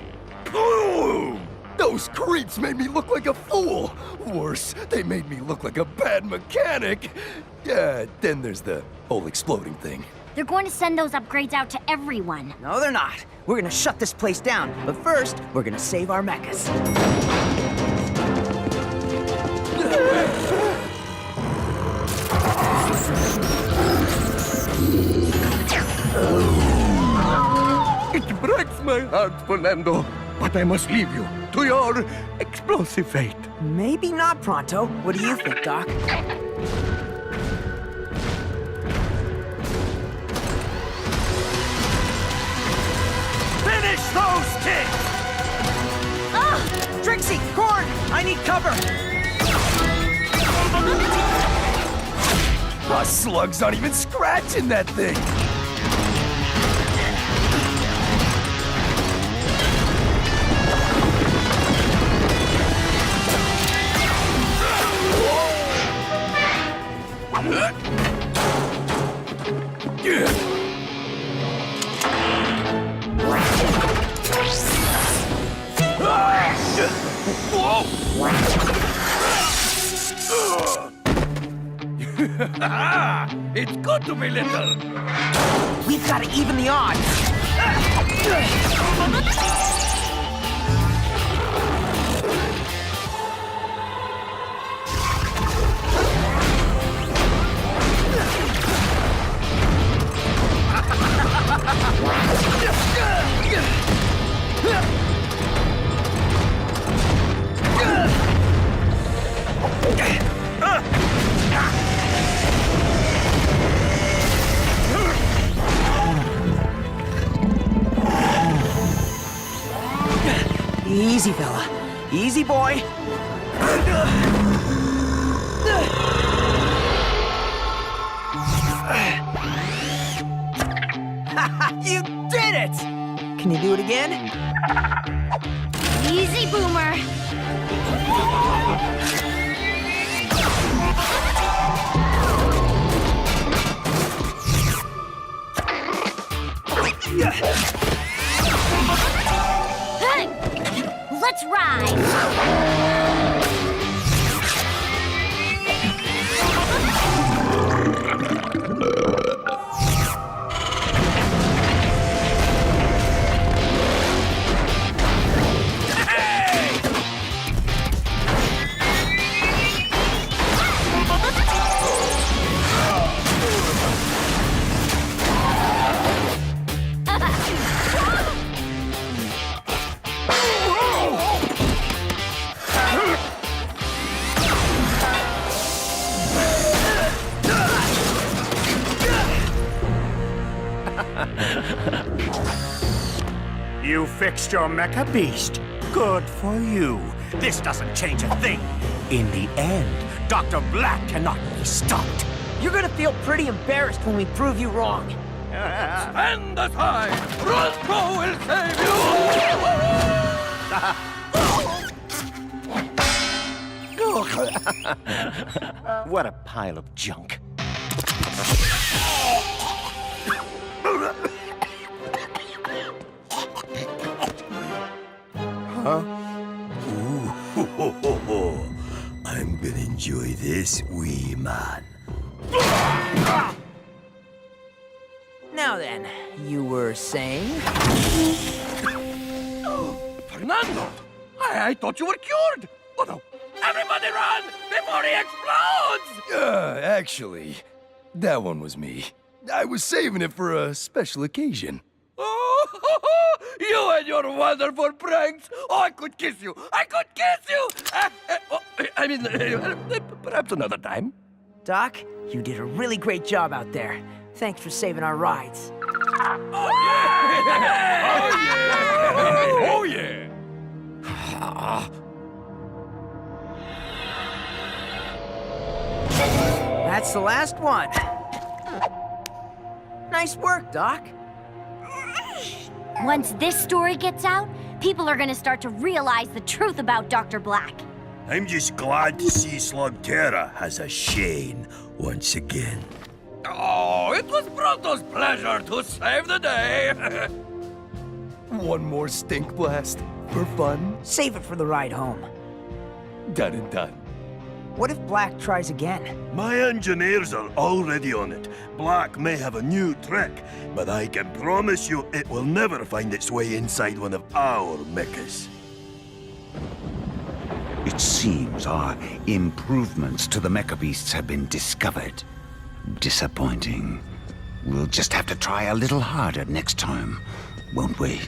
boom! Those creeps made me look like a fool. Worse, they made me look like a bad mechanic. Then there's the whole exploding thing. They're going to send those upgrades out to everyone. No, they're not. We're gonna shut this place down. But first, we're gonna save our mechas. It breaks my heart, Fernando, but I must leave you to your explosive fate. Maybe not, Pronto. What do you think, Doc? Finish those kids! Trixie! Corn! I need cover! A slug's not even scratching that thing. Whoa! It's good to be little. We've got to even the odds. Easy, fella. Easy, boy. You did it! Can you do it again? Easy, Boomer. Hey! Let's ride! You fixed your mecha beast. Good for you. This doesn't change a thing. In the end, Dr. Blakk cannot be stopped. You're gonna feel pretty embarrassed when we prove you wrong. Stand aside! Pronto will save you! What a pile of junk. Huh? Ooh, ho, ho, ho, ho. I'm gonna enjoy this, wee man. Now then, you were saying? Fernando! I thought you were cured! Oh no! Everybody run before he explodes! Actually, that one was me. I was saving it for a special occasion. Oh, you and your wonderful pranks! Oh, I could kiss you! I could kiss you! I mean, perhaps another time. Doc, you did a really great job out there. Thanks for saving our rides. Oh, yeah! Oh, yeah! That's the last one. Nice work, Doc. Once this story gets out, people are gonna start to realize the truth about Dr. Blakk. I'm just glad to see Slugterra has a Shane once again. Oh, it was Pronto's pleasure to save the day. One more stink blast for fun. Save it for the ride home. Done and done. What if Blakk tries again? My engineers are already on it. Blakk may have a new trick, but I can promise you it will never find its way inside one of our mechas. It seems our improvements to the mecha beasts have been discovered. Disappointing. We'll just have to try a little harder next time, won't we?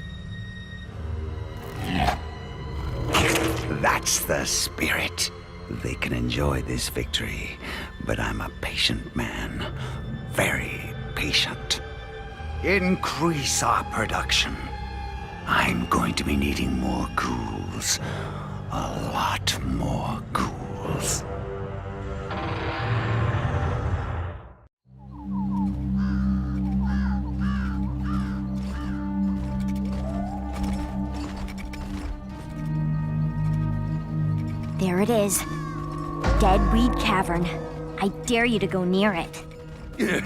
That's the spirit. They can enjoy this victory, but I'm a patient man. Very patient. Increase our production. I'm going to be needing more ghouls. A lot more ghouls. There it is. Deadweed Cavern. I dare you to go near it.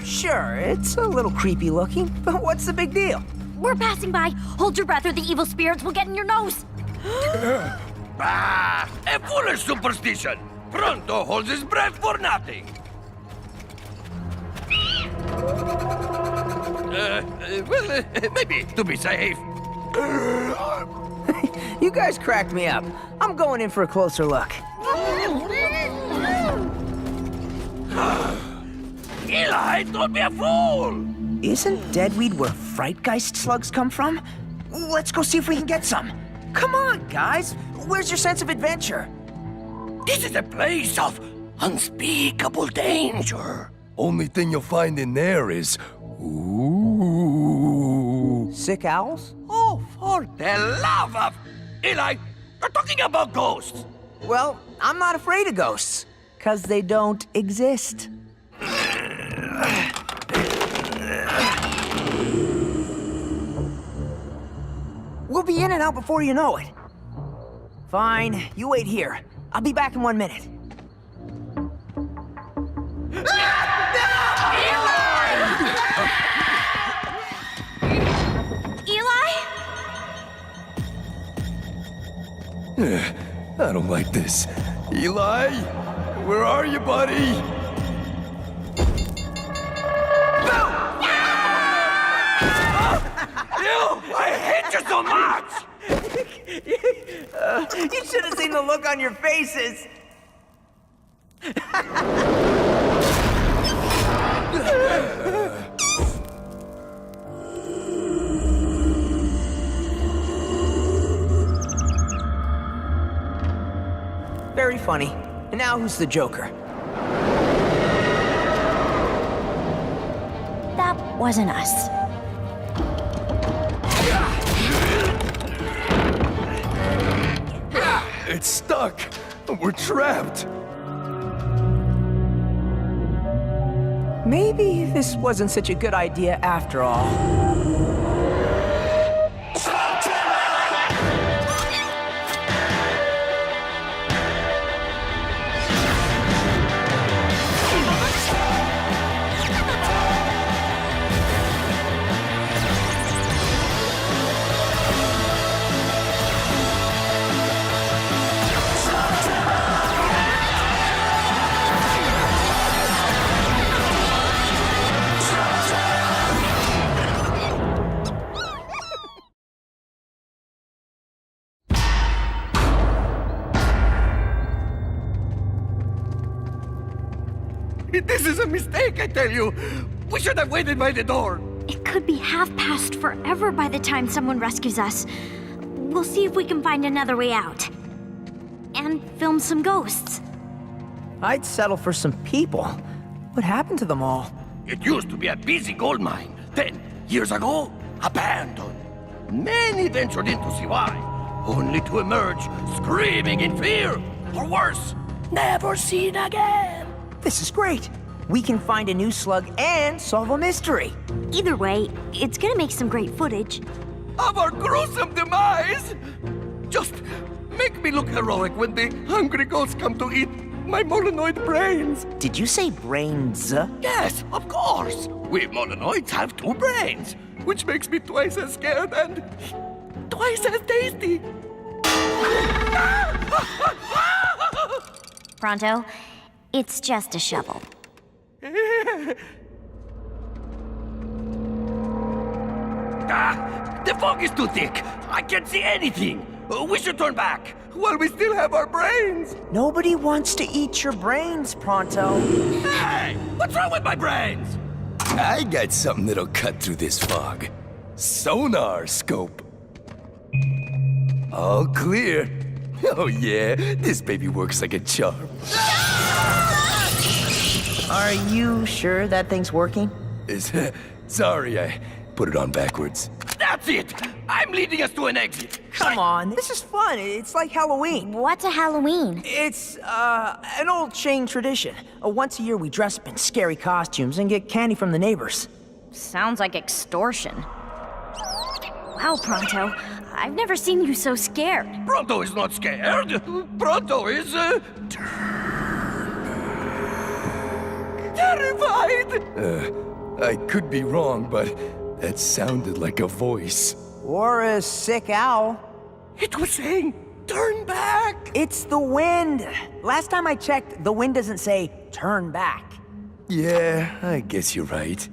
Sure, it's a little creepy looking, but what's the big deal? We're passing by. Hold your breath or the evil spirits will get in your nose. Ah, a foolish superstition. Pronto holds his breath for nothing. Maybe to be safe. You guys cracked me up. I'm going in for a closer look. Eli, don't be a fool! Isn't Deadweed where Frightgeist slugs come from? Let's go see if we can get some. Come on, guys. Where's your sense of adventure? This is a place of unspeakable danger. Only thing you'll find in there is... Ooh. Sick owls? Oh, for the love of... Eli, we're talking about ghosts. Well, I'm not afraid of ghosts, 'cause they don't exist. We'll be in and out before you know it. Fine, you wait here. I'll be back in 1 minute. Eli? I don't like this. Eli? Where are you, buddy? I hate you so much! You should have seen the look on your faces. Very funny. And now who's the Joker? That wasn't us. It's stuck. We're trapped. Maybe this wasn't such a good idea after all. This is a mistake, I tell you. We should have waited by the door. It could be half past forever by the time someone rescues us. We'll see if we can find another way out. And film some ghosts. I'd settle for some people. What happened to them all? It used to be a busy gold mine. 10 years ago, abandoned. Many ventured in to see why, only to emerge screaming in fear. Or worse, never seen again. This is great. We can find a new slug and solve a mystery. Either way, it's gonna make some great footage. Of our gruesome demise! Just make me look heroic when the hungry ghosts come to eat my Molonoid brains. Did you say brains? Yes, of course. We Molonoids have 2 brains, which makes me twice as scared and twice as tasty. Pronto, it's just a shovel. The fog is too thick. I can't see anything. We should turn back while we still have our brains. Nobody wants to eat your brains, Pronto. Hey, what's wrong with my brains? I got something that'll cut through this fog. Sonar scope. All clear. Oh yeah, this baby works like a charm. Are you sure that thing's working? Sorry, I put it on backwards. That's it! I'm leading us to an exit. Come on, this is fun. It's like Halloween. What's a Halloween? It's, an old Shane tradition. Once a year we dress up in scary costumes and get candy from the neighbors. Sounds like extortion. Wow, Pronto. I've never seen you so scared. Pronto is not scared. Pronto is, terrified! I could be wrong, but that sounded like a voice. Or a sick owl. It was saying, turn back! It's the wind. Last time I checked, the wind doesn't say, turn back. Yeah, I guess you're right.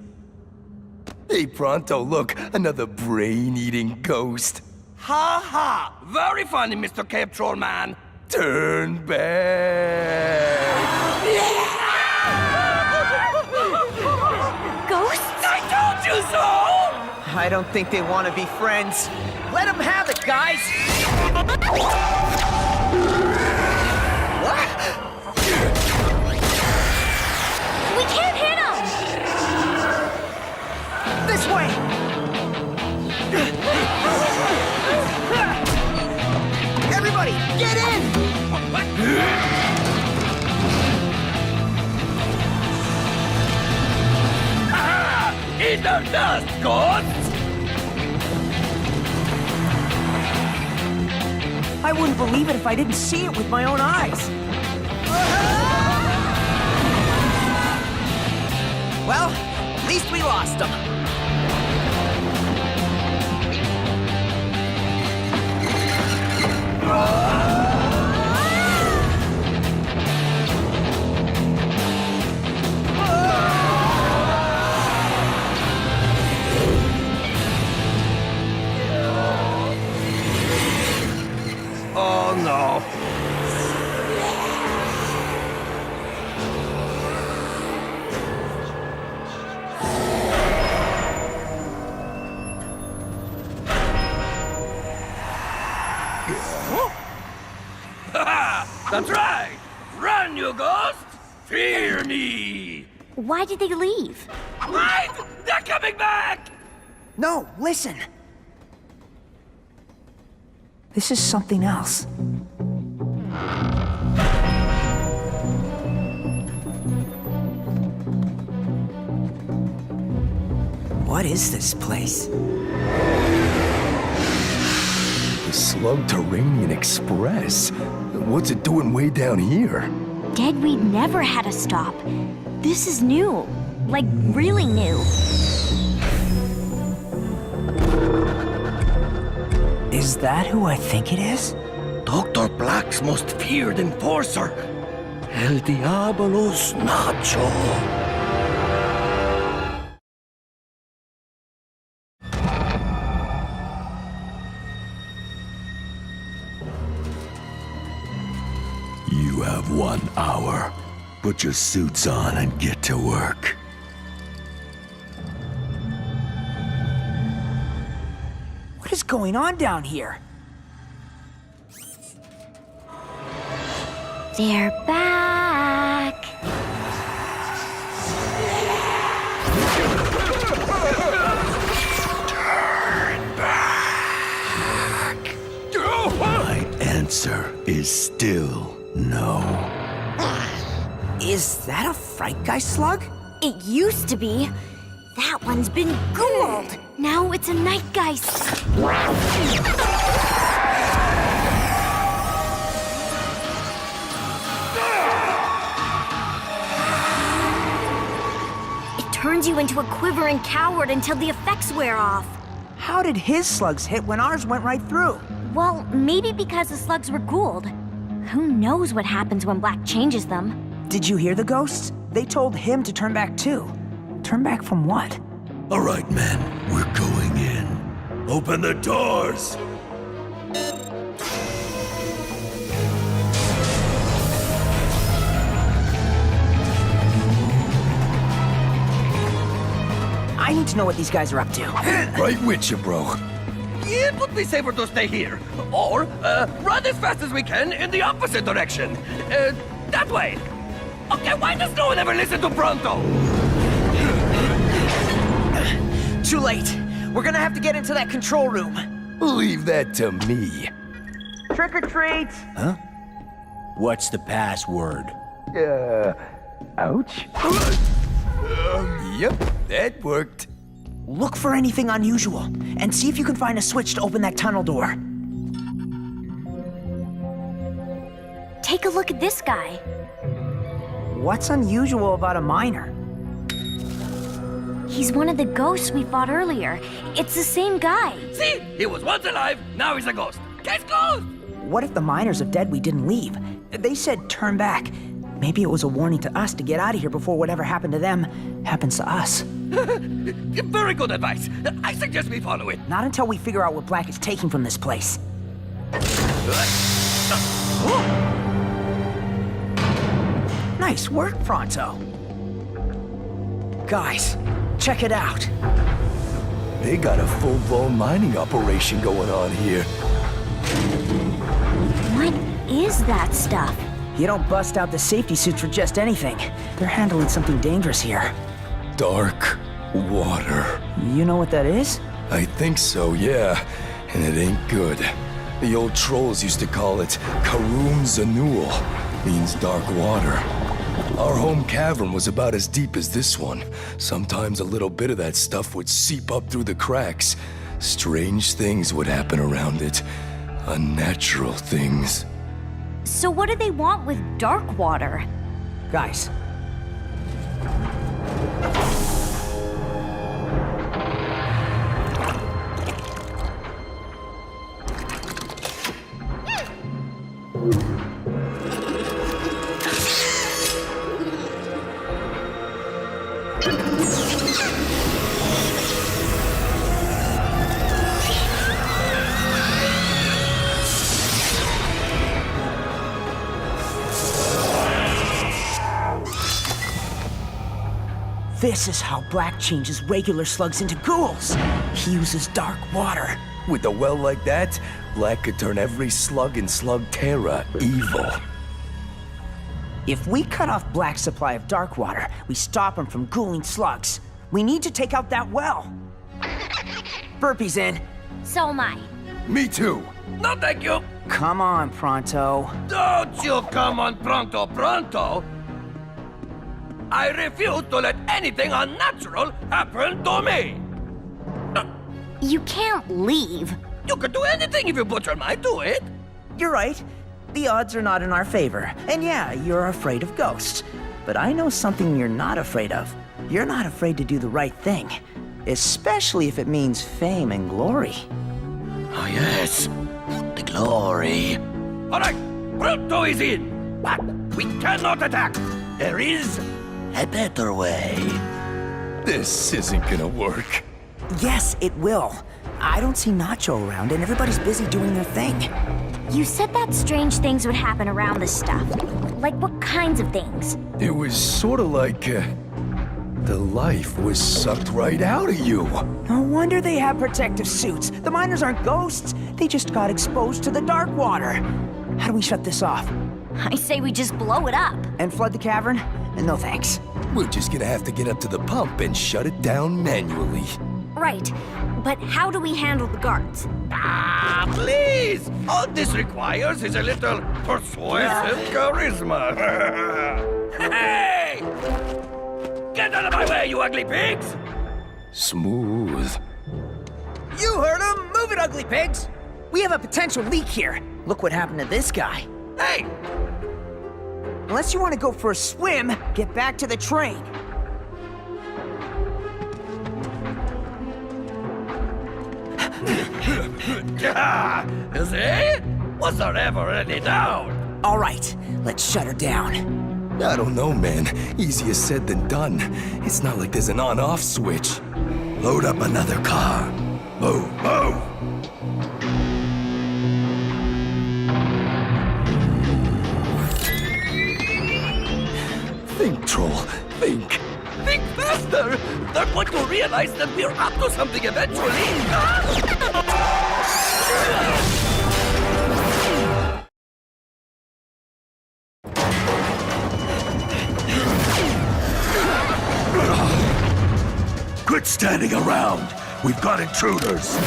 Hey, Pronto, look, another brain-eating ghost. Ha ha! Very funny, Mr. Cape Troll Man. Turn back. Ghosts? I told you so! I don't think they want to be friends. Let them have it, guys! What? We can't hit him! This way! Everybody, get in! Eat their dust, ghosts! I wouldn't believe it if I didn't see it with my own eyes. Well, at least we lost them. Oh no. That's right! Run, you ghost! Fear me! Why did they leave? Wait! They're coming back! No, listen. This is something else. What is this place? The Slugterranian Express? What's it doing way down here? Deadweed never had a stop. This is new. Like, really new. Is that who I think it is? Dr. Black's most feared enforcer. El Diabolos Nacho. You have 1 hour. Put your suits on and get to work. What is going on down here? They're back. Turn back. My answer is still no. Is that a fright guy slug? It used to be. That one's been ghouled. Now it's a nightgeist. It turns you into a quivering coward until the effects wear off. How did his slugs hit when ours went right through? Well, maybe because the slugs were ghouled. Who knows what happens when Blakk changes them? Did you hear the ghosts? They told him to turn back too. Turn back from what? All right, men, we're going in. Open the doors! I need to know what these guys are up to. Right with you, bro. It would be safer to stay here. Or, run as fast as we can in the opposite direction. That way. Okay, why does no one ever listen to Pronto? Too late. We're gonna have to get into that control room. Leave that to me. Trick or treat! Huh? What's the password? Ouch. Yep, that worked. Look for anything unusual, and see if you can find a switch to open that tunnel door. Take a look at this guy. What's unusual about a miner? He's one of the ghosts we fought earlier. It's the same guy. See? He was once alive, now he's a ghost. Case closed! What if the miners of Deadweed didn't leave? They said turn back. Maybe it was a warning to us to get out of here before whatever happened to them happens to us. Very good advice. I suggest we follow it. Not until we figure out what Blakk is taking from this place. Nice work, Pronto. Guys, check it out. They got a full-blown mining operation going on here. What is that stuff? You don't bust out the safety suits for just anything. They're handling something dangerous here. Dark water. You know what that is? I think so, yeah. And it ain't good. The old trolls used to call it Karum Zanul, means dark water. Our home cavern was about as deep as this one. Sometimes a little bit of that stuff would seep up through the cracks. Strange things would happen around it. Unnatural things. So what do they want with dark water? Guys. This is how Blakk changes regular slugs into ghouls. He uses dark water. With a well like that, Blakk could turn every slug in Slugterra evil. If we cut off Blakk's supply of dark water, we stop him from ghouling slugs. We need to take out that well. Burpee's in. So am I. Me too. No, thank you. Come on, Pronto. Don't you come on, Pronto. I refuse to let anything unnatural happen to me. You can't leave. You can do anything if you put your mind to it. You're right. The odds are not in our favor. And yeah, you're afraid of ghosts. But I know something you're not afraid of. You're not afraid to do the right thing. Especially if it means fame and glory. Oh, yes. The glory. All right, Pronto is in. But we cannot attack. There is a better way. This isn't gonna work. Yes, it will. I don't see Nacho around, and everybody's busy doing their thing. You said that strange things would happen around this stuff. Like what kinds of things? It was sort of like, the life was sucked right out of you. No wonder they have protective suits. The miners aren't ghosts. They just got exposed to the dark water. How do we shut this off? I say we just blow it up. And flood the cavern? No thanks. We're just gonna have to get up to the pump and shut it down manually. Right. But how do we handle the guards? Ah, please! All this requires is a little persuasive charisma. Hey! Get out of my way, you ugly pigs! Smooth. You heard him! Move it, ugly pigs! We have a potential leak here. Look what happened to this guy. Hey! Unless you want to go for a swim, get back to the train. See? Was there ever any doubt? All right, let's shut her down. I don't know, man. Easier said than done. It's not like there's an on-off switch. Load up another car. Move, move! Think, troll. Think. Think faster! They're going to realize that we're up to something eventually. Quit standing around! We've got intruders!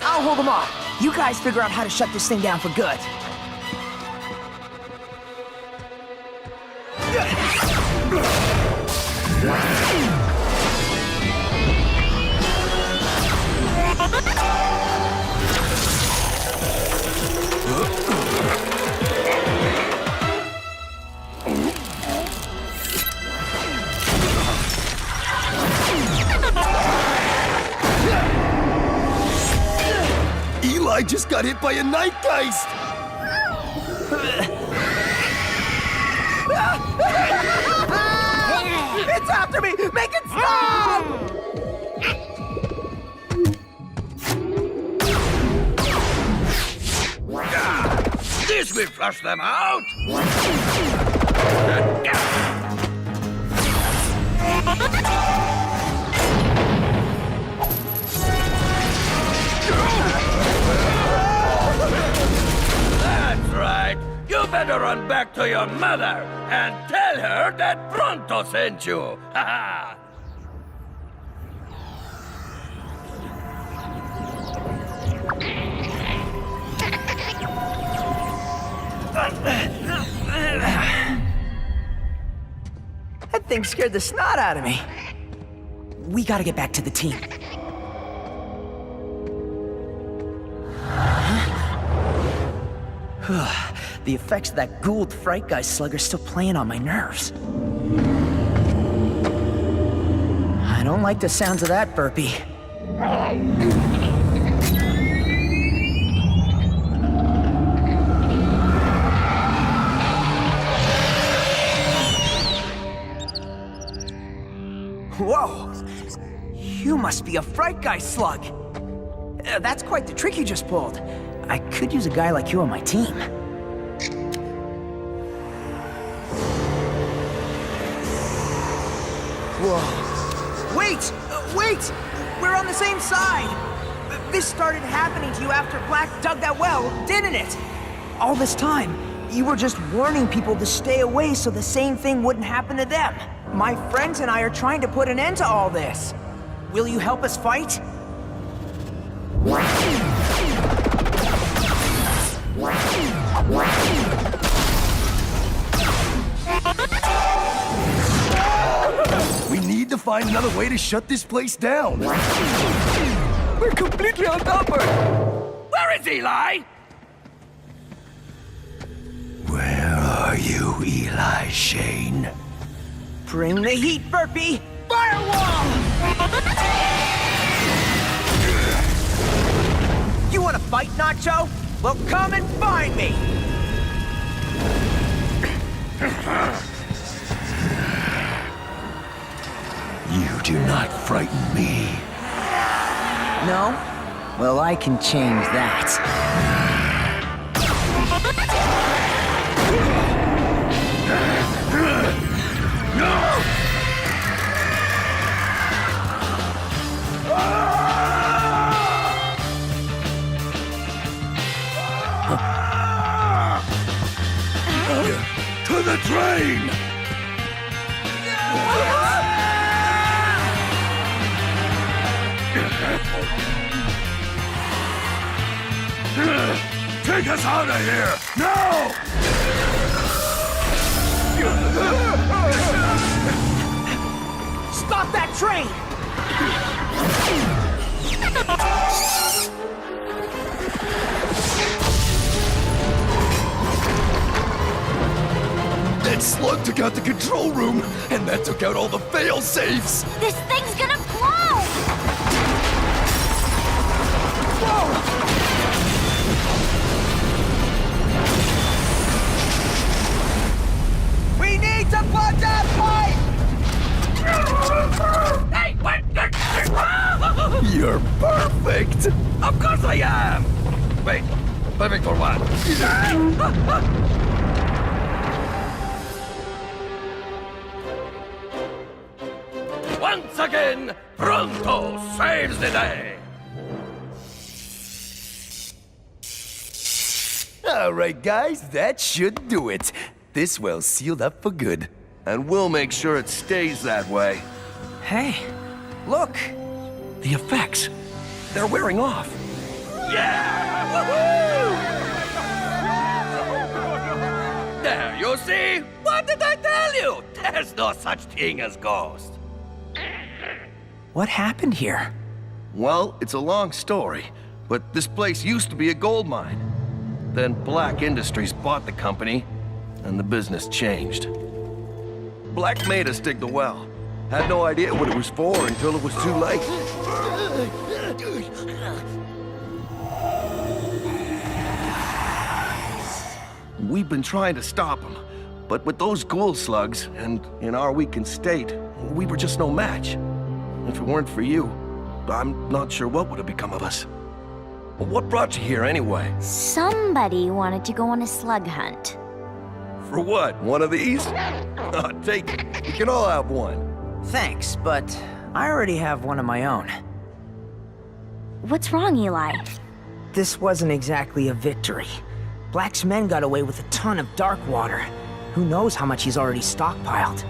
I'll hold them off. You guys figure out how to shut this thing down for good. Eli just got hit by a nightgeist! It's after me! Make it stop! This will flush them out! That's right! You better run back to your mother and tell her that Pronto sent you! Ha ha! That thing scared the snot out of me. We gotta get back to the team. The effects of that ghouled fright guy slug are still playing on my nerves. I don't like the sounds of that burpee. Whoa! You must be a fright guy slug. That's quite the trick you just pulled. I could use a guy like you on my team. Whoa. Wait! Wait! We're on the same side! This started happening to you after Blakk dug that well, didn't it? All this time, you were just warning people to stay away so the same thing wouldn't happen to them. My friends and I are trying to put an end to all this. Will you help us fight? We need to find another way to shut this place down. We're completely outnumbered. Where is Eli? Where are you, Eli Shane? Bring the heat, Burpee! Firewall! You wanna fight, Nacho? Well, come and find me! You do not frighten me. No? Well, I can change that. To the train! Take us out of here! Now! Stop that train! That slug took out the control room, and that took out all the fail-safes. This thing's gonna blow! Whoa! We need to plug that pipe! Hey, what? You're perfect. Of course I am! Wait, perfect for what? Once again, Pronto saves the day! All right, guys, that should do it. This well's sealed up for good. And we'll make sure it stays that way. Hey, look! The effects, they're wearing off. Yeah! Woohoo! There, you see? What did I tell you? There's no such thing as ghosts. What happened here? Well, it's a long story, but this place used to be a gold mine. Then Blakk Industries bought the company, and the business changed. Blakk made us dig the well. Had no idea what it was for until it was too late. we've been trying to stop them. But with those Ghoul Slugs, and in our weakened state, we were just no match. If it weren't for you, I'm not sure what would have become of us. What brought you here anyway? Somebody wanted to go on a slug hunt. For what? One of these? Take it. We can all have one. Thanks, but I already have one of my own. What's wrong, Eli? This wasn't exactly a victory. Black's men got away with a ton of dark water. Who knows how much he's already stockpiled?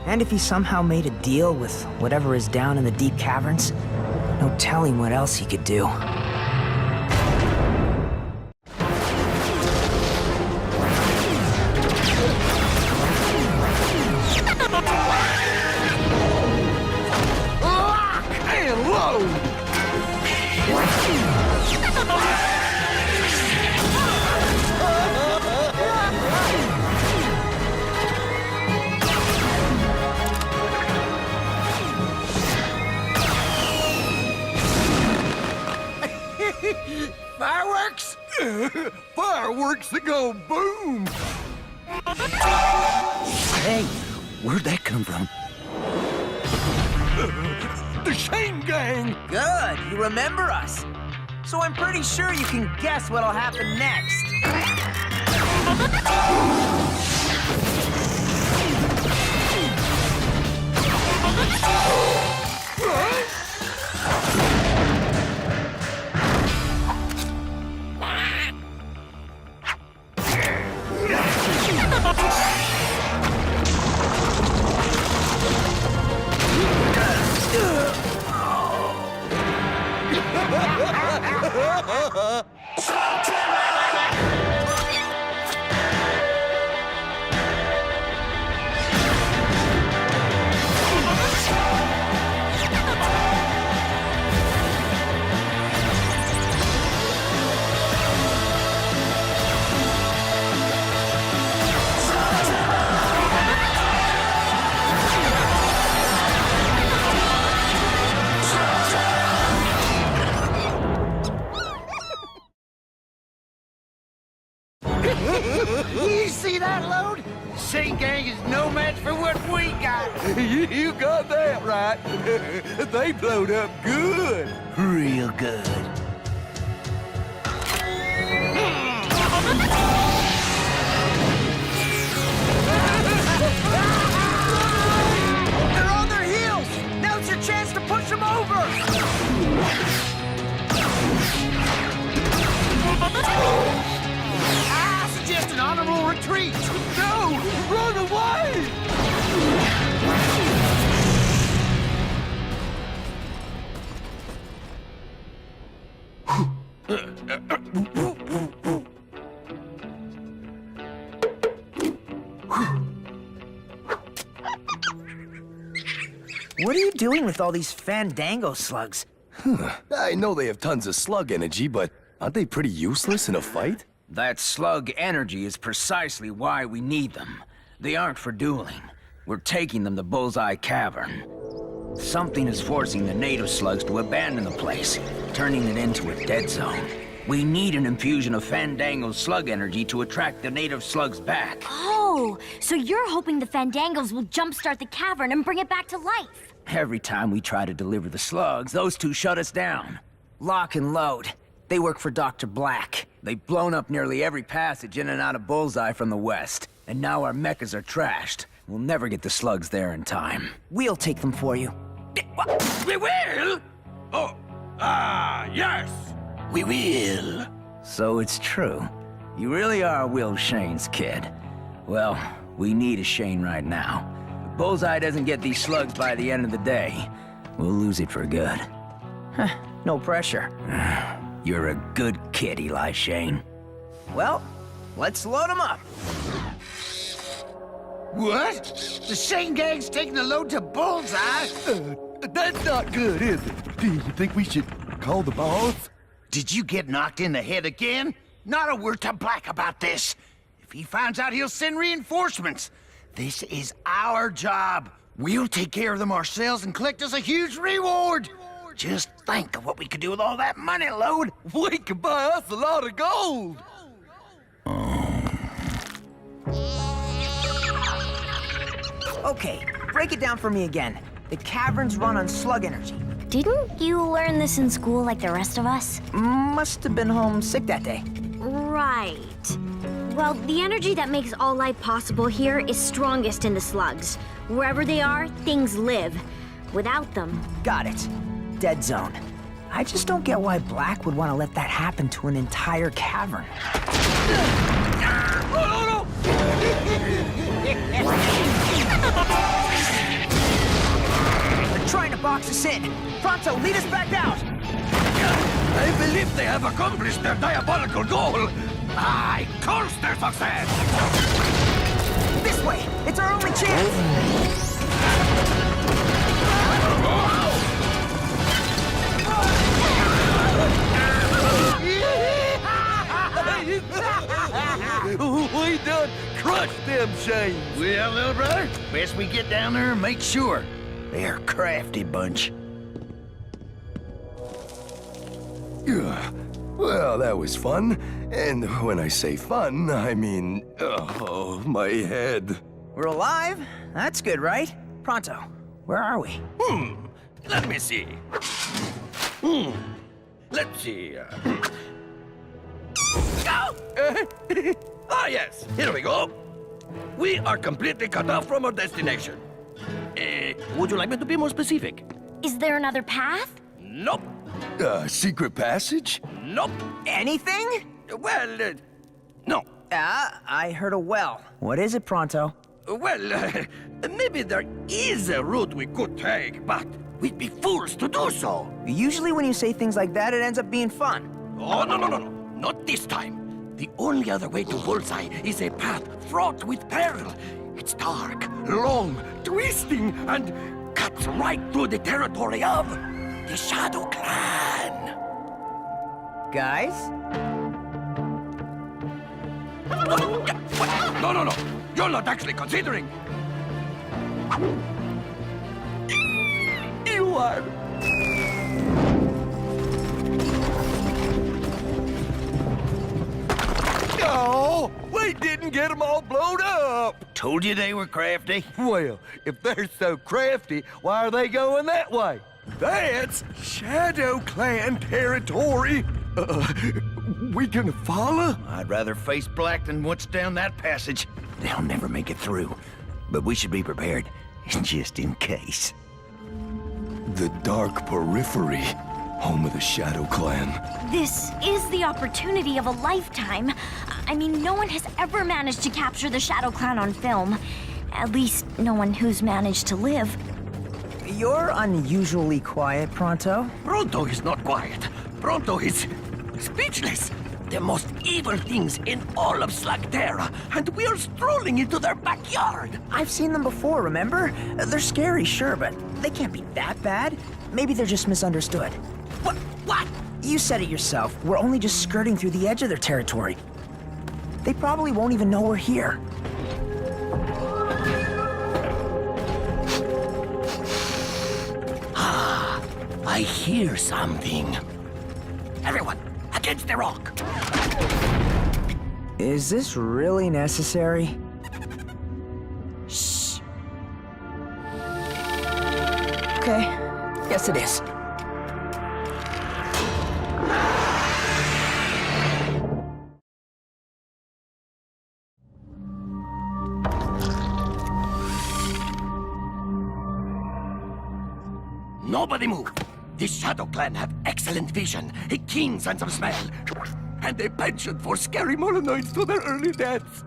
And if he somehow made a deal with whatever is down in the deep caverns, no telling what else he could do. Lock and load! Fireworks? Fireworks that go boom! Hey, where'd that come from? The Shane Gang! Good, you remember us. So I'm pretty sure you can guess what'll happen next. You see that load? Shane Gang is no match for what we got. You got that right. They blowed up good. Real good. They're on their heels! Now's your chance to push them over! I suggest an honorable retreat. No! Run away! What are you doing with all these fandango slugs? I know they have tons of slug energy, but aren't they pretty useless in a fight? That slug energy is precisely why we need them. They aren't for dueling. We're taking them to Bullseye Cavern. Something is forcing the native slugs to abandon the place, turning it into a dead zone. We need an infusion of Fandango slug energy to attract the native slugs back. Oh, so you're hoping the Fandangos will jumpstart the cavern and bring it back to life? Every time we try to deliver the slugs, those two shut us down. Lock and load. They work for Dr. Blakk. They've blown up nearly every passage in and out of Bullseye from the west. And now our mechas are trashed. We'll never get the slugs there in time. We'll take them for you. We will? Oh, yes. We will. So it's true. You really are Will Shane's kid. Well, we need a Shane right now. If Bullseye doesn't get these slugs by the end of the day, we'll lose it for good. No pressure. You're a good kid, Eli Shane. Well, let's load them up. What? The Shane Gang's taking the load to Bullseye? That's not good, is it? Do you think we should call the boss? Did you get knocked in the head again? Not a word to Blakk about this. If he finds out, he'll send reinforcements. This is our job. We'll take care of them ourselves and collect us a huge reward. Just think of what we could do with all that money, Load. We could buy us a lot of gold. Oh. Okay, break it down for me again. The caverns run on slug energy. Didn't you learn this in school like the rest of us? Must have been homesick that day. Right. Well, the energy that makes all life possible here is strongest in the slugs. Wherever they are, things live. Without them... Got it. Dead zone. I just don't get why Blakk would want to let that happen to an entire cavern. They're trying to box us in. Pronto, lead us back out. I believe they have accomplished their diabolical goal. I curse their success. This way. It's our only chance. We done crushed them Shanes. Well, little brother, best we get down there and make sure. They're a crafty bunch. Well, that was fun. And when I say fun, I mean, oh, my head. We're alive? That's good, right? Pronto, where are we? Let me see. Let's see. Ah, yes. Here we go. We are completely cut off from our destination. Would you like me to be more specific? Is there another path? Nope. Secret passage? Nope. Anything? Well, no. I heard a well. What is it, Pronto? Well, maybe there is a route we could take, but we'd be fools to do so. Usually when you say things like that, it ends up being fun. Oh, no. Not this time. The only other way to Bullseye is a path fraught with peril. It's dark, long, twisting, and cuts right through the territory of the Shadow Clan. Guys? No. You're not actually considering. You are. No, we didn't get them all blown up. Told you they were crafty. Well, if they're so crafty, why are they going that way? That's Shadow Clan territory. We gonna follow? I'd rather face Blakk than what's down that passage. They'll never make it through. But we should be prepared, just in case. The Dark Periphery, home of the Shadow Clan. This is the opportunity of a lifetime. I mean, no one has ever managed to capture the Shadow Clan on film. At least, no one who's managed to live. You're unusually quiet, Pronto. Pronto is not quiet. Pronto is speechless. The most evil things in all of Slugterra, and we are strolling into their backyard. I've seen them before, remember? They're scary, sure, but they can't be that bad. Maybe they're just misunderstood. What? You said it yourself. We're only just skirting through the edge of their territory. They probably won't even know we're here. I hear something. Everyone, against the rock. Is this really necessary? Shh. Okay, yes it is. Nobody move. The Shadow Clan have excellent vision, a keen sense of smell, and a penchant for scary Molenoids to their early deaths.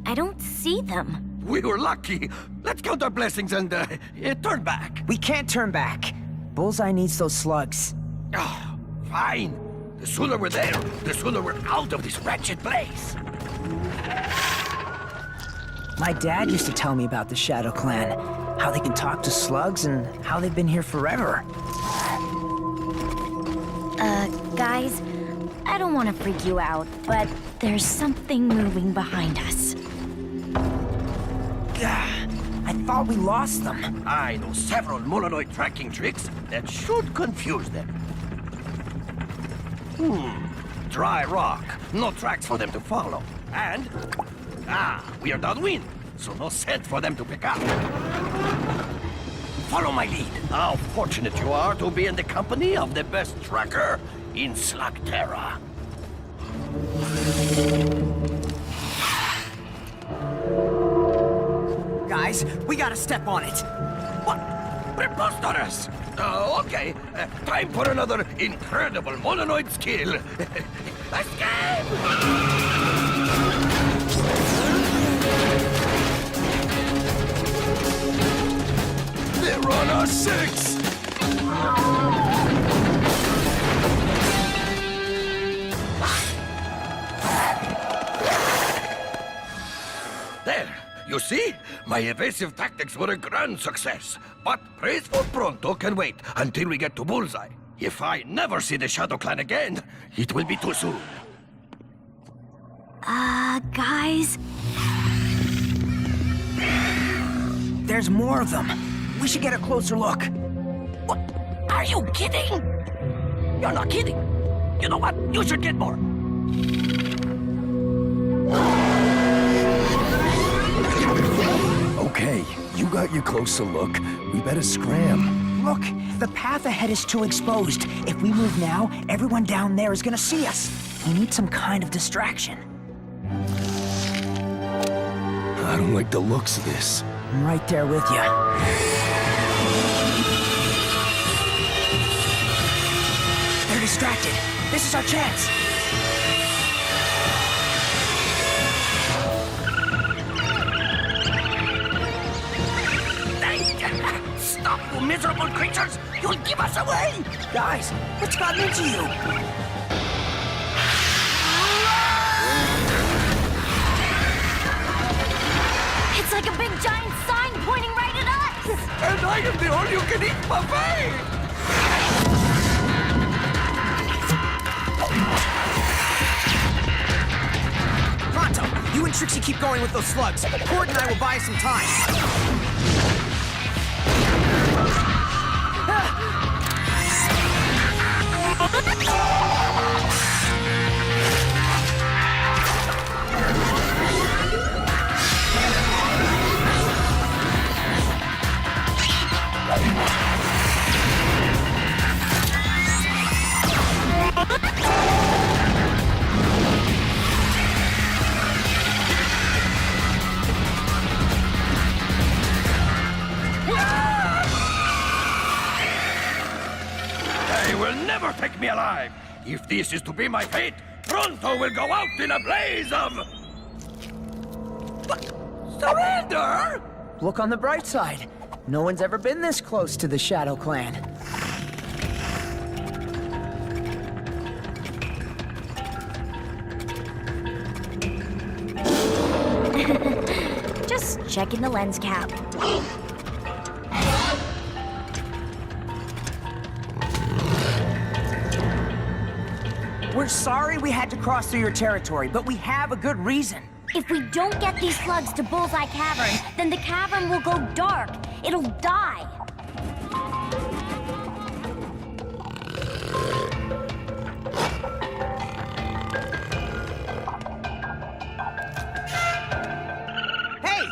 I don't see them. We were lucky. Let's count our blessings and turn back. We can't turn back. Bullseye needs those slugs. Oh, fine. The sooner we're there, the sooner we're out of this wretched place. My dad used to tell me about the Shadow Clan, how they can talk to slugs and how they've been here forever. Guys, I don't want to freak you out, but there's something moving behind us. I thought we lost them. I know several Molenoid tracking tricks that should confuse them. Dry rock. No tracks for them to follow. And We are downwind, so no scent for them to pick up. Follow my lead. How fortunate you are to be in the company of the best tracker in Slugterra. Guys, we gotta step on it. What? Preposterous! Okay. Time for another incredible mononoid skill. Escape! They're on our 6! There, you see? My evasive tactics were a grand success. But praise for Pronto can wait until we get to Bullseye. If I never see the Shadow Clan again, it will be too soon. Guys? There's more of them. We should get a closer look. What? Are you kidding? You're not kidding. You know what? You should get more. Okay, you got your closer look. We better scram. Look, the path ahead is too exposed. If we move now, everyone down there is gonna see us. We need some kind of distraction. I don't like the looks of this. I'm right there with you. They're distracted. This is our chance. Stop, you miserable creatures! You'll give us away! Guys, what's gotten into you? It's like a big giant sign pointing right at us! And I am the all-you-can-eat buffet! Pronto, you and Trixie keep going with those slugs. Cord and I will buy some time. They will never take me alive! If this is to be my fate, Pronto will go out in a blaze of... surrender! Look on the bright side. No one's ever been this close to the Shadow Clan. Just checking the lens cap. We're sorry we had to cross through your territory, but we have a good reason. If we don't get these slugs to Bullseye Cavern, then the cavern will go dark. It'll die. Hey!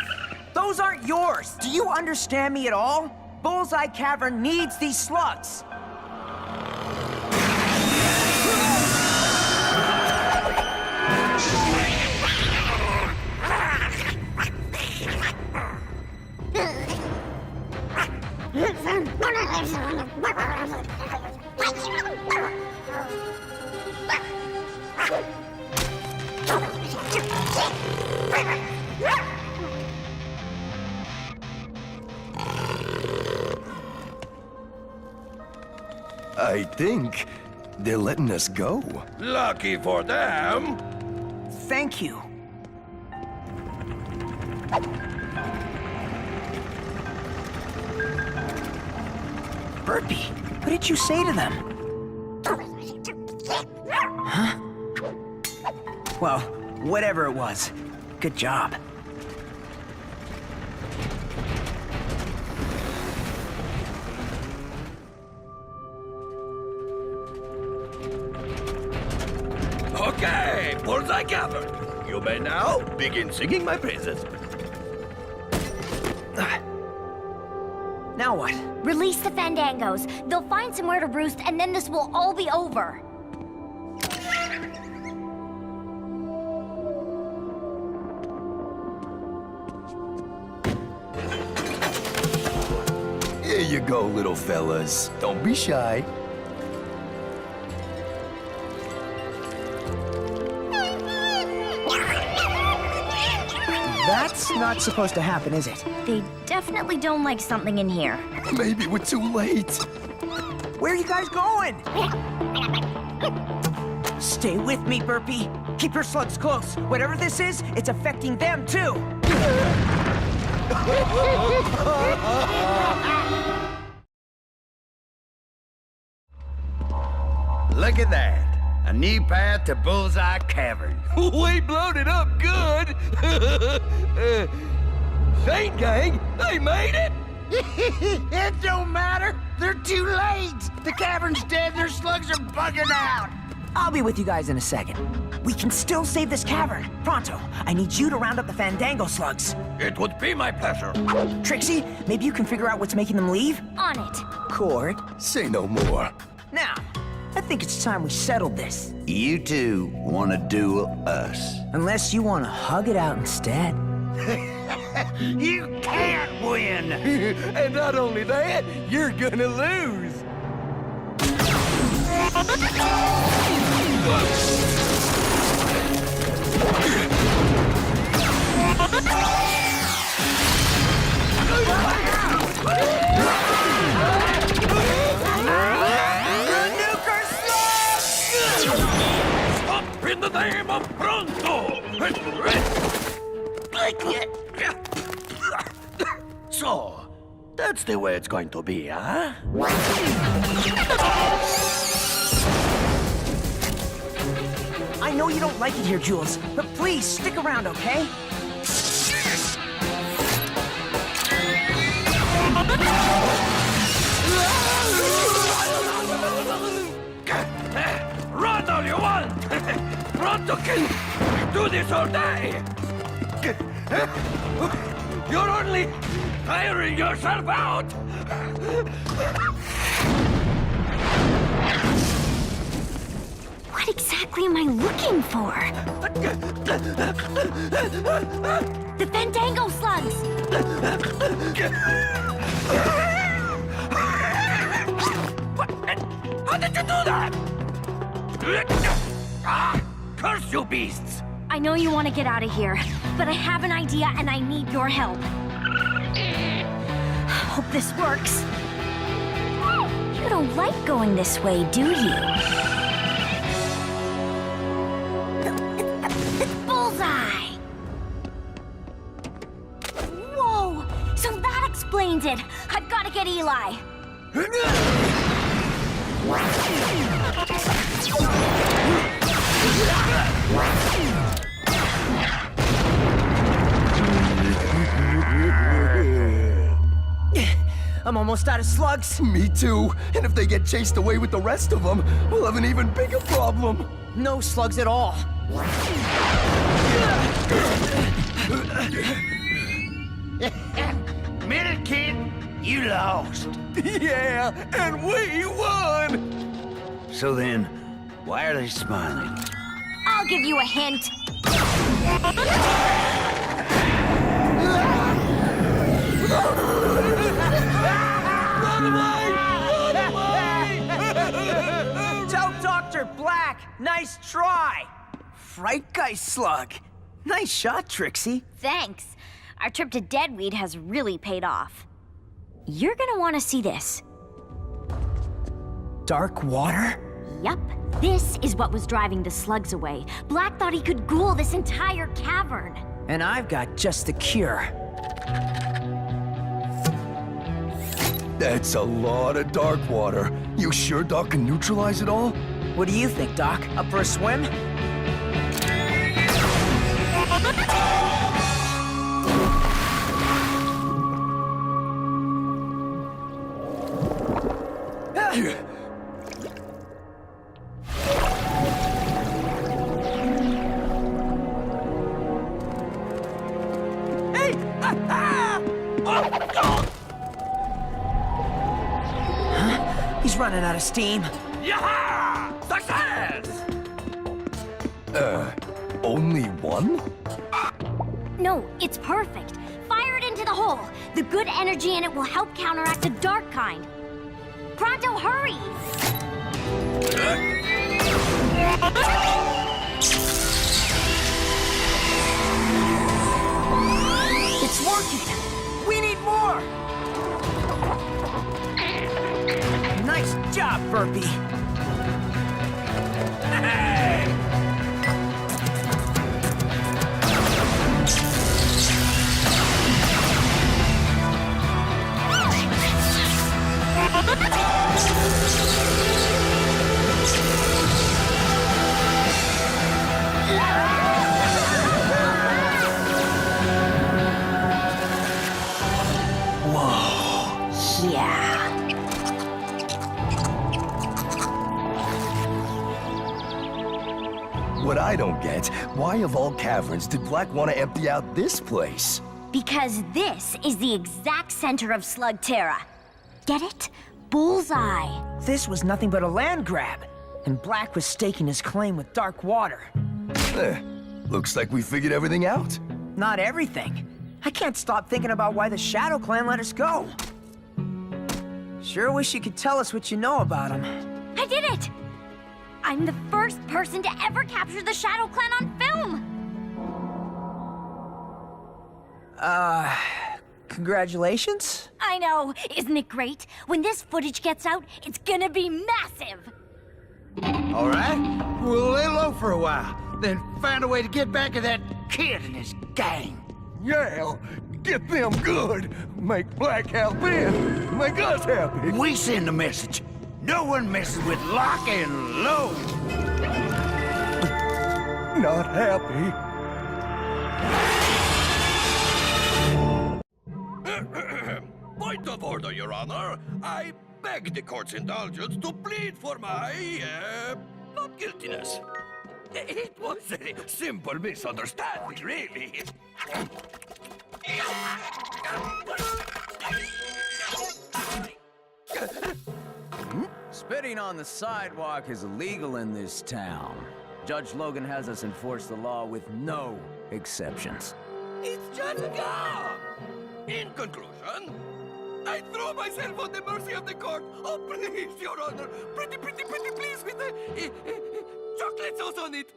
Those aren't yours! Do you understand me at all? Bullseye Cavern needs these slugs! I think they're letting us go. Lucky for them! Thank you. Burpee, what did you say to them? Huh? Well, whatever it was, good job. Okay, Bullseye Cavern. You You may now begin singing my praises. Now what? Release the Fandangos. They'll find somewhere to roost, and then this will all be over. Here you go, little fellas. Don't be shy. That's not supposed to happen, is it? They definitely don't like something in here. Maybe we're too late. Where are you guys going? Stay with me, Burpee. Keep your slugs close. Whatever this is, it's affecting them too. Look at that. A new path to Bullseye Cavern. We blowed it up good. Shane gang, they made it. It don't matter. They're too late. The cavern's dead. Their slugs are bugging out. I'll be with you guys in a second. We can still save this cavern. Pronto, I need you to round up the Fandango slugs. It would be my pleasure. Trixie, maybe you can figure out what's making them leave? On it. Cord. Say no more. Now, I think it's time we settled this. You two want to duel us. Unless you want to hug it out instead. You can't win. And not only that, you're gonna lose. Stop in the name of Pronto! So, that's the way it's going to be, huh? I know you don't like it here, Joules, but please stick around, okay? Run all you want! Pronto can do this all day! You're only tiring yourself out! What exactly am I looking for? The Fandango slugs! How did you do that? Curse you beasts! I know you want to get out of here, but I have an idea and I need your help. Hope this works. You don't like going this way, do you? It's Bullseye! Whoa! So that explains it! I've got to get Eli! I'm almost out of slugs. Me too. And if they get chased away with the rest of them, we'll have an even bigger problem. No slugs at all. Minute, kid. You lost. Yeah, and we won! So then, why are they smiling? I'll give you a hint. Tell Dr. Blakk, nice try. Fright guy slug. Nice shot, Trixie. Thanks. Our trip to Deadweed has really paid off. You're gonna want to see this. Dark water? Yup. This is what was driving the slugs away. Blakk thought he could ghoul this entire cavern. And I've got just the cure. That's a lot of dark water. You sure Doc can neutralize it all? What do you think, Doc? Up for a swim? Huh? He's running out of steam. Yaha! Success! Only one? No, it's perfect. Fire it into the hole. The good energy in it will help counteract the dark kind. Pronto, hurry! It's working! We need more! Nice job, Burpee! Hey! What I don't get, why of all caverns did Blakk want to empty out this place? Because this is the exact center of Slugterra. Get it? Bullseye. This was nothing but a land grab, and Blakk was staking his claim with dark water. Looks like we figured everything out. Not everything. I can't stop thinking about why the Shadow Clan let us go. Sure wish you could tell us what you know about them. I did it! I'm the first person to ever capture the Shadow Clan on film! Congratulations? I know, isn't it great? When this footage gets out, it's gonna be massive! All right, we'll lay low for a while, then find a way to get back at that kid and his gang. Yeah, get them good. Make Blakk happy, make us happy. We send a message. No one messes with lock and load. Not happy. Point of order, Your Honor. I beg the court's indulgence to plead for my, not guiltiness. It was a simple misunderstanding, really. Spitting on the sidewalk is illegal in this town. Judge Logan has us enforce the law with no exceptions. It's just a job. In conclusion, I throw myself on the mercy of the court. Oh, please, Your Honor. Pretty please with the chocolate sauce on it.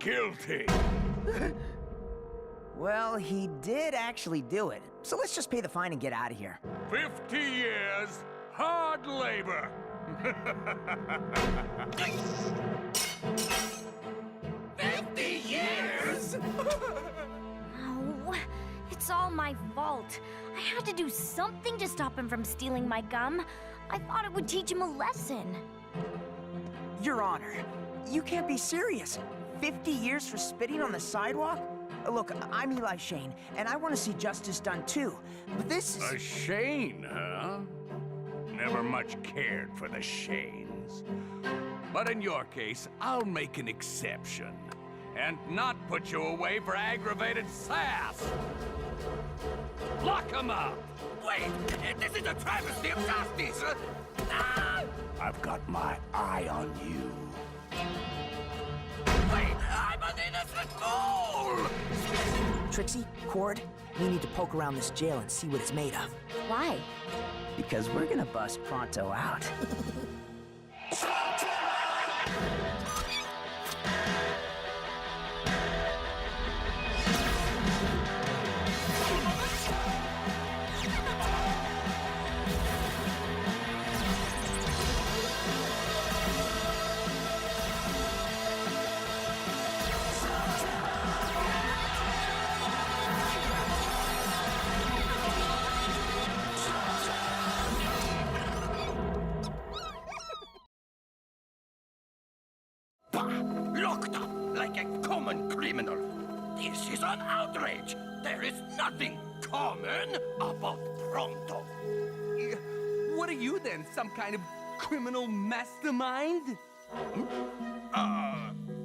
Guilty. Well, he did actually do it. So let's just pay the fine and get out of here. 50 years, hard labor. 50 years? Oh, it's all my fault. I had to do something to stop him from stealing my gum. I thought it would teach him a lesson. Your Honor, you can't be serious. 50 years for spitting on the sidewalk? Look, I'm Eli Shane, and I want to see justice done too. But this is... A Shane, huh? Never much cared for the Shanes. But in your case, I'll make an exception. And not put you away for aggravated sass. Lock him up! Wait, this is a travesty of justice. I've got my eye on you. Wait, I'm an innocent fool! Trixie, Cord, we need to poke around this jail and see what it's made of. Why? Because we're gonna bust Pronto out. Locked up like a common criminal. This is an outrage. There is nothing common about Pronto. What are you then, some kind of criminal mastermind?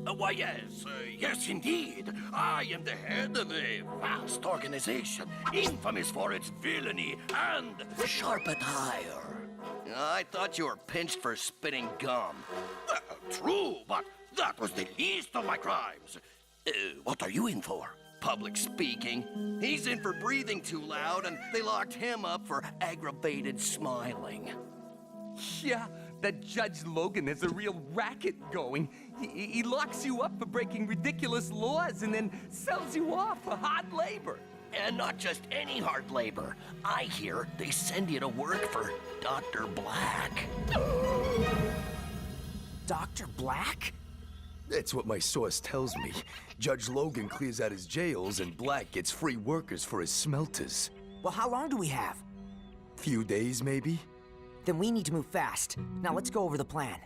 Why, yes, indeed. I am the head of a vast organization, infamous for its villainy and sharp attire. I thought you were pinched for spitting gum. True, but that was the least of my crimes. What are you in for? Public speaking. He's in for breathing too loud, and they locked him up for aggravated smiling. Yeah, that Judge Logan has a real racket going. He locks you up for breaking ridiculous laws and then sells you off for hard labor. And not just any hard labor. I hear they send you to work for Dr. Blakk. Dr. Blakk? That's what my source tells me. Judge Logan clears out his jails and Blakk gets free workers for his smelters. Well, how long do we have? Few days, maybe? Then we need to move fast. Now let's go over the plan.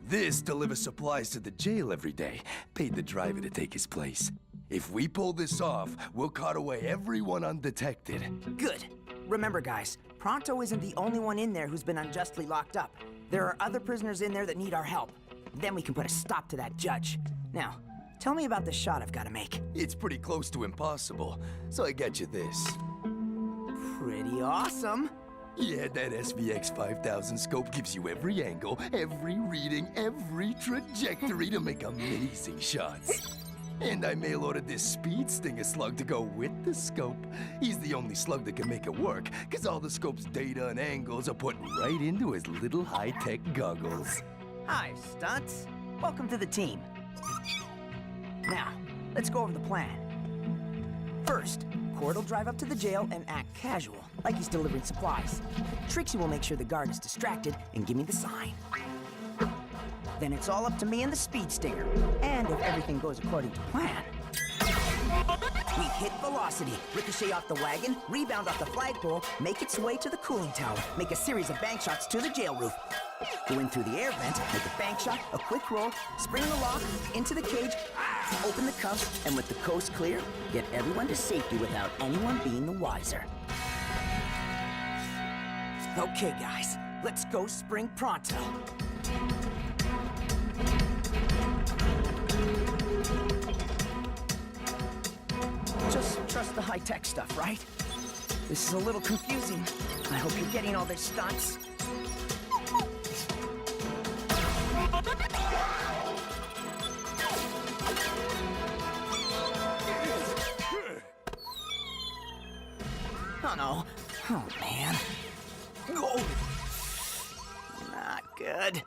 This delivers supplies to the jail every day. Paid the driver to take his place. If we pull this off, we'll cart away everyone undetected. Good. Remember, guys, Pronto isn't the only one in there who's been unjustly locked up. There are other prisoners in there that need our help. Then we can put a stop to that judge. Now, tell me about the shot I've got to make. It's pretty close to impossible, so I got you this. Pretty awesome. Yeah, that SVX 5000 scope gives you every angle, every reading, every trajectory to make amazing shots. And I mail-ordered this speed stinger slug to go with the scope. He's the only slug that can make it work, because all the scope's data and angles are put right into his little high-tech goggles. Hi, Stunts. Welcome to the team. Now, let's go over the plan. First, Cord will drive up to the jail and act casual, like he's delivering supplies. Trixie will make sure the guard is distracted and give me the sign. Then it's all up to me and the speed stinger. And if everything goes according to plan, we hit velocity, ricochet off the wagon, rebound off the flagpole, make its way to the cooling tower, make a series of bank shots to the jail roof, go in through the air vent, make a bank shot, a quick roll, spring the lock, into the cage, open the cuffs, and with the coast clear, get everyone to safety without anyone being the wiser. Okay, guys, let's go spring Pronto. Just trust the high-tech stuff, right? This is a little confusing. I hope you're getting all this, Stunts. Oh no. Oh man. Oh. Not good.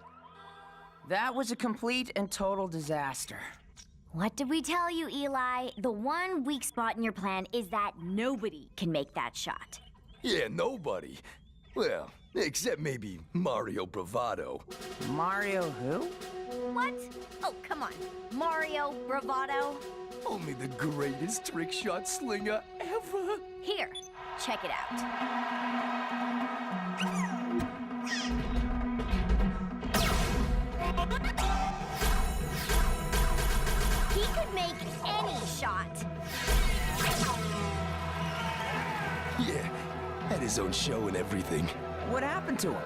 That was a complete and total disaster. What did we tell you, Eli? The one weak spot in your plan is that nobody can make that shot. Yeah, nobody. Well, except maybe Mario Bravado. Mario who? What? Oh, come on. Mario Bravado? Only the greatest trick shot slinger ever. Here, check it out. He could make any shot. Yeah, had his own show and everything. What happened to him?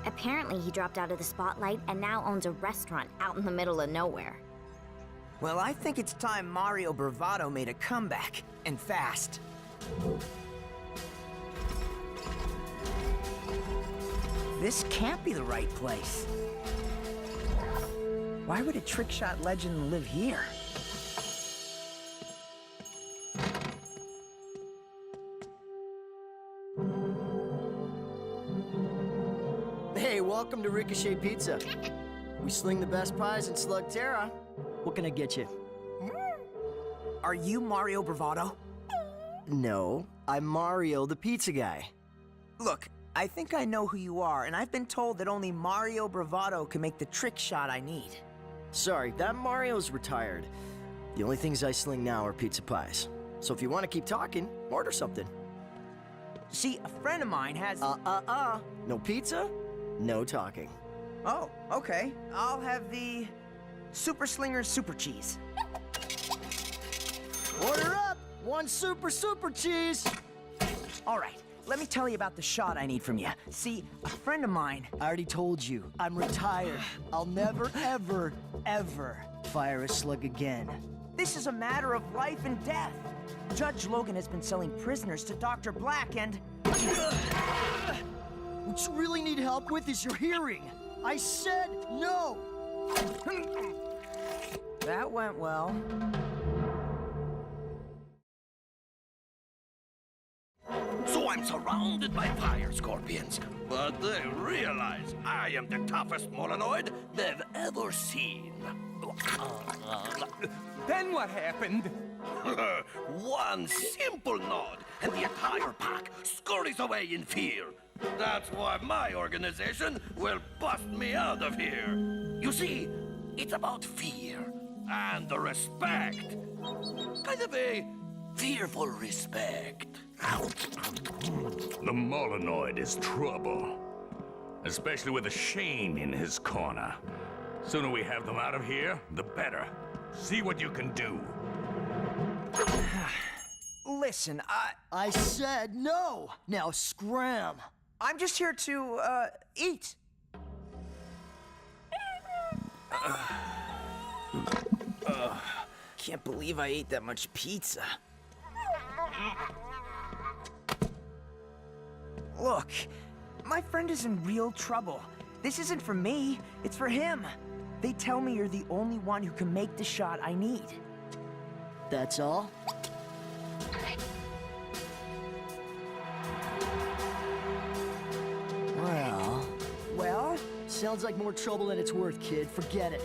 Apparently he dropped out of the spotlight and now owns a restaurant out in the middle of nowhere. Well, I think it's time Mario Bravado made a comeback, and fast. This can't be the right place. Why would a trick shot legend live here? Hey, welcome to Ricochet Pizza. We sling the best pies in Slugterra. What can I get you? Are you Mario Bravado? No, I'm Mario, the pizza guy. Look, I think I know who you are, and I've been told that only Mario Bravado can make the trick shot I need. Sorry, that Mario's retired. The only things I sling now are pizza pies. So if you want to keep talking, order something. See, a friend of mine has... No pizza, no talking. Oh, okay. I'll have the Super Slinger Super Cheese. Order up! One super cheese! All right, let me tell you about the shot I need from you. See, a friend of mine... I already told you, I'm retired. I'll never, ever, ever fire a slug again. This is a matter of life and death. Judge Logan has been selling prisoners to Dr. Blakk and... What you really need help with is your hearing. I said no! That went well. So I'm surrounded by fire scorpions, but they realize I am the toughest Molanoid they've ever seen. Then what happened? One simple nod, and the entire pack scurries away in fear. That's why my organization will bust me out of here. You see, it's about fear and the respect. Kind of a fearful respect. The Molanoid is trouble. Especially with a Shane in his corner. Sooner we have them out of here, the better. See what you can do. Listen, I said no! Now scram! I'm just here to, eat. Can't believe I ate that much pizza. Look, my friend is in real trouble. This isn't for me, it's for him. They tell me you're the only one who can make the shot I need. That's all? Well? Sounds like more trouble than it's worth, kid. Forget it.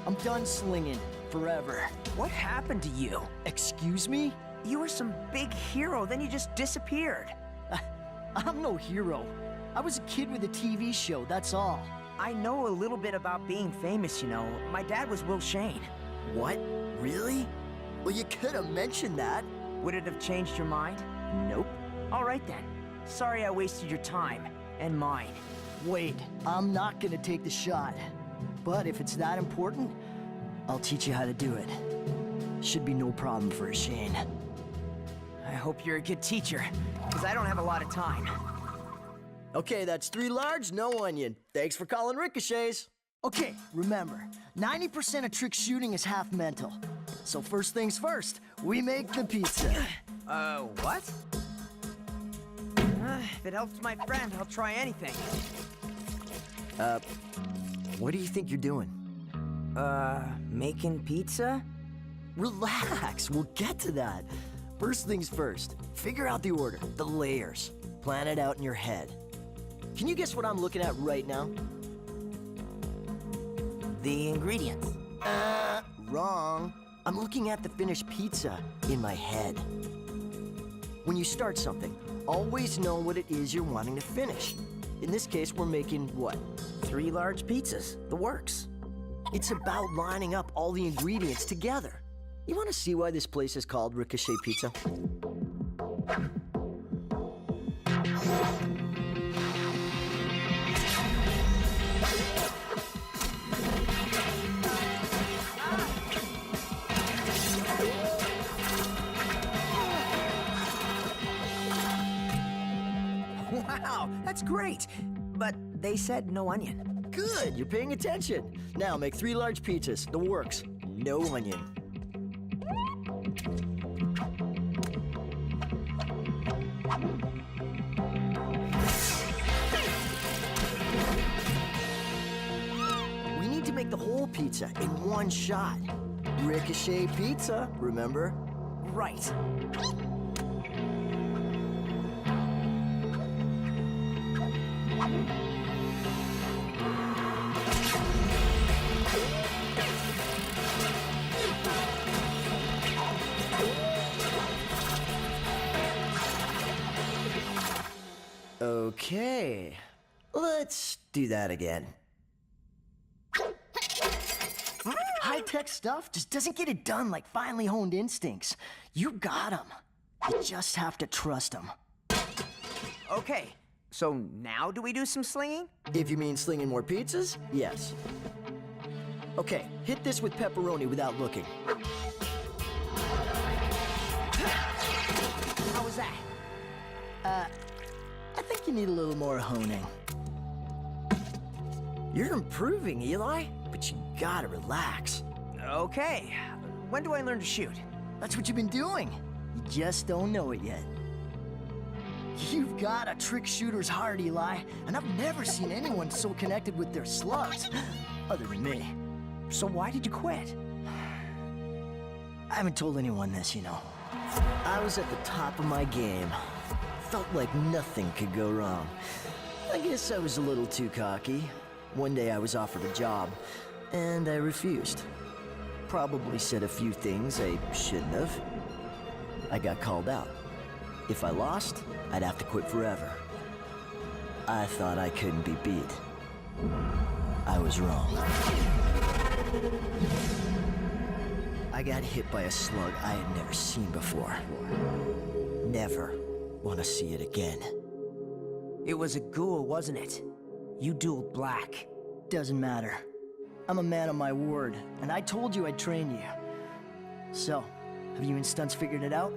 I'm done slinging. Forever. What happened to you? Excuse me? You were some big hero, then you just disappeared. I'm no hero. I was a kid with a TV show, that's all. I know a little bit about being famous, you know. My dad was Will Shane. What? Really? Well, you could have mentioned that. Would it have changed your mind? Nope. All right then. Sorry I wasted your time. And mine. Wait, I'm not gonna take the shot. But if it's that important, I'll teach you how to do it. Should be no problem for a Shane. I hope you're a good teacher, because I don't have a lot of time. Okay, that's 3 large, no onion. Thanks for calling ricochets. Okay, remember, 90% of trick shooting is half mental. So first things first, we make the pizza. What? If it helps my friend, I'll try anything. What do you think you're doing? Making pizza? Relax, we'll get to that. First things first, figure out the order, the layers. Plan it out in your head. Can you guess what I'm looking at right now? The ingredients. Wrong. I'm looking at the finished pizza in my head. When you start something, always know what it is you're wanting to finish. In this case, we're making what? 3 large pizzas. The works. It's about lining up all the ingredients together. You want to see why this place is called Ricochet Pizza? Wow, that's great. But they said no onion. Good, you're paying attention. Now make 3 large pizzas, the works. No onion. We need to make the whole pizza in one shot. Ricochet Pizza, remember? Right. Okay, let's do that again. High-tech stuff just doesn't get it done like finely honed instincts. You got them. You just have to trust them. Okay, so now do we do some slinging? If you mean slinging more pizzas, yes. Okay, hit this with pepperoni without looking. How was that? think you need a little more honing. You're improving, Eli, but you gotta relax. Okay. When do I learn to shoot? That's what you've been doing. You just don't know it yet. You've got a trick shooter's heart, Eli, and I've never seen anyone so connected with their slugs, other than me. So why did you quit? I haven't told anyone this, you know. I was at the top of my game. Felt like nothing could go wrong. I guess I was a little too cocky. One day I was offered a job, and I refused. Probably said a few things I shouldn't have. I got called out. If I lost, I'd have to quit forever. I thought I couldn't be beat. I was wrong. I got hit by a slug I had never seen before. Never want to see it again. It was a ghoul, wasn't it? You dueled Blakk. Doesn't matter. I'm a man of my word, and I told you I'd train you. So, have you and Stunts figured it out?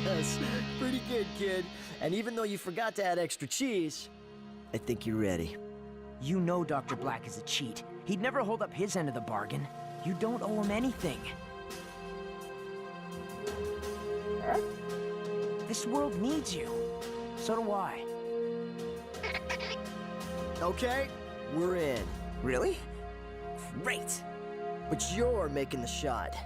Yes, pretty good, kid. And even though you forgot to add extra cheese, I think you're ready. You know Dr. Blakk is a cheat. He'd never hold up his end of the bargain. You don't owe him anything. This world needs you. So do I. Okay, we're in. Really? Great. But you're making the shot.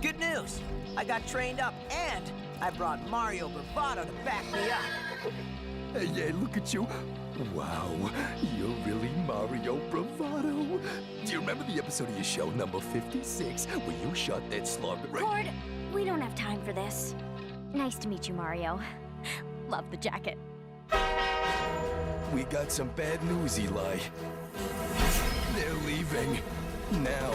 Good news! I got trained up, and I brought Mario Bravado to back me up. Hey, yeah, look at you. Wow, you're really Mario Bravado. Do you remember the episode of your show, number 56, where you shot that slug right... Cord, we don't have time for this. Nice to meet you, Mario. Love the jacket. We got some bad news, Eli. They're leaving. Now.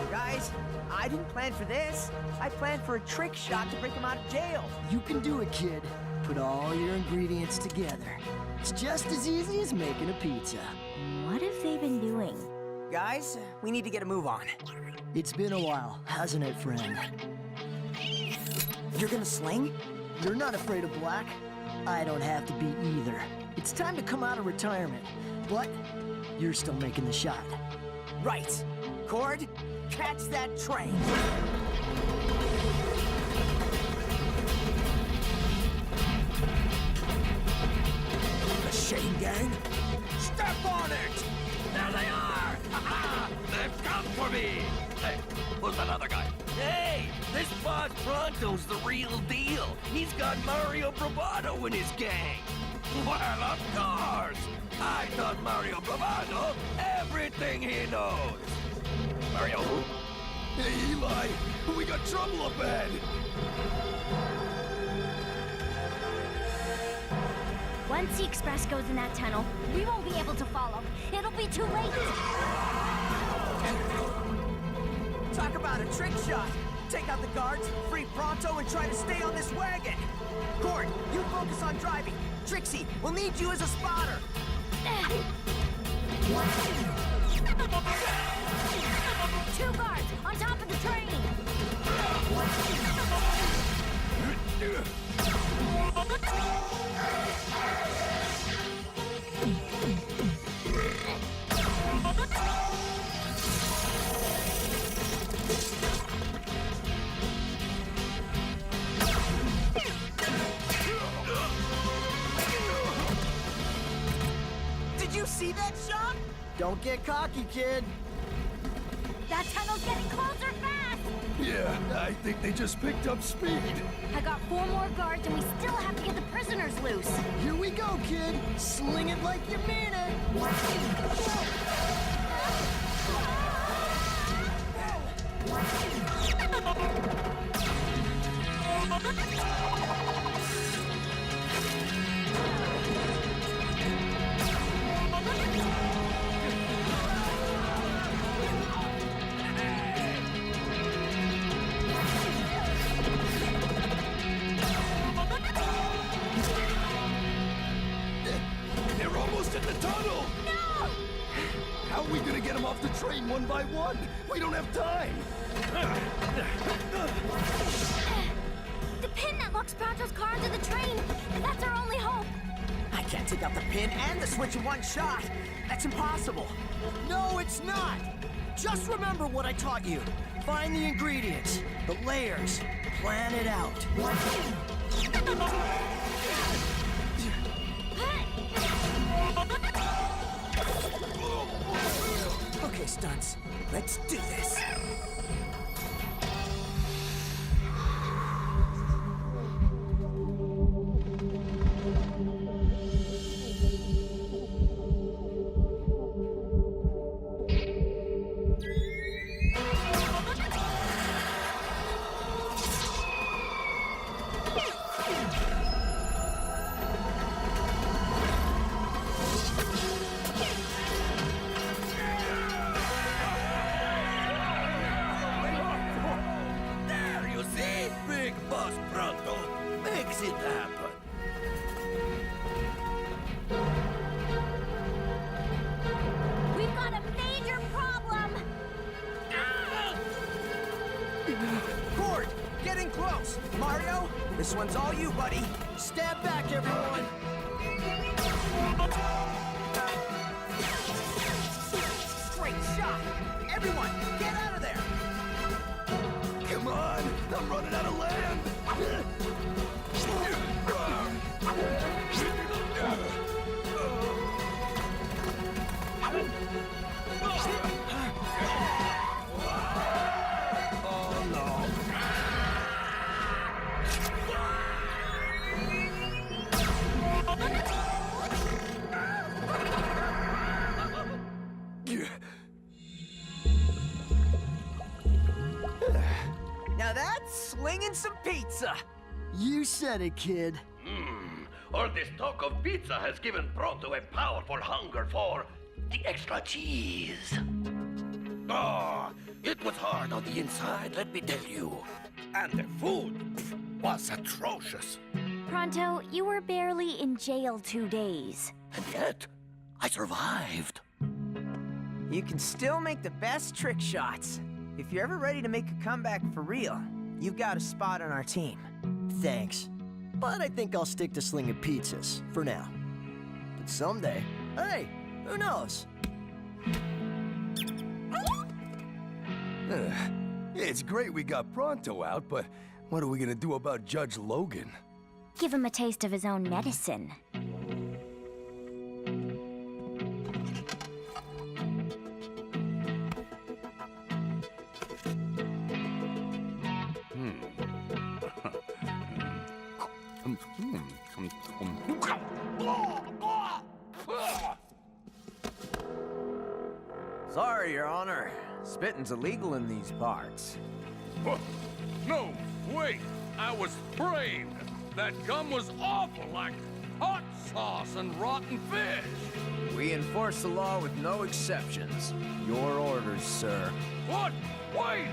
Guys, I didn't plan for this. I planned for a trick shot to break him out of jail. You can do it, kid. Put all your ingredients together. It's just as easy as making a pizza. What have they been doing? Guys, we need to get a move on. It's been a while, hasn't it, friend? You're gonna sling? You're not afraid of Blakk? I don't have to be either. It's time to come out of retirement, but you're still making the shot. Right. Cord, catch that train. The Shane gang? Step on it! There they are! Ha-ha! They've come for me! Hey, who's that other guy? Hey! This boss Pronto's the real deal! He's got Mario Bravado in his gang! Well, of course! I taught Mario Bravado everything he knows! Mario who? Hey, Eli, we got trouble up ahead. Once the express goes in that tunnel, we won't be able to follow. It'll be too late. Talk about a trick shot. Take out the guards, free Pronto, and try to stay on this wagon. Cord, you focus on driving. Trixie, we'll need you as a spotter. Two guards on top of the train. Did you see that shot? Don't get cocky, kid. That tunnel's getting closer fast. Yeah, I think they just picked up speed. I got 4 more guards, and we still have to get the prisoners loose. Here we go, kid. Sling it like you mean it. We gonna get them off the train one by one. We don't have time. The pin that locks Pronto's car into the train. That's our only hope. I can't take out the pin and the switch in one shot. That's impossible. No, it's not. Just remember what I taught you. Find the ingredients, the layers, plan it out. Okay, Stunts. Let's do this. Pronto makes it happen. We've got a major problem! Cord, getting close. Mario, this one's all you, buddy. Stand back, everyone. Great shot. Everyone, get out of there. Come on, I'm running out of land. Oh no. Now that's slinging some pizza. You said it, kid. All this talk of pizza has given Pronto a powerful hunger for the extra cheese. Oh, it was hard on the inside, let me tell you. And the food was atrocious. Pronto, you were barely in jail 2 days. And yet, I survived. You can still make the best trick shots. If you're ever ready to make a comeback for real, you've got a spot on our team. Thanks. But I think I'll stick to slinging pizzas for now. But someday, hey, who knows? It's great we got Pronto out, but what are we gonna do about Judge Logan? Give him a taste of his own medicine. Sorry, Your Honor. Spitting's illegal in these parts. No, wait! I was framed! That gum was awful, like hot sauce and rotten fish! We enforce the law with no exceptions. Your orders, sir. What? Wait!